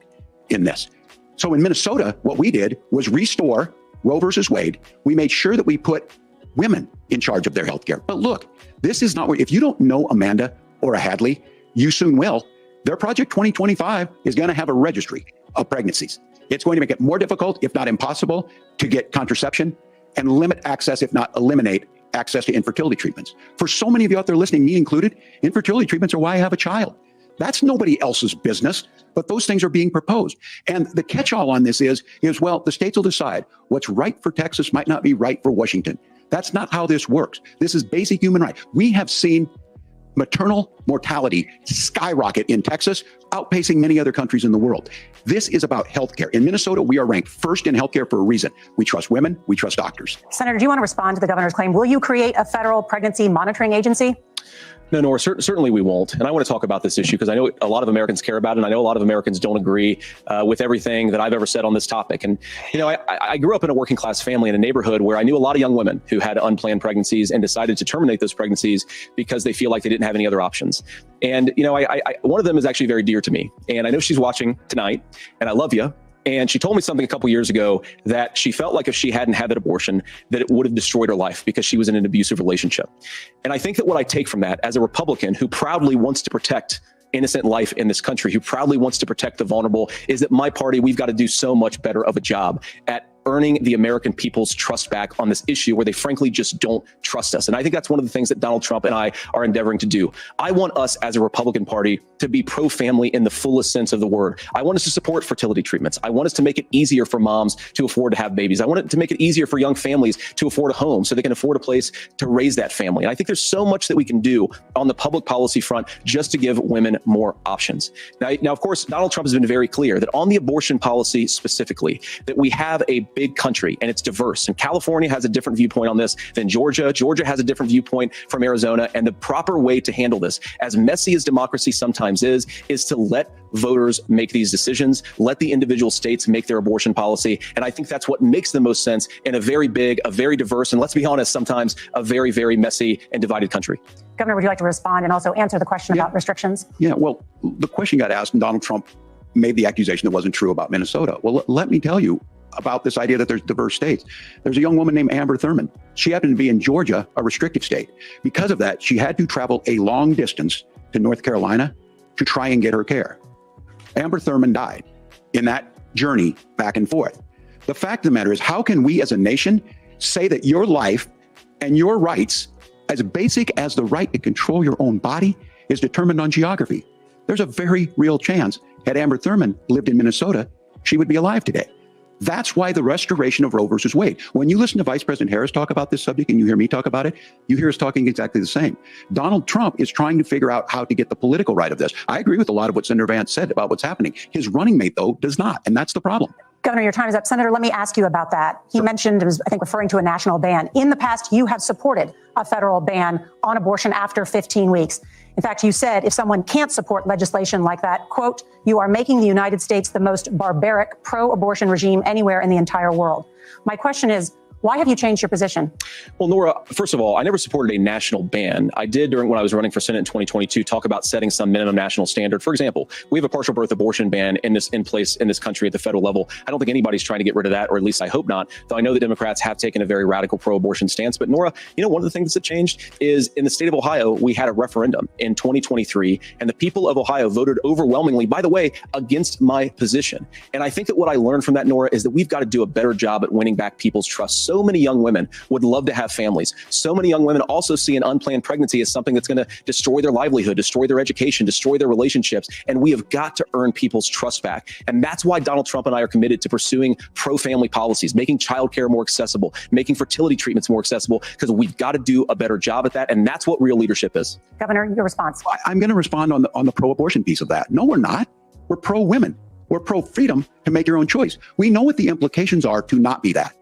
in this. So in Minnesota, what we did was restore Roe versus Wade. We made sure that we put women in charge of their health care. But look, this is not where, if you don't know Amanda or a Hadley, you soon will. Their Project 2025 is going to have a registry of pregnancies. It's going to make it more difficult, if not impossible, to get contraception and limit access, if not eliminate access to infertility treatments. For so many of you out there listening, me included, infertility treatments are why I have a child. That's nobody else's business, but those things are being proposed. And the catch-all on this is, well, the states will decide what's right for Texas might not be right for Washington. That's not how this works. This is basic human right. We have seen maternal mortality skyrocket in Texas, outpacing many other countries in the world. This is about healthcare. In Minnesota, we are ranked first in healthcare for a reason. We trust women, we trust doctors. Senator, do you want to respond to the governor's claim? Will you create a federal pregnancy monitoring agency? No, Nora, certainly we won't. And I want to talk about this issue because I know a lot of Americans care about it. And I know a lot of Americans don't agree with everything that I've ever said on this topic. And, you know, I grew up in a working class family in a neighborhood where I knew a lot of young women who had unplanned pregnancies and decided to terminate those pregnancies because they feel like they didn't have any other options. And, you know, one of them is actually very dear to me. And I know she's watching tonight, and I love you. And she told me something a couple years ago that she felt like if she hadn't had that abortion, that it would have destroyed her life because she was in an abusive relationship. And I think that what I take from that as a Republican who proudly wants to protect innocent life in this country, who proudly wants to protect the vulnerable, is that my party, we've got to do so much better of a job at earning the American people's trust back on this issue where they frankly just don't trust us. And I think that's one of the things that Donald Trump and I are endeavoring to do. I want us as a Republican Party to be pro-family in the fullest sense of the word. I want us to support fertility treatments. I want us to make it easier for moms to afford to have babies. I want it to make it easier for young families to afford a home so they can afford a place to raise that family. And I think there's so much that we can do on the public policy front just to give women more options. Now, of course, Donald Trump has been very clear that on the abortion policy specifically, that we have a big country and it's diverse. And California has a different viewpoint on this than Georgia. Georgia has a different viewpoint from Arizona. And the proper way to handle this, as messy as democracy sometimes is to let voters make these decisions, let the individual states make their abortion policy. And I think that's what makes the most sense in a very big, a very diverse, and let's be honest, sometimes a very, very messy and divided country. Governor, would you like to respond and also answer the question about restrictions? Yeah, well, the question got asked and Donald Trump made the accusation that wasn't true about Minnesota. Well, let me tell you about this idea that there's diverse states. There's a young woman named Amber Thurman. She happened to be in Georgia, a restrictive state. Because of that, she had to travel a long distance to North Carolina to try and get her care. Amber Thurman died in that journey back and forth. The fact of the matter is, how can we as a nation say that your life and your rights, as basic as the right to control your own body, is determined on geography? There's a very real chance, had Amber Thurman lived in Minnesota, she would be alive today. That's why the restoration of Roe versus Wade. When you listen to Vice President Harris talk about this subject and you hear me talk about it, you hear us talking exactly the same. Donald Trump is trying to figure out how to get the political right of this. I agree with a lot of what Senator Vance said about what's happening. His running mate, though, does not. And that's the problem. Governor, your time is up. Senator, let me ask you about that. He mentioned, I think, referring to a national ban. In the past, you have supported a federal ban on abortion after 15 weeks. In fact, you said if someone can't support legislation like that, quote, you are making the United States the most barbaric pro-abortion regime anywhere in the entire world. My question is, why have you changed your position? Well, Nora, first of all, I never supported a national ban. I did when I was running for Senate in 2022, talk about setting some minimum national standard. For example, we have a partial birth abortion ban in place in this country at the federal level. I don't think anybody's trying to get rid of that, or at least I hope not, though I know that Democrats have taken a very radical pro-abortion stance. But Nora, you know, one of the things that changed is in the state of Ohio, we had a referendum in 2023, and the people of Ohio voted overwhelmingly, by the way, against my position. And I think that what I learned from that, Nora, is that we've got to do a better job at winning back people's trust. So many young women would love to have families. So many young women also see an unplanned pregnancy as something that's going to destroy their livelihood, destroy their education, destroy their relationships. And we have got to earn people's trust back. And that's why Donald Trump and I are committed to pursuing pro-family policies, making childcare more accessible, making fertility treatments more accessible, because we've got to do a better job at that. And that's what real leadership is. Governor, your response. I'm going to respond on the pro-abortion piece of that. No, we're not. We're pro-women. We're pro-freedom to make your own choice. We know what the implications are to not be that.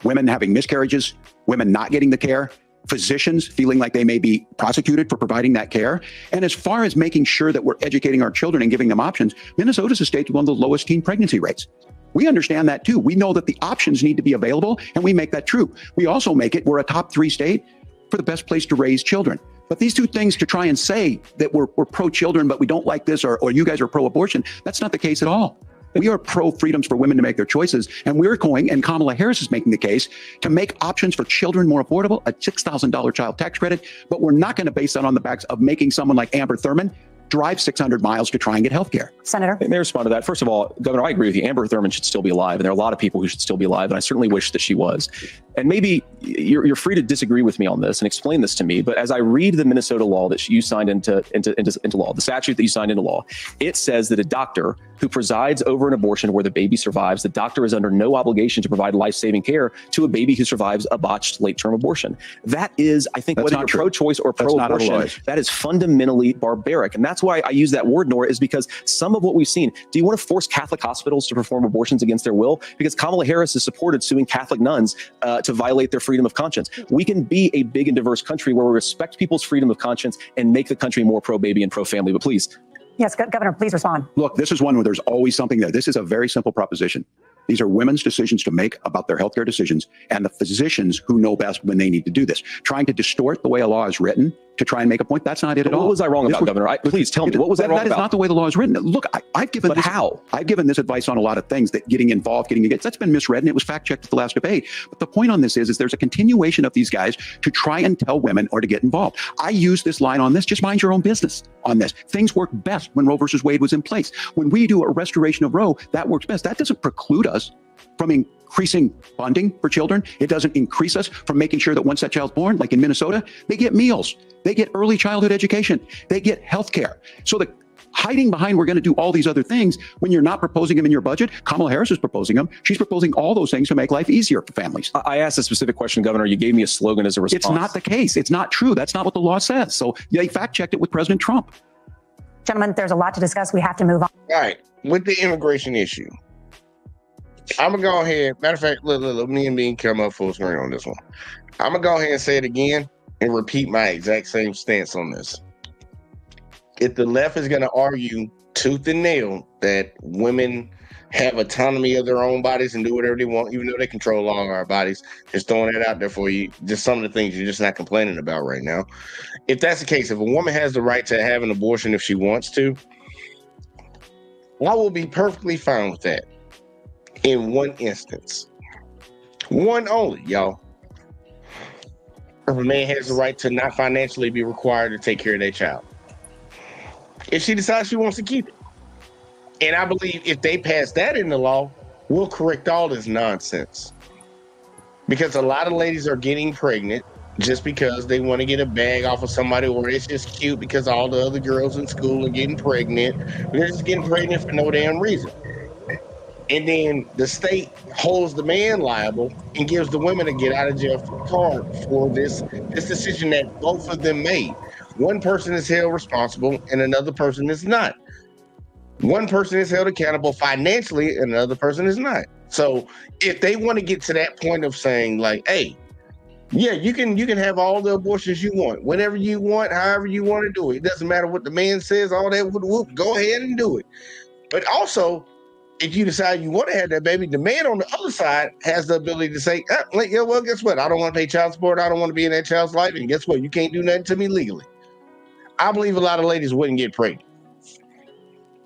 women having miscarriages, women not getting the care, physicians feeling like they may be prosecuted for providing that care. And as far as making sure that we're educating our children and giving them options, Minnesota's a state with one of the lowest teen pregnancy rates. We understand that too. We know that the options need to be available, and we make that true. We also make it, we're a top 3 state for the best place to raise children. But these two things, to try and say that we're pro-children, but we don't like this, or you guys are pro-abortion, that's not the case at all. We are pro-freedoms for women to make their choices, and we're going, and Kamala Harris is making the case, to make options for children more affordable, a $6,000 child tax credit, but we're not going to base that on the backs of making someone like Amber Thurman drive 600 miles to try and get health care. Senator? May I respond to that? First of all, Governor, I agree with you. Amber Thurman should still be alive, and there are a lot of people who should still be alive, and I certainly wish that she was. And maybe you're free to disagree with me on this and explain this to me, but as I read the Minnesota law that you signed into law, the statute that you signed into law, it says that a doctor who presides over an abortion where the baby survives, the doctor is under no obligation to provide life-saving care to a baby who survives a botched late-term abortion. That is, I think, whether you're pro-choice or pro-abortion, that is fundamentally barbaric. And that's why I use that word, Nora, is because some of what we've seen, do you want to force Catholic hospitals to perform abortions against their will? Because Kamala Harris has supported suing Catholic nuns to violate their freedom of conscience. We can be a big and diverse country where we respect people's freedom of conscience and make the country more pro-baby and pro-family. But please. Yes, Governor, please respond. Look, this is one where there's always something there. This is a very simple proposition. These are women's decisions to make about their healthcare decisions, and the physicians who know best when they need to do this. Trying to distort the way a law is written to try and make a point, that's not it at all. What was I wrong about, Governor? Please tell me, what was I wrong about? That is not the way the law is written. Look, I've given but how? I've given this advice on a lot of things, that getting involved, getting against, that's been misread, and it was fact-checked at the last debate. But the point on this is there's a continuation of these guys to try and tell women or to get involved. I use this line on this, just mind your own business on this. Things work best when Roe versus Wade was in place. When we do a restoration of Roe, that works best. That doesn't preclude us from increasing funding for children. It doesn't increase us from making sure that once that child's born, like in Minnesota, they get meals, they get early childhood education, they get health care. So the hiding behind we're going to do all these other things when you're not proposing them in your budget. Kamala Harris is proposing them. She's proposing all those things to make life easier for families. I asked a specific question, Governor. You gave me a slogan as a response. It's not the case. It's not true. That's not what the law says. So they fact-checked it with President Trump. Gentlemen, there's a lot to discuss. We have to move on. All right. With the immigration issue, I'm going to go ahead. Matter of fact, let me and Bean come up full screen on this one. I'm going to go ahead and say it again and repeat my exact same stance on this. If the left is going to argue tooth and nail that women have autonomy of their own bodies and do whatever they want, even though they control all our bodies, just throwing it out there for you, just some of the things you're just not complaining about right now. If that's the case, if a woman has the right to have an abortion if she wants to, I will be perfectly fine with that. In one instance, one only, y'all. If a man has the right to not financially be required to take care of their child, if she decides she wants to keep it. And I believe if they pass that in the law, we'll correct all this nonsense. Because a lot of ladies are getting pregnant just because they want to get a bag off of somebody, or it's just cute because all the other girls in school are getting pregnant. They're just getting pregnant for no damn reason. And then the state holds the man liable and gives the women a get out of jail free card for this decision that both of them made. One person is held responsible and another person is not. One person is held accountable financially and another person is not. So if they want to get to that point of saying like, hey, yeah, you can have all the abortions you want, whenever you want, however you want to do it. It doesn't matter what the man says, all that whoop, go ahead and do it. But also, if you decide you want to have that baby, the man on the other side has the ability to say, yeah, well, guess what? I don't want to pay child support. I don't want to be in that child's life. And guess what? You can't do nothing to me legally. I believe a lot of ladies wouldn't get pregnant.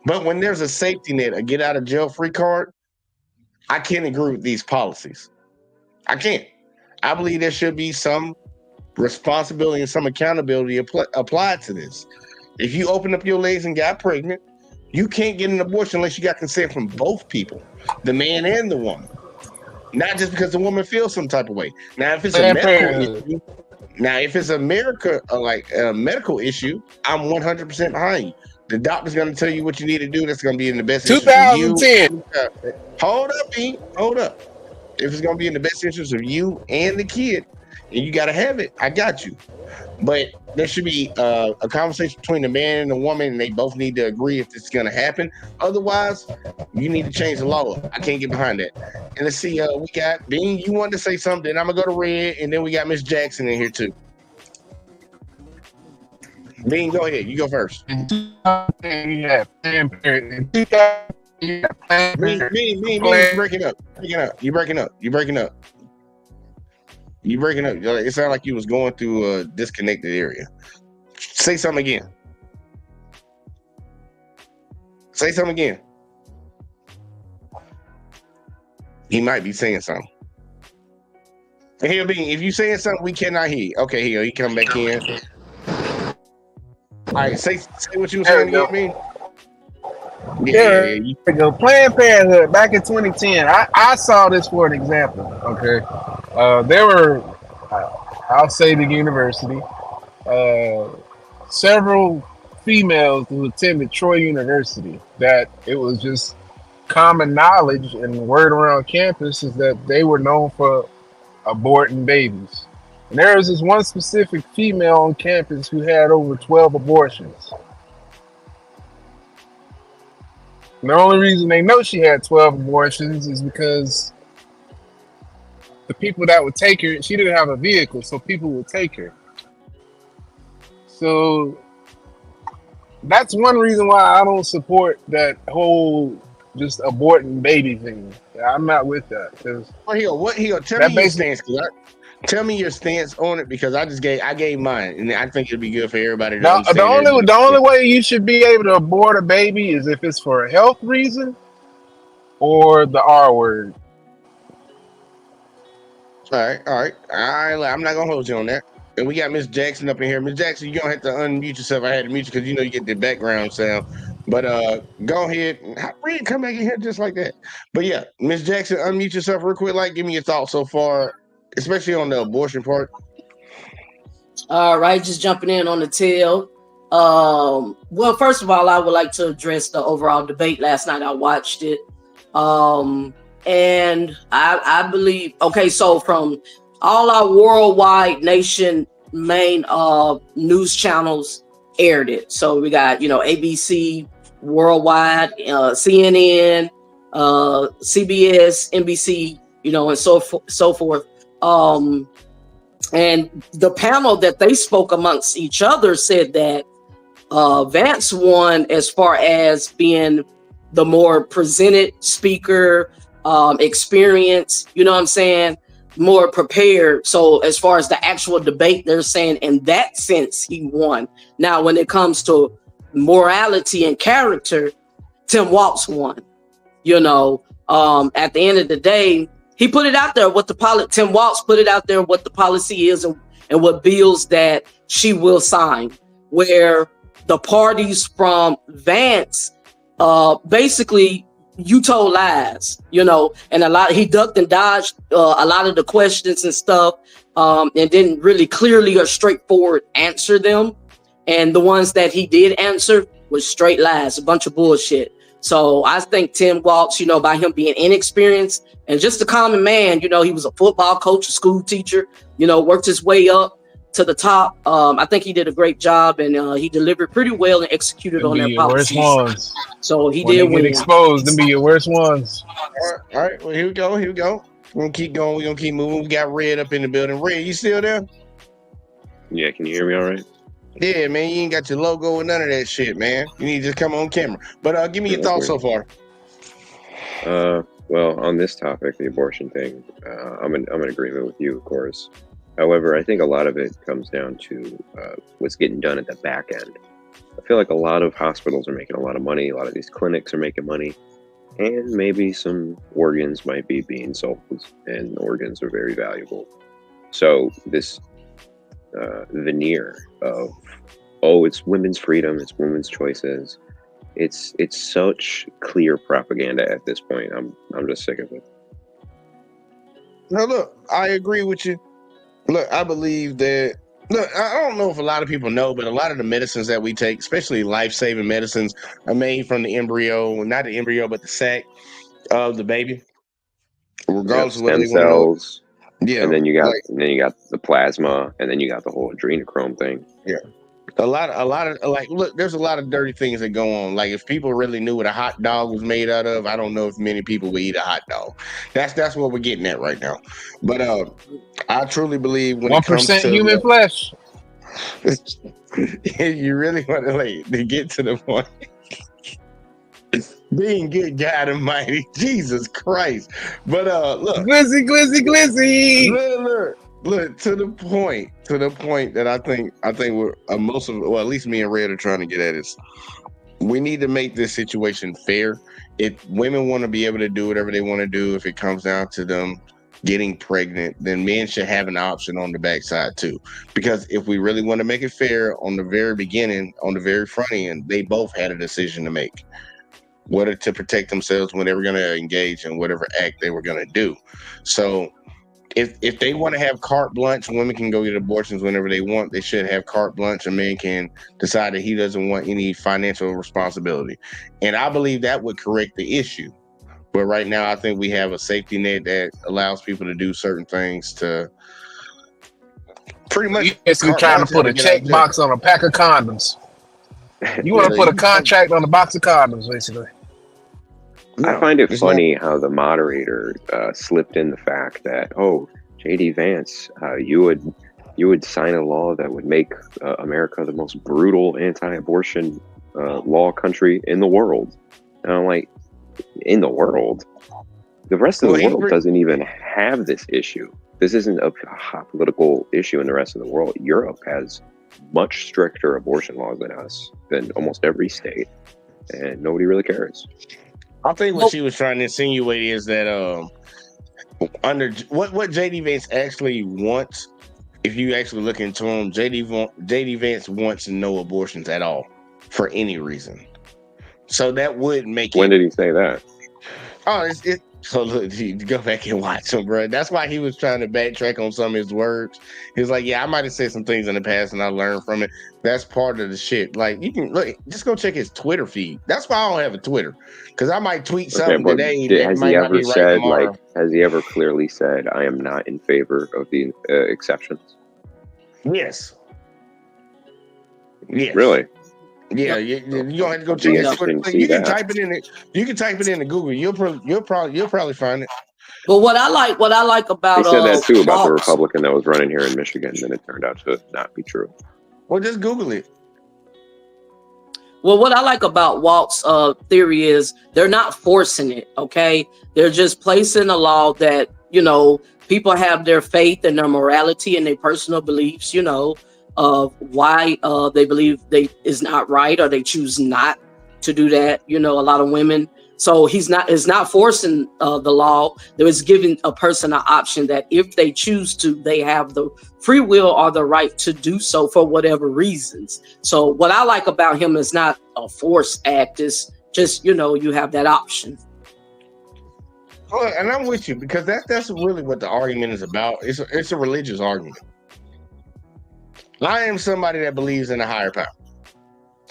But when there's a safety net, a get out of jail free card, I can't agree with these policies. I can't. I believe there should be some responsibility and some accountability applied to this. If you open up your legs and got pregnant, you can't get an abortion unless you got consent from both people, the man and the woman. Not just because the woman feels some type of way. Now, if it's a medical issue, I'm 100% behind you. The doctor's going to tell you what you need to do. That's going to be in the best interest of you. 2010. Hold up, Pete. Hold up. If it's going to be in the best interest of you and the kid, and you got to have it. I got you. But there should be a conversation between the man and the woman, and they both need to agree if this is going to happen. Otherwise, you need to change the law. I can't get behind that. And let's see, we got Bean. You wanted to say something. I'm going to go to Red, and then we got Miss Jackson in here, too. Bean, go ahead. You go first. In 2010, you had Planned Parenthood. In 2000, you had Planned Parenthood. Bean, you breaking up. You breaking up. It sounded like you was going through a disconnected area. Say something again. He might be saying something. He'll be, if you saying something, we cannot hear you. Okay, he come back in. All right, say what you were saying again, me. Yeah, you go. Planned Parenthood back in 2010. I saw this for an example. Okay, there were, I'll say the university, several females who attended Troy University that it was just common knowledge and word around campus is that they were known for aborting babies. And there was this one specific female on campus who had over 12 abortions. And the only reason they know she had 12 abortions is because the people that would take her, she didn't have a vehicle, so people would take her. So that's one reason why I don't support that whole just aborting baby thing. I'm not with that. Tell me your stance on it, because I gave mine, and I think it'd be good for everybody to Now, understand. the only way you should be able to abort a baby is if it's for a health reason or the R word. All right. I'm not gonna hold you on that. And we got Miss Jackson up in here. Miss Jackson, you're gonna have to unmute yourself. I had to mute you because you know you get the background sound. But go ahead. Reed, come back in here just like that. But yeah, Miss Jackson, unmute yourself real quick. Give me your thoughts so far, especially on the abortion part. All right, just jumping in on the tail. Well, first of all, I would like to address the overall debate last night. I watched it. And I believe, okay, so from all our worldwide nation main news channels aired it. So we got, ABC worldwide, CNN, CBS, NBC, and so forth. And the panel that they spoke amongst each other said that Vance won as far as being the more presented speaker, experience, you know what I'm saying, more prepared. So as far as the actual debate, they're saying in that sense he won. Now, when it comes to morality and character, Tim Walz won. At the end of the day, he put it out there Tim Walz put it out there what the policy is and what bills that she will sign, where the parties from Vance, basically you told lies, and he ducked and dodged a lot of the questions and stuff, and didn't really clearly or straightforward answer them. And the ones that he did answer was straight lies, a bunch of bullshit. So I think Tim Walz, by him being inexperienced and just a common man, he was a football coach, a school teacher, worked his way up to the top. I think he did a great job, and he delivered pretty well and executed on their policies. So he did win. Exposed, them be your worst ones. All right. Well, here we go. We're gonna keep going. We're gonna keep moving. We got Red up in the building. Red, you still there? Yeah, can you hear me all right? Yeah, man, you ain't got your logo and none of that shit, man. You need to just come on camera. But give me your thoughts so far. Well, on this topic, the abortion thing, I'm in agreement with you, of course. However, I think a lot of it comes down to what's getting done at the back end. I feel like a lot of hospitals are making a lot of money. A lot of these clinics are making money. And maybe some organs might be being sold, and organs are very valuable. So this veneer of, it's women's freedom, it's women's choices. It's such clear propaganda at this point. I'm just sick of it. No, look, I agree with you. Look, I believe that. Look, I don't know if a lot of people know, but a lot of the medicines that we take, especially life-saving medicines, are made from the embryo, not the embryo, but the sac of the baby. Regardless of whether they want to know. Yeah, and then you got the plasma, and then you got the whole adrenochrome thing. Yeah. A lot of like, look, there's a lot of dirty things that go on. Like, if people really knew what a hot dog was made out of, I don't know if many people would eat a hot dog. That's what we're getting at right now. But I truly believe when it comes 1% to human flesh. you really want to get to the point. Being good God Almighty, Jesus Christ. But look, glizzy. Look, to the point that I think we're most of, well, at least me and Red are trying to get at is, we need to make this situation fair. If women want to be able to do whatever they want to do, if it comes down to them getting pregnant, then men should have an option on the backside too. Because if we really want to make it fair on the very beginning, on the very front end, they both had a decision to make, whether to protect themselves when they were going to engage in whatever act they were going to do. So if they want to have carte blanche, women can go get abortions whenever they want. They should have carte blanche. A man can decide that he doesn't want any financial responsibility. And I believe that would correct the issue. But right now, I think we have a safety net that allows people to do certain things to pretty much. You basically trying to put a check box on a pack of condoms. You want to put a contract on a box of condoms, basically. I find it funny how the moderator slipped in the fact that, JD Vance, you would sign a law that would make America the most brutal anti-abortion law country in the world. And I'm like, in the world? The rest of the world doesn't even have this issue. This isn't a hot political issue in the rest of the world. Europe has much stricter abortion laws than us, than almost every state, and nobody really cares. I think what she was trying to insinuate is that under what JD Vance actually wants, if you actually look into him, JD Vance wants no abortions at all for any reason. So that would make When did he say that? So look, you go back and watch him, bro. That's why he was trying to backtrack on some of his words. He was like, yeah, I might have said some things in the past and I learned from it. That's part of the shit. Like, you can look, just go check his Twitter feed. That's why I don't have a Twitter, because I might tweet something today that might not be right tomorrow. Has he ever clearly said, I am not in favor of the exceptions? Yes. Yes. Really? Yeah, you don't have to go check his Twitter. You can type it in it. You can type it into Google. You'll probably find it. But what I like about he said that too about the Republican that was running here in Michigan, and it turned out to not be true. Well, just Google it. Well, what I like about Walt's theory is they're not forcing it. Okay, they're just placing a law that, people have their faith and their morality and their personal beliefs, of why they believe is not right, or they choose not to do that. A lot of women. So it's not forcing the law. There is giving a person an option that if they choose to, they have the free will or the right to do so for whatever reasons. So what I like about him is not a forced act. It's just, you have that option. Well, and I'm with you, because that's really what the argument is about. It's a religious argument. I am somebody that believes in a higher power.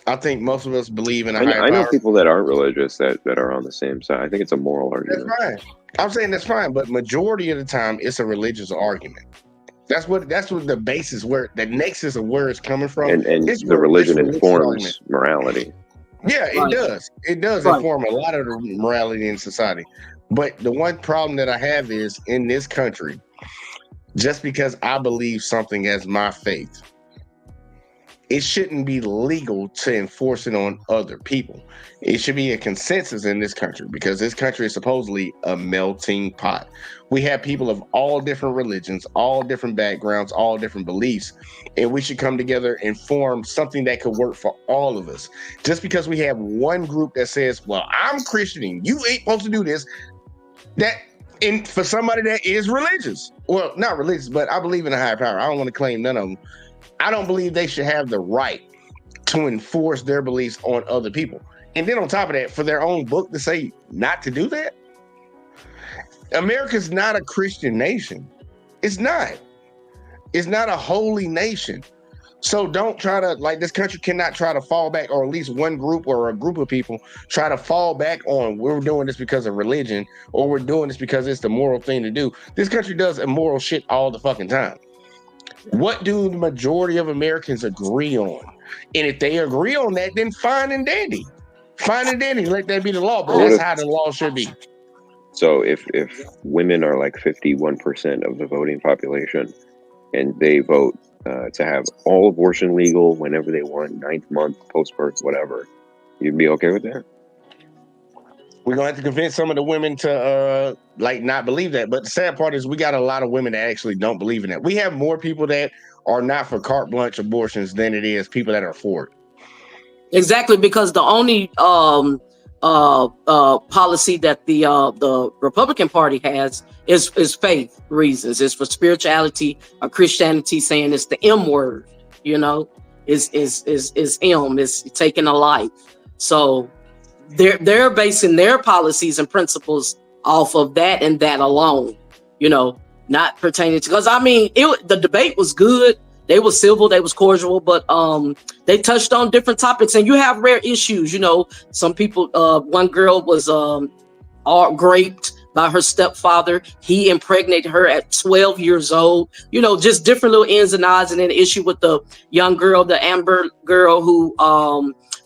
I think most of us believe in a higher power. I know people that aren't religious that are on the same side. I think it's a moral argument. That's fine. I'm saying that's fine, but majority of the time it's a religious argument. That's what the basis, where the nexus of where it's coming from. And the religion informs morality. Yeah, it does. It does inform a lot of the morality in society. But the one problem that I have is, in this country, just because I believe something as my faith, it shouldn't be legal to enforce it on other people. It should be a consensus in this country, because this country is supposedly a melting pot. We have people of all different religions, all different backgrounds, all different beliefs, and we should come together and form something that could work for all of us. Just because we have one group that says, well, I'm Christian and you ain't supposed to do this, and for somebody that is religious, well, not religious, but I believe in a higher power. I don't want to claim none of them. I don't believe they should have the right to enforce their beliefs on other people. And then on top of that, for their own book to say not to do that. America's not a Christian nation. It's not. It's not a holy nation. So don't try to, like, this country cannot try to fall back, or at least one group or a group of people try to fall back on, we're doing this because of religion, or we're doing this because it's the moral thing to do. This country does immoral shit all the fucking time. What do the majority of Americans agree on? And if they agree on that, then fine and dandy. Fine and dandy, let that be the law, but that's how the law should be. So if women are like 51% of the voting population and they vote to have all abortion legal whenever they want, 9th month, post-birth, whatever, you'd be okay with that? We're going to have to convince some of the women to like not believe that. But the sad part is we got a lot of women that actually don't believe in that. We have more people that are not for carte blanche abortions than it is people that are for it. Exactly, because the only policy that the Republican Party has is faith reasons. It's for spirituality or Christianity, saying it's the M word, you know, is M, is taking a life. So they're basing their policies and principles off of that and that alone, you know, not pertaining to, because I mean, the debate was good. They were civil, they was cordial, but they touched on different topics, and you have rare issues. You know, some people, one girl was raped by her stepfather. He impregnated her at 12 years old. You know, just different little ins and outs, and then the issue with the young girl, the Amber girl, who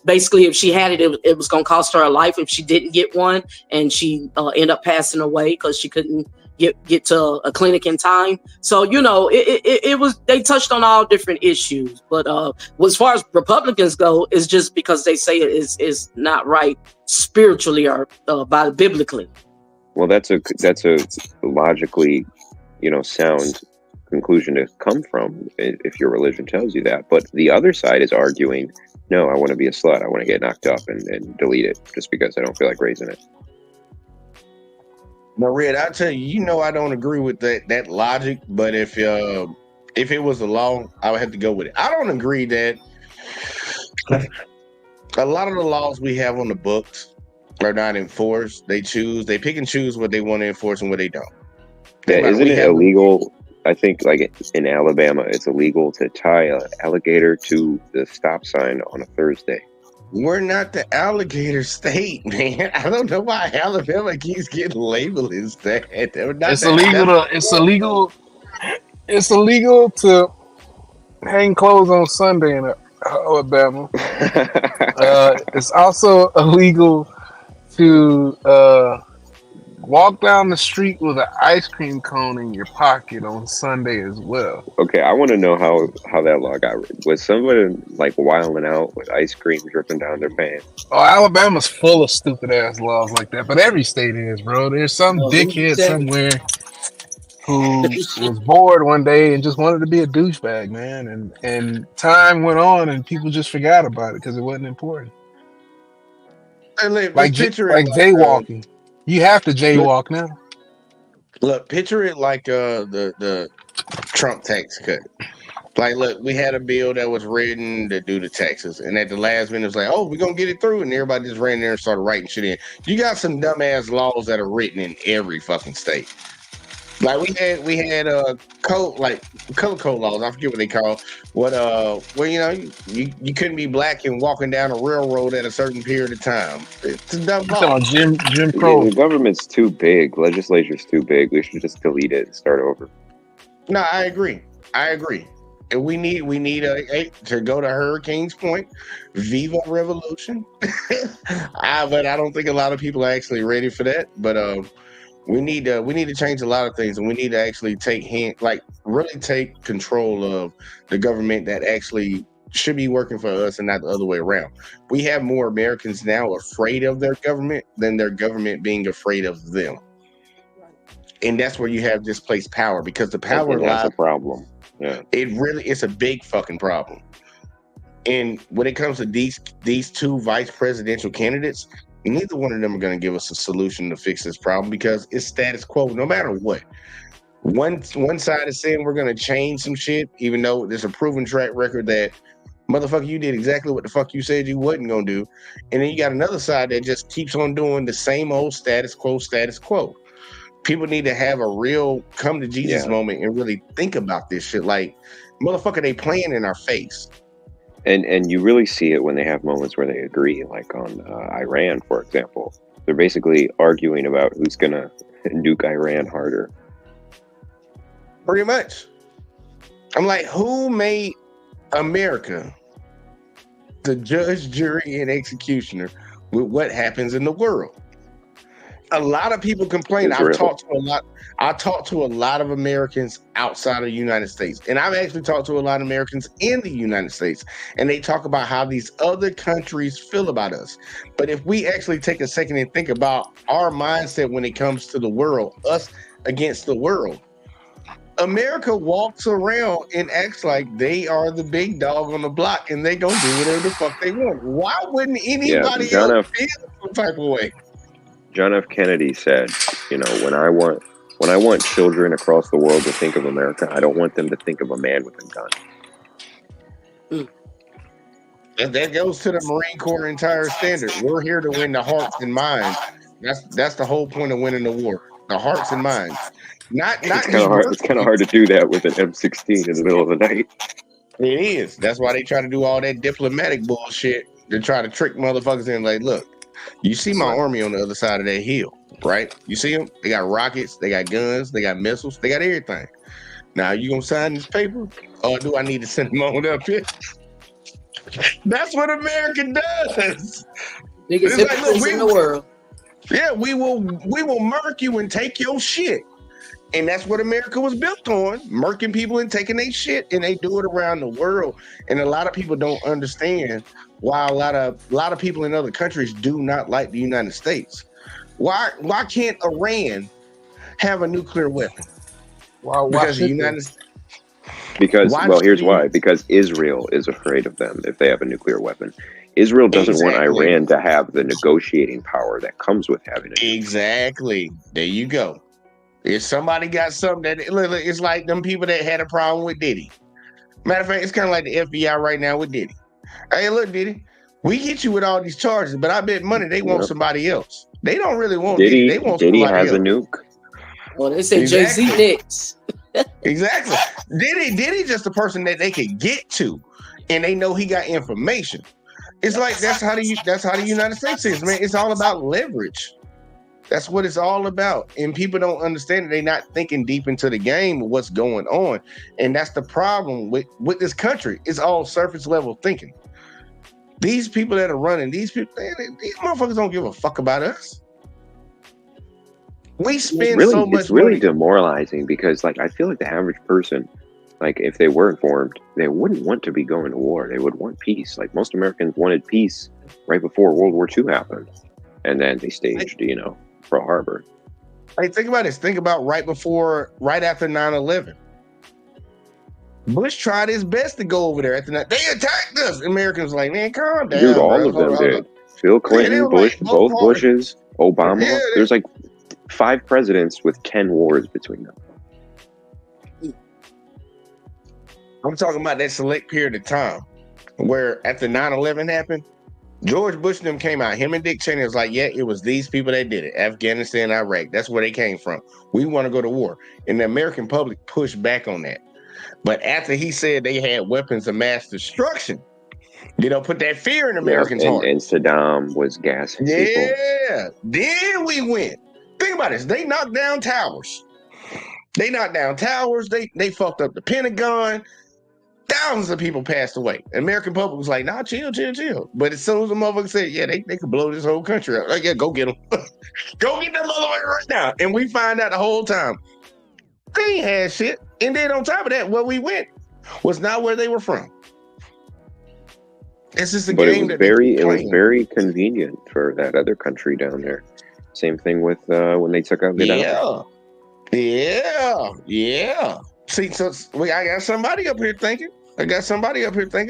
basically, if she had it, it was going to cost her a life if she didn't get one, and she ended up passing away because she couldn't get to a clinic in time. So, you know, it was, they touched on all different issues, but as far as Republicans go, it's just because they say it is not right spiritually or biblically. Well, that's a logically, you know, sound conclusion to come from if your religion tells you that. But the other side is arguing, no, I want to be a slut. I want to get knocked up and delete it just because I don't feel like raising it. No, Red, I'll tell you, you know, I don't agree with that logic, but if it was a law, I would have to go with it. I don't agree that a lot of the laws we have on the books are not enforced. They pick and choose what they want to enforce and what they don't. Yeah, isn't it illegal? I think, like in Alabama, it's illegal to tie an alligator to the stop sign on a Thursday. We're not the alligator state, man. I don't know why Alabama keeps getting labeled as that. It's illegal to hang clothes on Sunday in Alabama. It's also illegal to walk down the street with an ice cream cone in your pocket on Sunday as well. Okay, I want to know how that law got written. Was somebody like wilding out with ice cream dripping down their pants? Oh, Alabama's full of stupid ass laws like that, but every state is, bro. There's some dickhead somewhere who was bored one day and just wanted to be a douchebag, man. And time went on and people just forgot about it because it wasn't important. Like jaywalking. You have to jaywalk now. Look, picture it like the Trump tax cut. Like, look, we had a bill that was written to do the taxes, and at the last minute, it was like, oh, we're going to get it through, and everybody just ran there and started writing shit in. You got some dumbass laws that are written in every fucking state. Like, we had color code laws. I forget what they call where, you know, you couldn't be black and walking down a railroad at a certain period of time. It's a dumb law. Jim Crow. The government's too big. Legislature's too big. We should just delete it and start over. No, I agree. And we need to go to Hurricane's point. Viva Revolution. But I don't think a lot of people are actually ready for that. But we need to change a lot of things, and we need to actually really take control of the government that actually should be working for us and not the other way around. We have more Americans now afraid of their government than their government being afraid of them. And that's where you have displaced power, because the power lies. That's a problem. Yeah. It's a big fucking problem. And when it comes to these two vice presidential candidates, neither one of them are going to give us a solution to fix this problem, because it's status quo no matter what. One side is saying we're going to change some shit, even though there's a proven track record that, motherfucker, you did exactly what the fuck you said you wasn't going to do. And then you got another side that just keeps on doing the same old status quo. People need to have a real come to Jesus moment and really think about this shit. Like, motherfucker, they playing in our face. And you really see it when they have moments where they agree, like on Iran, for example. They're basically arguing about who's gonna nuke Iran harder. Pretty much. I'm like, who made America the judge, jury, and executioner with what happens in the world? A lot of people complain. Israel. I talked to a lot of Americans outside of the United States, and I've actually talked to a lot of Americans in the United States, and they talk about how these other countries feel about us. But if we actually take a second and think about our mindset when it comes to the world, us against the world, America walks around and acts like they are the big dog on the block, and they gonna do whatever the fuck they want. Why wouldn't anybody else feel some type of way? John F. Kennedy said, you know, when I want children across the world to think of America, I don't want them to think of a man with a gun. That goes to the Marine Corps entire standard. We're here to win the hearts and minds. That's the whole point of winning the war. The hearts and minds. It's kind of hard to do that with an M16 in the middle of the night. It is. That's why they try to do all that diplomatic bullshit to try to trick motherfuckers in. Like, look, you see my army on the other side of that hill, right? You see them? They got rockets, they got guns, they got missiles, they got everything. Now, you gonna sign this paper, or do I need to send them on up here? That's what America does. Niggas hypocrites in the world. Yeah, we will murk you and take your shit. And that's what America was built on, murking people and taking their shit, and they do it around the world. And a lot of people don't understand why a lot of people in other countries do not like the United States. Why can't Iran have a nuclear weapon? Because the United States. Here's why. Because Israel is afraid of them if they have a nuclear weapon. Israel doesn't want Iran to have the negotiating power that comes with having it. Exactly. There you go. If somebody got something that it's like them people that had a problem with Diddy. Matter of fact, it's kind of like the FBI right now with Diddy. Hey, look, Diddy, we get you with all these charges, but I bet money they want somebody else. They don't really want Diddy. They want Diddy somebody has else. A nuke. Well, they say Jay-Z next. Exactly. Diddy just the person that they could get to, and they know he got information. It's like that's how the United States is, man. It's all about leverage. That's what it's all about. And people don't understand it. They're not thinking deep into the game of what's going on. And that's the problem with this country. It's all surface level thinking. These people that are running, these motherfuckers don't give a fuck about us. We spend so much It's really money. demoralizing because, like, I feel like the average person, like, if they were informed, they wouldn't want to be going to war. They would want peace. Like, most Americans wanted peace right before World War II happened. And then they staged, Pearl Harbor. Hey, think about this. Think about right after 9/11. Bush tried his best to go over there after that. They attacked us. Americans like, man, calm down. Dude, all of them did. Bill Clinton, Bush, both Bushes, Obama. Yeah, There's like 5 presidents with 10 wars between them. I'm talking about that select period of time where after 9/11 happened, George Bush and them came out. Him and Dick Cheney was like, yeah, it was these people that did it. Afghanistan, Iraq. That's where they came from. We want to go to war. And the American public pushed back on that. But after he said they had weapons of mass destruction, put that fear in Americans' heart. And Saddam was gassing people. Yeah. Then we went. Think about this. They knocked down towers. They fucked up the Pentagon. Thousands of people passed away. The American public was like, nah, chill. But as soon as the motherfucker said, yeah, they could blow this whole country up. Like, yeah, go get them. Go get that motherfucker right now. And we find out the whole time, they ain't had shit. And then on top of that, where we went was not where they were from. It's just a game that it was very convenient for that other country down there. Same thing with when they took out Gaddafi. Yeah. See, I got somebody up here thinking.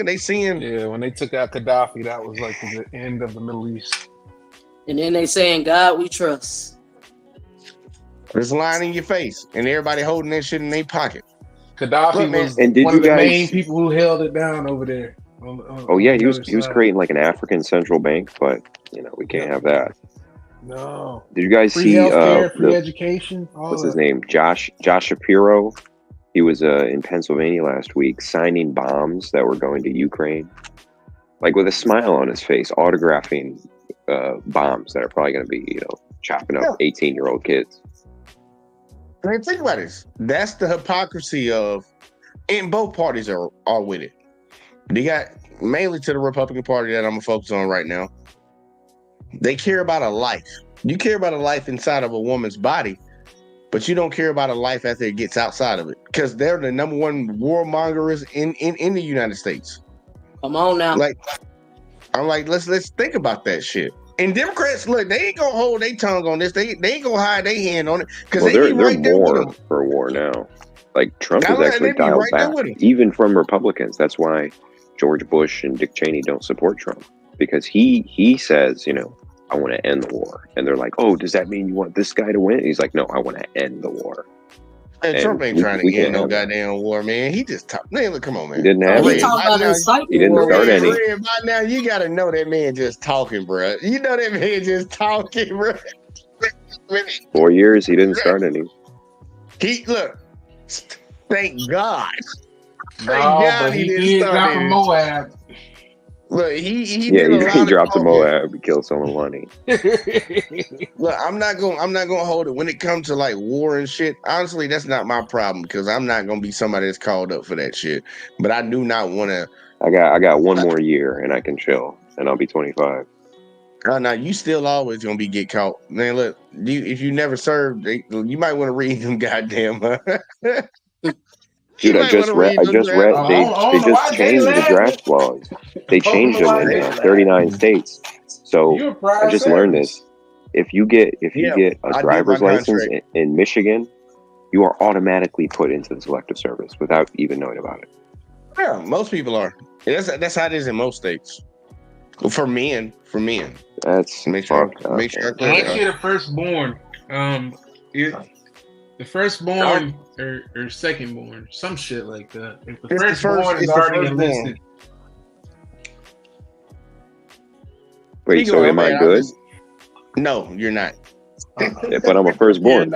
They seeing. Yeah, when they took out Gaddafi, that was like the end of the Middle East. And then they saying, God we trust. It's lying in your face, and everybody holding that shit in their pocket. Gaddafi was one of the main people who held it down over there. He was creating like an African central bank, but we can't have that. No. Did you guys Free see healthcare, free education, all what's that. his name? Josh Shapiro. He was in Pennsylvania last week signing bombs that were going to Ukraine, like with a smile on his face, autographing bombs that are probably going to be, chopping up 18-year-old kids. I mean, think about this. That's the hypocrisy of, and both parties are with it. They got, mainly to the Republican Party that I'm gonna focus on right now. They care about a life. You care about a life inside of a woman's body, but you don't care about a life after it gets outside of it, because they're the number one warmongers in the United States. Come on now. Like, I'm like, let's think about that shit. And Democrats, look, they ain't gonna hold their tongue on this. They ain't gonna hide their hand on it, because Well, they they're be right there with more them. for war now. Like Trump I is like- actually they be dialed right there back, with him. even from Republicans. That's why George Bush and Dick Cheney don't support Trump, because he says, I want to end the war, and they're like, oh, does that mean you want this guy to win? And he's like, no, I want to end the war. And Trump ain't trying to we end can't no have that. goddamn war, man. He just talk. Man, look, come on, man. He didn't have He it. talking about inciting He didn't war. start any. Red, by now, you gotta know that man just talking, bro. You know that man just talking, bro. 4 years, he didn't start any. He look. Thank God. Thank No, God but he didn't did start drop a any. Moab. Look, he Yeah, did a lot he of dropped the talking. Moab and killed some of money. Look, I'm not gonna hold it when it comes to like war and shit. Honestly, that's not my problem, because I'm not gonna be somebody that's called up for that shit. But I do not want to. I got one more year and I can chill, and I'll be 25. Now you still always gonna be get caught, man. Look, if you never served, you might want to read them goddamn. Dude, I just read. They just why Jay changed the laughing. draft laws. They I don't changed know them why in Jay laughing. 39 states. So You a I prior just learned service. this. If you get I a did driver's my license contract. in Michigan, you are automatically put into the selective service without even knowing about it. Yeah, most people are. That's how it is in most states. For men. That's Make sure fucked up. I clear Unless that you're up. the firstborn, the firstborn or secondborn, some shit like that. If the firstborn is already enlisted, Wait, so am I good? No, you're not. Yeah, but I'm a firstborn.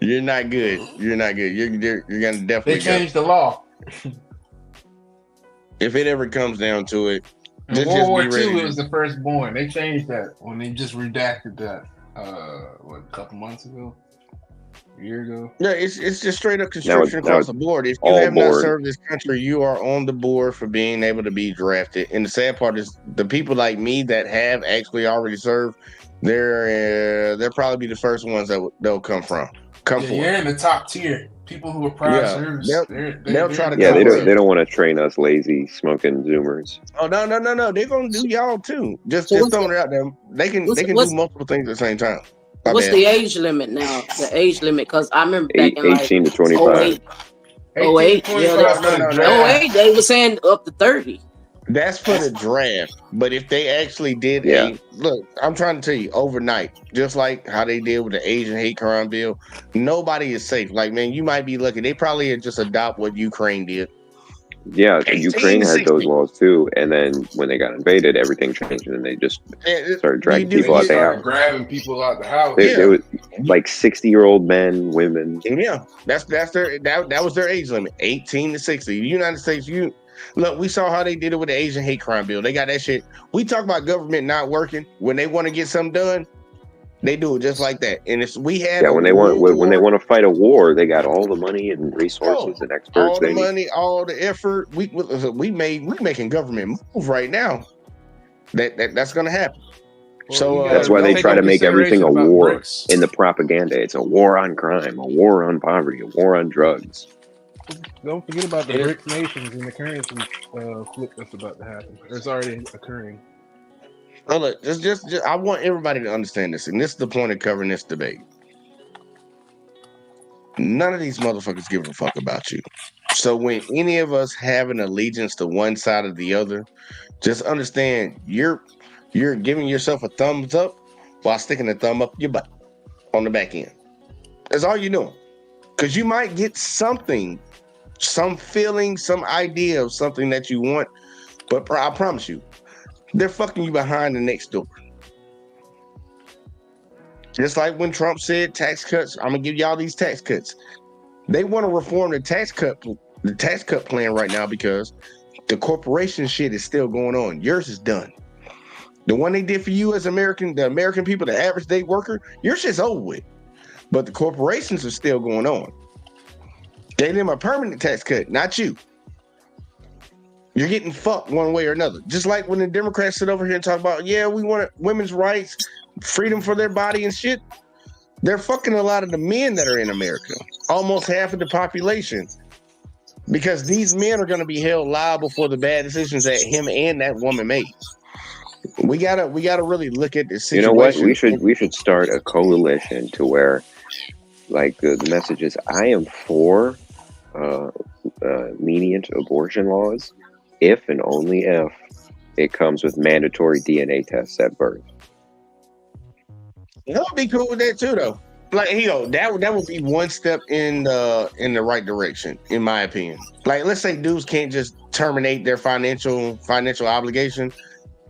You're not good. You're not good. You're gonna definitely they changed the law. If it ever comes down to it, In just World War be ready. II, it was the firstborn. They changed that when they just redacted that. A couple months ago, a year ago. Yeah, it's just straight up conscription Now across it's the board. If you all have not board. served this country, you are on the board for being able to be drafted. And the sad part is, the people like me that have actually already served, they're probably be the first ones that they'll come Yeah, forward. you're in the top tier. People who are prior Yeah, service, they'll try to Yeah, come they first. don't want to train us lazy smoking Zoomers. Oh no! They're gonna do y'all too. Just throwing it out there. They can do multiple things at the same time. What's the age limit now? The age limit, because I remember back in 18 to 25. 08, yeah, 08, they were saying up to 30. That's for the draft. But if they actually did look, I'm trying to tell you, overnight, just like how they did with the Asian hate crime bill, nobody is safe. Like, man, you might be lucky. They probably just adopt what Ukraine did. Yeah, Ukraine had those laws too, and then when they got invaded, everything changed, and they just started dragging people out the house. Grabbing people out the house. They was like 60-year-old men, women. Yeah, that was their age limit, 18 to 60. The United States, look, we saw how they did it with the Asian hate crime bill. They got that shit. We talk about government not working. When they want to get something done, they do it just like that. And when they want to fight a war, they got all the money and resources and experts. All the money, all the effort. We making government move right now. That's gonna happen. So that's why they try to make everything a war in the propaganda. It's a war on crime, a war on poverty, a war on drugs. Don't forget about the BRICS nations and the currency flip that's about to happen. It's already occurring. Oh, look, just I want everybody to understand this, and this is the point of covering this debate. None of these motherfuckers give a fuck about you. So when any of us have an allegiance to one side or the other, just understand you're giving yourself a thumbs up while sticking a thumb up your butt on the back end. That's all you're doing. Because you might get something, some feeling, some idea of something that you want, but I promise you, they're fucking you behind the next door. Just like when Trump said tax cuts, I'm gonna give y'all these tax cuts. They want to reform the tax cut plan right now because the corporation shit is still going on. Yours is done. The one they did for you as the American people, the average day worker, your shit's over with. But the corporations are still going on. They gave them a permanent tax cut, not you. You're getting fucked one way or another. Just like when the Democrats sit over here and talk about, yeah, we want women's rights, freedom for their body and shit. They're fucking a lot of the men that are in America, almost half of the population, because these men are going to be held liable for the bad decisions that him and that woman made. We gotta really look at this situation. You know what? We should start a coalition to where, like, the message is, I am for lenient abortion laws if and only if it comes with mandatory DNA tests at birth. I would be cool with that too, though. Like, that would be one step in the right direction, in my opinion. Like, let's say dudes can't just terminate their financial obligation,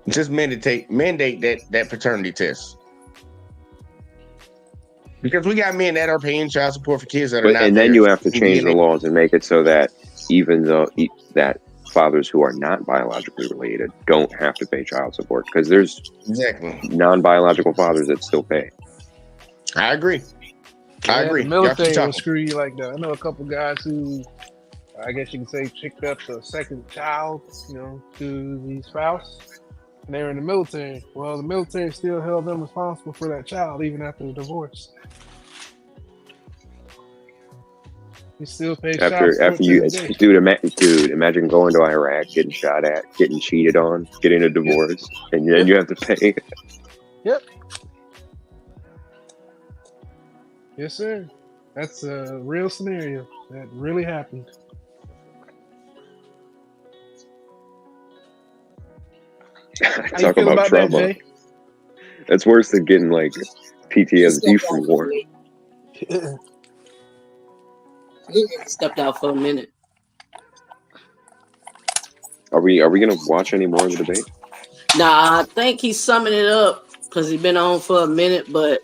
just mandate that paternity test. Because we got men that are paying child support for kids that are not. And then you have to change the laws and make it so that even though that fathers who are not biologically related don't have to pay child support, because there's non-biological fathers that still pay. I agree. I agree. The military will screw you like that. I know a couple guys who, I guess you can say, picked up a second child, to the spouse. And they were in the military. Well, the military still held them responsible for that child even after the divorce. You still pay after you, dude. Imagine going to Iraq, getting shot at, getting cheated on, getting a divorce, and then you have to pay. Yep. Yes, sir. That's a real scenario that really happened. Talk about trauma. That's worse than getting like PTSD from war. He stepped out for a minute. Are we gonna watch any more of the debate? Nah, I think he's summing it up because he's been on for a minute, but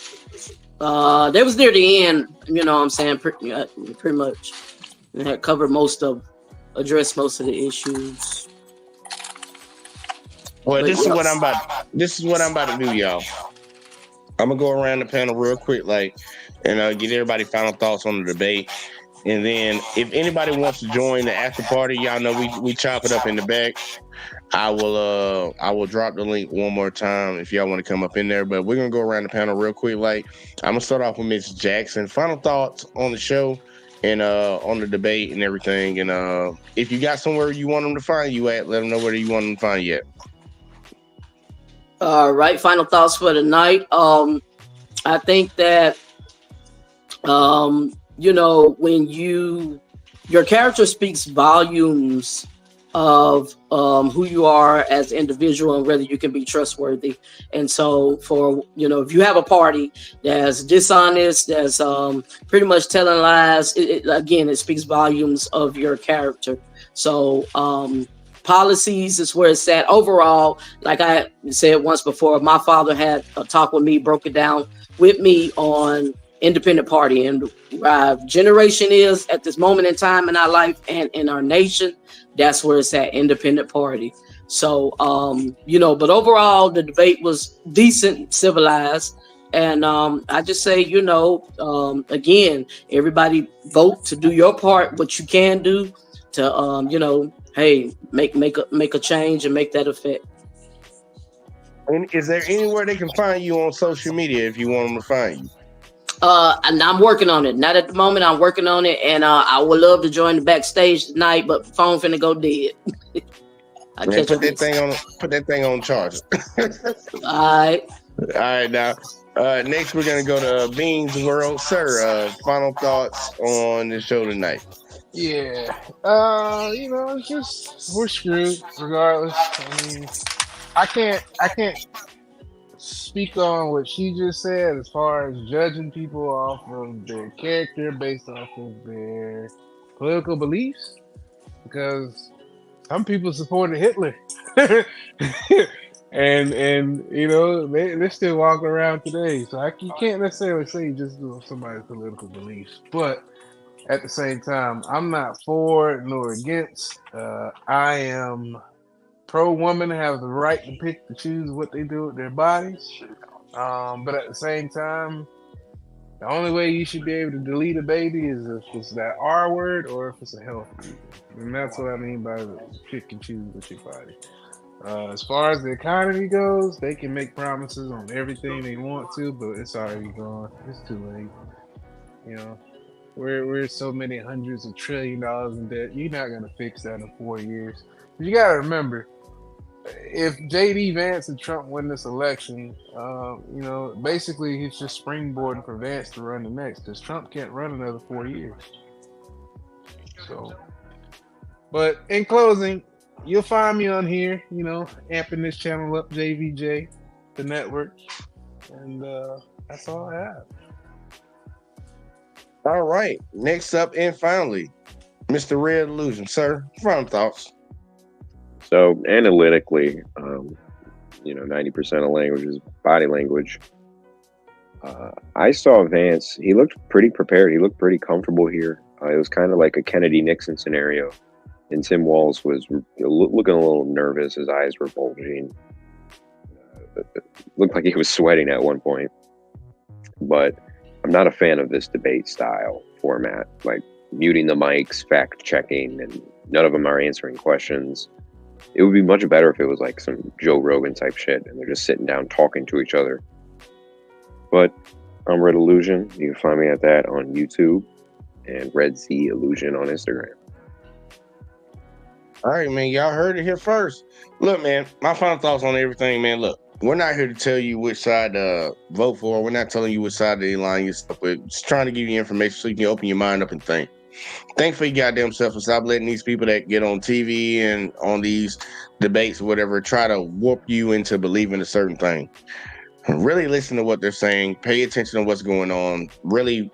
they was near the end. You know what I'm saying? Pretty much. They had covered addressed most of the issues. Well, this is what I'm about to do, y'all. I'm gonna go around the panel real quick, and get everybody final thoughts on the debate. And then if anybody wants to join the after party, y'all know we chop it up in the back. I will drop the link one more time if y'all want to come up in there. But we're gonna go around the panel real quick. I'm gonna start off with Ms. Jackson. Final thoughts on the show and on the debate and everything. And if you got somewhere you want them to find you at, let them know where you want them to find you at. All right, final thoughts for the night. I think that when your character speaks volumes of who you are as an individual and whether you can be trustworthy. And so if you have a party that's dishonest, that's pretty much telling lies, it speaks volumes of your character. So policies is where it's at. Overall, like I said once before, my father had a talk with me, broke it down with me on independent party and our generation is at this moment in time in our life and in our nation. That's where it's at, independent party. So, but overall, the debate was decent, civilized. And I just say, again, everybody vote to do your part, what you can do to, hey, make a change and make that effect. And is there anywhere they can find you on social media if you want them to find you? And I'm working on it. Not at the moment. I'm working on it, and I would love to join the backstage tonight, but phone finna go dead. Put that thing on charge. All right. Now, next we're gonna go to Beans World, sir. Final thoughts on the show tonight. Yeah, it's just we're screwed regardless. I mean, I can't speak on what she just said as far as judging people off of their character based off of their political beliefs, because some people supported Hitler. and you know they're still walking around today. So you can't necessarily say just somebody's political beliefs, but at the same time, I'm not for nor against. I am pro woman, have the right to pick to choose what they do with their bodies. But at the same time, the only way you should be able to delete a baby is if it's that R word or if it's a health reason. And that's what I mean by the pick and choose with your body. As far as the economy goes, they can make promises on everything they want to, but it's already gone. It's too late. You know, we're so many hundreds of $1 trillion in debt. You're not gonna fix that in 4 years. But you gotta remember, if JD Vance and Trump win this election, you know, basically he's just springboarding for Vance to run the next, because Trump can't run another 4 years. So, but in closing, you'll find me on here, you know, amping this channel up, JVJ, the network, and that's all I have. All right. Next up and finally, Mr. Red Illusion, sir. Final thoughts. So analytically, you know, 90% of language is body language. I saw Vance. He looked pretty prepared. He looked pretty comfortable here. It was kind of like a Kennedy Nixon scenario. And Tim Walz was looking a little nervous. His eyes were bulging. Looked like he was sweating at one point. But I'm not a fan of this debate style format, like muting the mics, fact checking, and none of them are answering questions. It would be much better if it was like some Joe Rogan type shit and they're just sitting down talking to each other. But I'm Red Illusion. You can find me at that on YouTube, and Red Z Illusion on Instagram. All right, man. Y'all heard it here first. Look, man, my final thoughts on everything, man. Look, we're not here to tell you which side to vote for. We're not telling you which side to align yourself with. Just trying to give you information so you can open your mind up and think. Think for your goddamn self and stop letting these people that get on TV and on these debates or whatever try to warp you into believing a certain thing. Really listen to what they're saying. Pay attention to what's going on. Really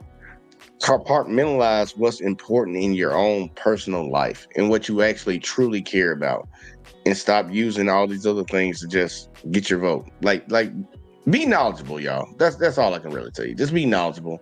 compartmentalize what's important in your own personal life and what you actually truly care about, and stop using all these other things to just get your vote. Like be knowledgeable, y'all. That's all I can really tell you. Just be knowledgeable,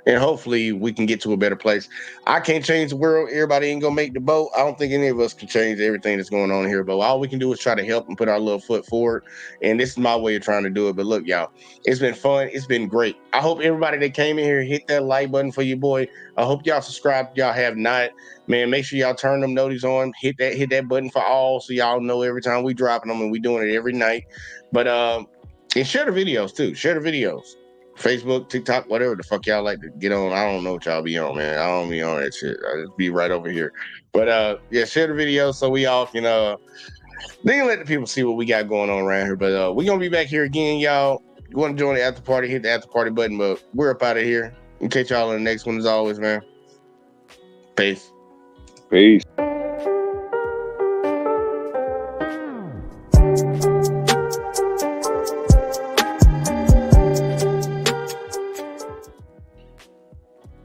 and hopefully we can get to a better place. I can't change the world. Everybody ain't gonna make the boat. I don't think any of us can change everything that's going on here, but all we can do is try to help and put our little foot forward. And this is my way of trying to do it. But look, y'all, it's been fun. It's been great. I hope everybody that came in here hit that like button for your boy. I hope y'all subscribe. Y'all have not, man. Make sure y'all turn them notices on. Hit that button for all, so y'all know every time we dropping them, and we doing it every night. But and share the videos too. Share the videos. Facebook, TikTok, whatever the fuck y'all like to get on. I don't know what y'all be on, man. I don't be on that shit. I just be right over here. But yeah, share the videos so we all can then let the people see what we got going on around here. But we're gonna be back here again, y'all. You want to join the after party, hit the after party button. But we're up out of here. We'll catch y'all in the next one as always, man. Peace. Peace.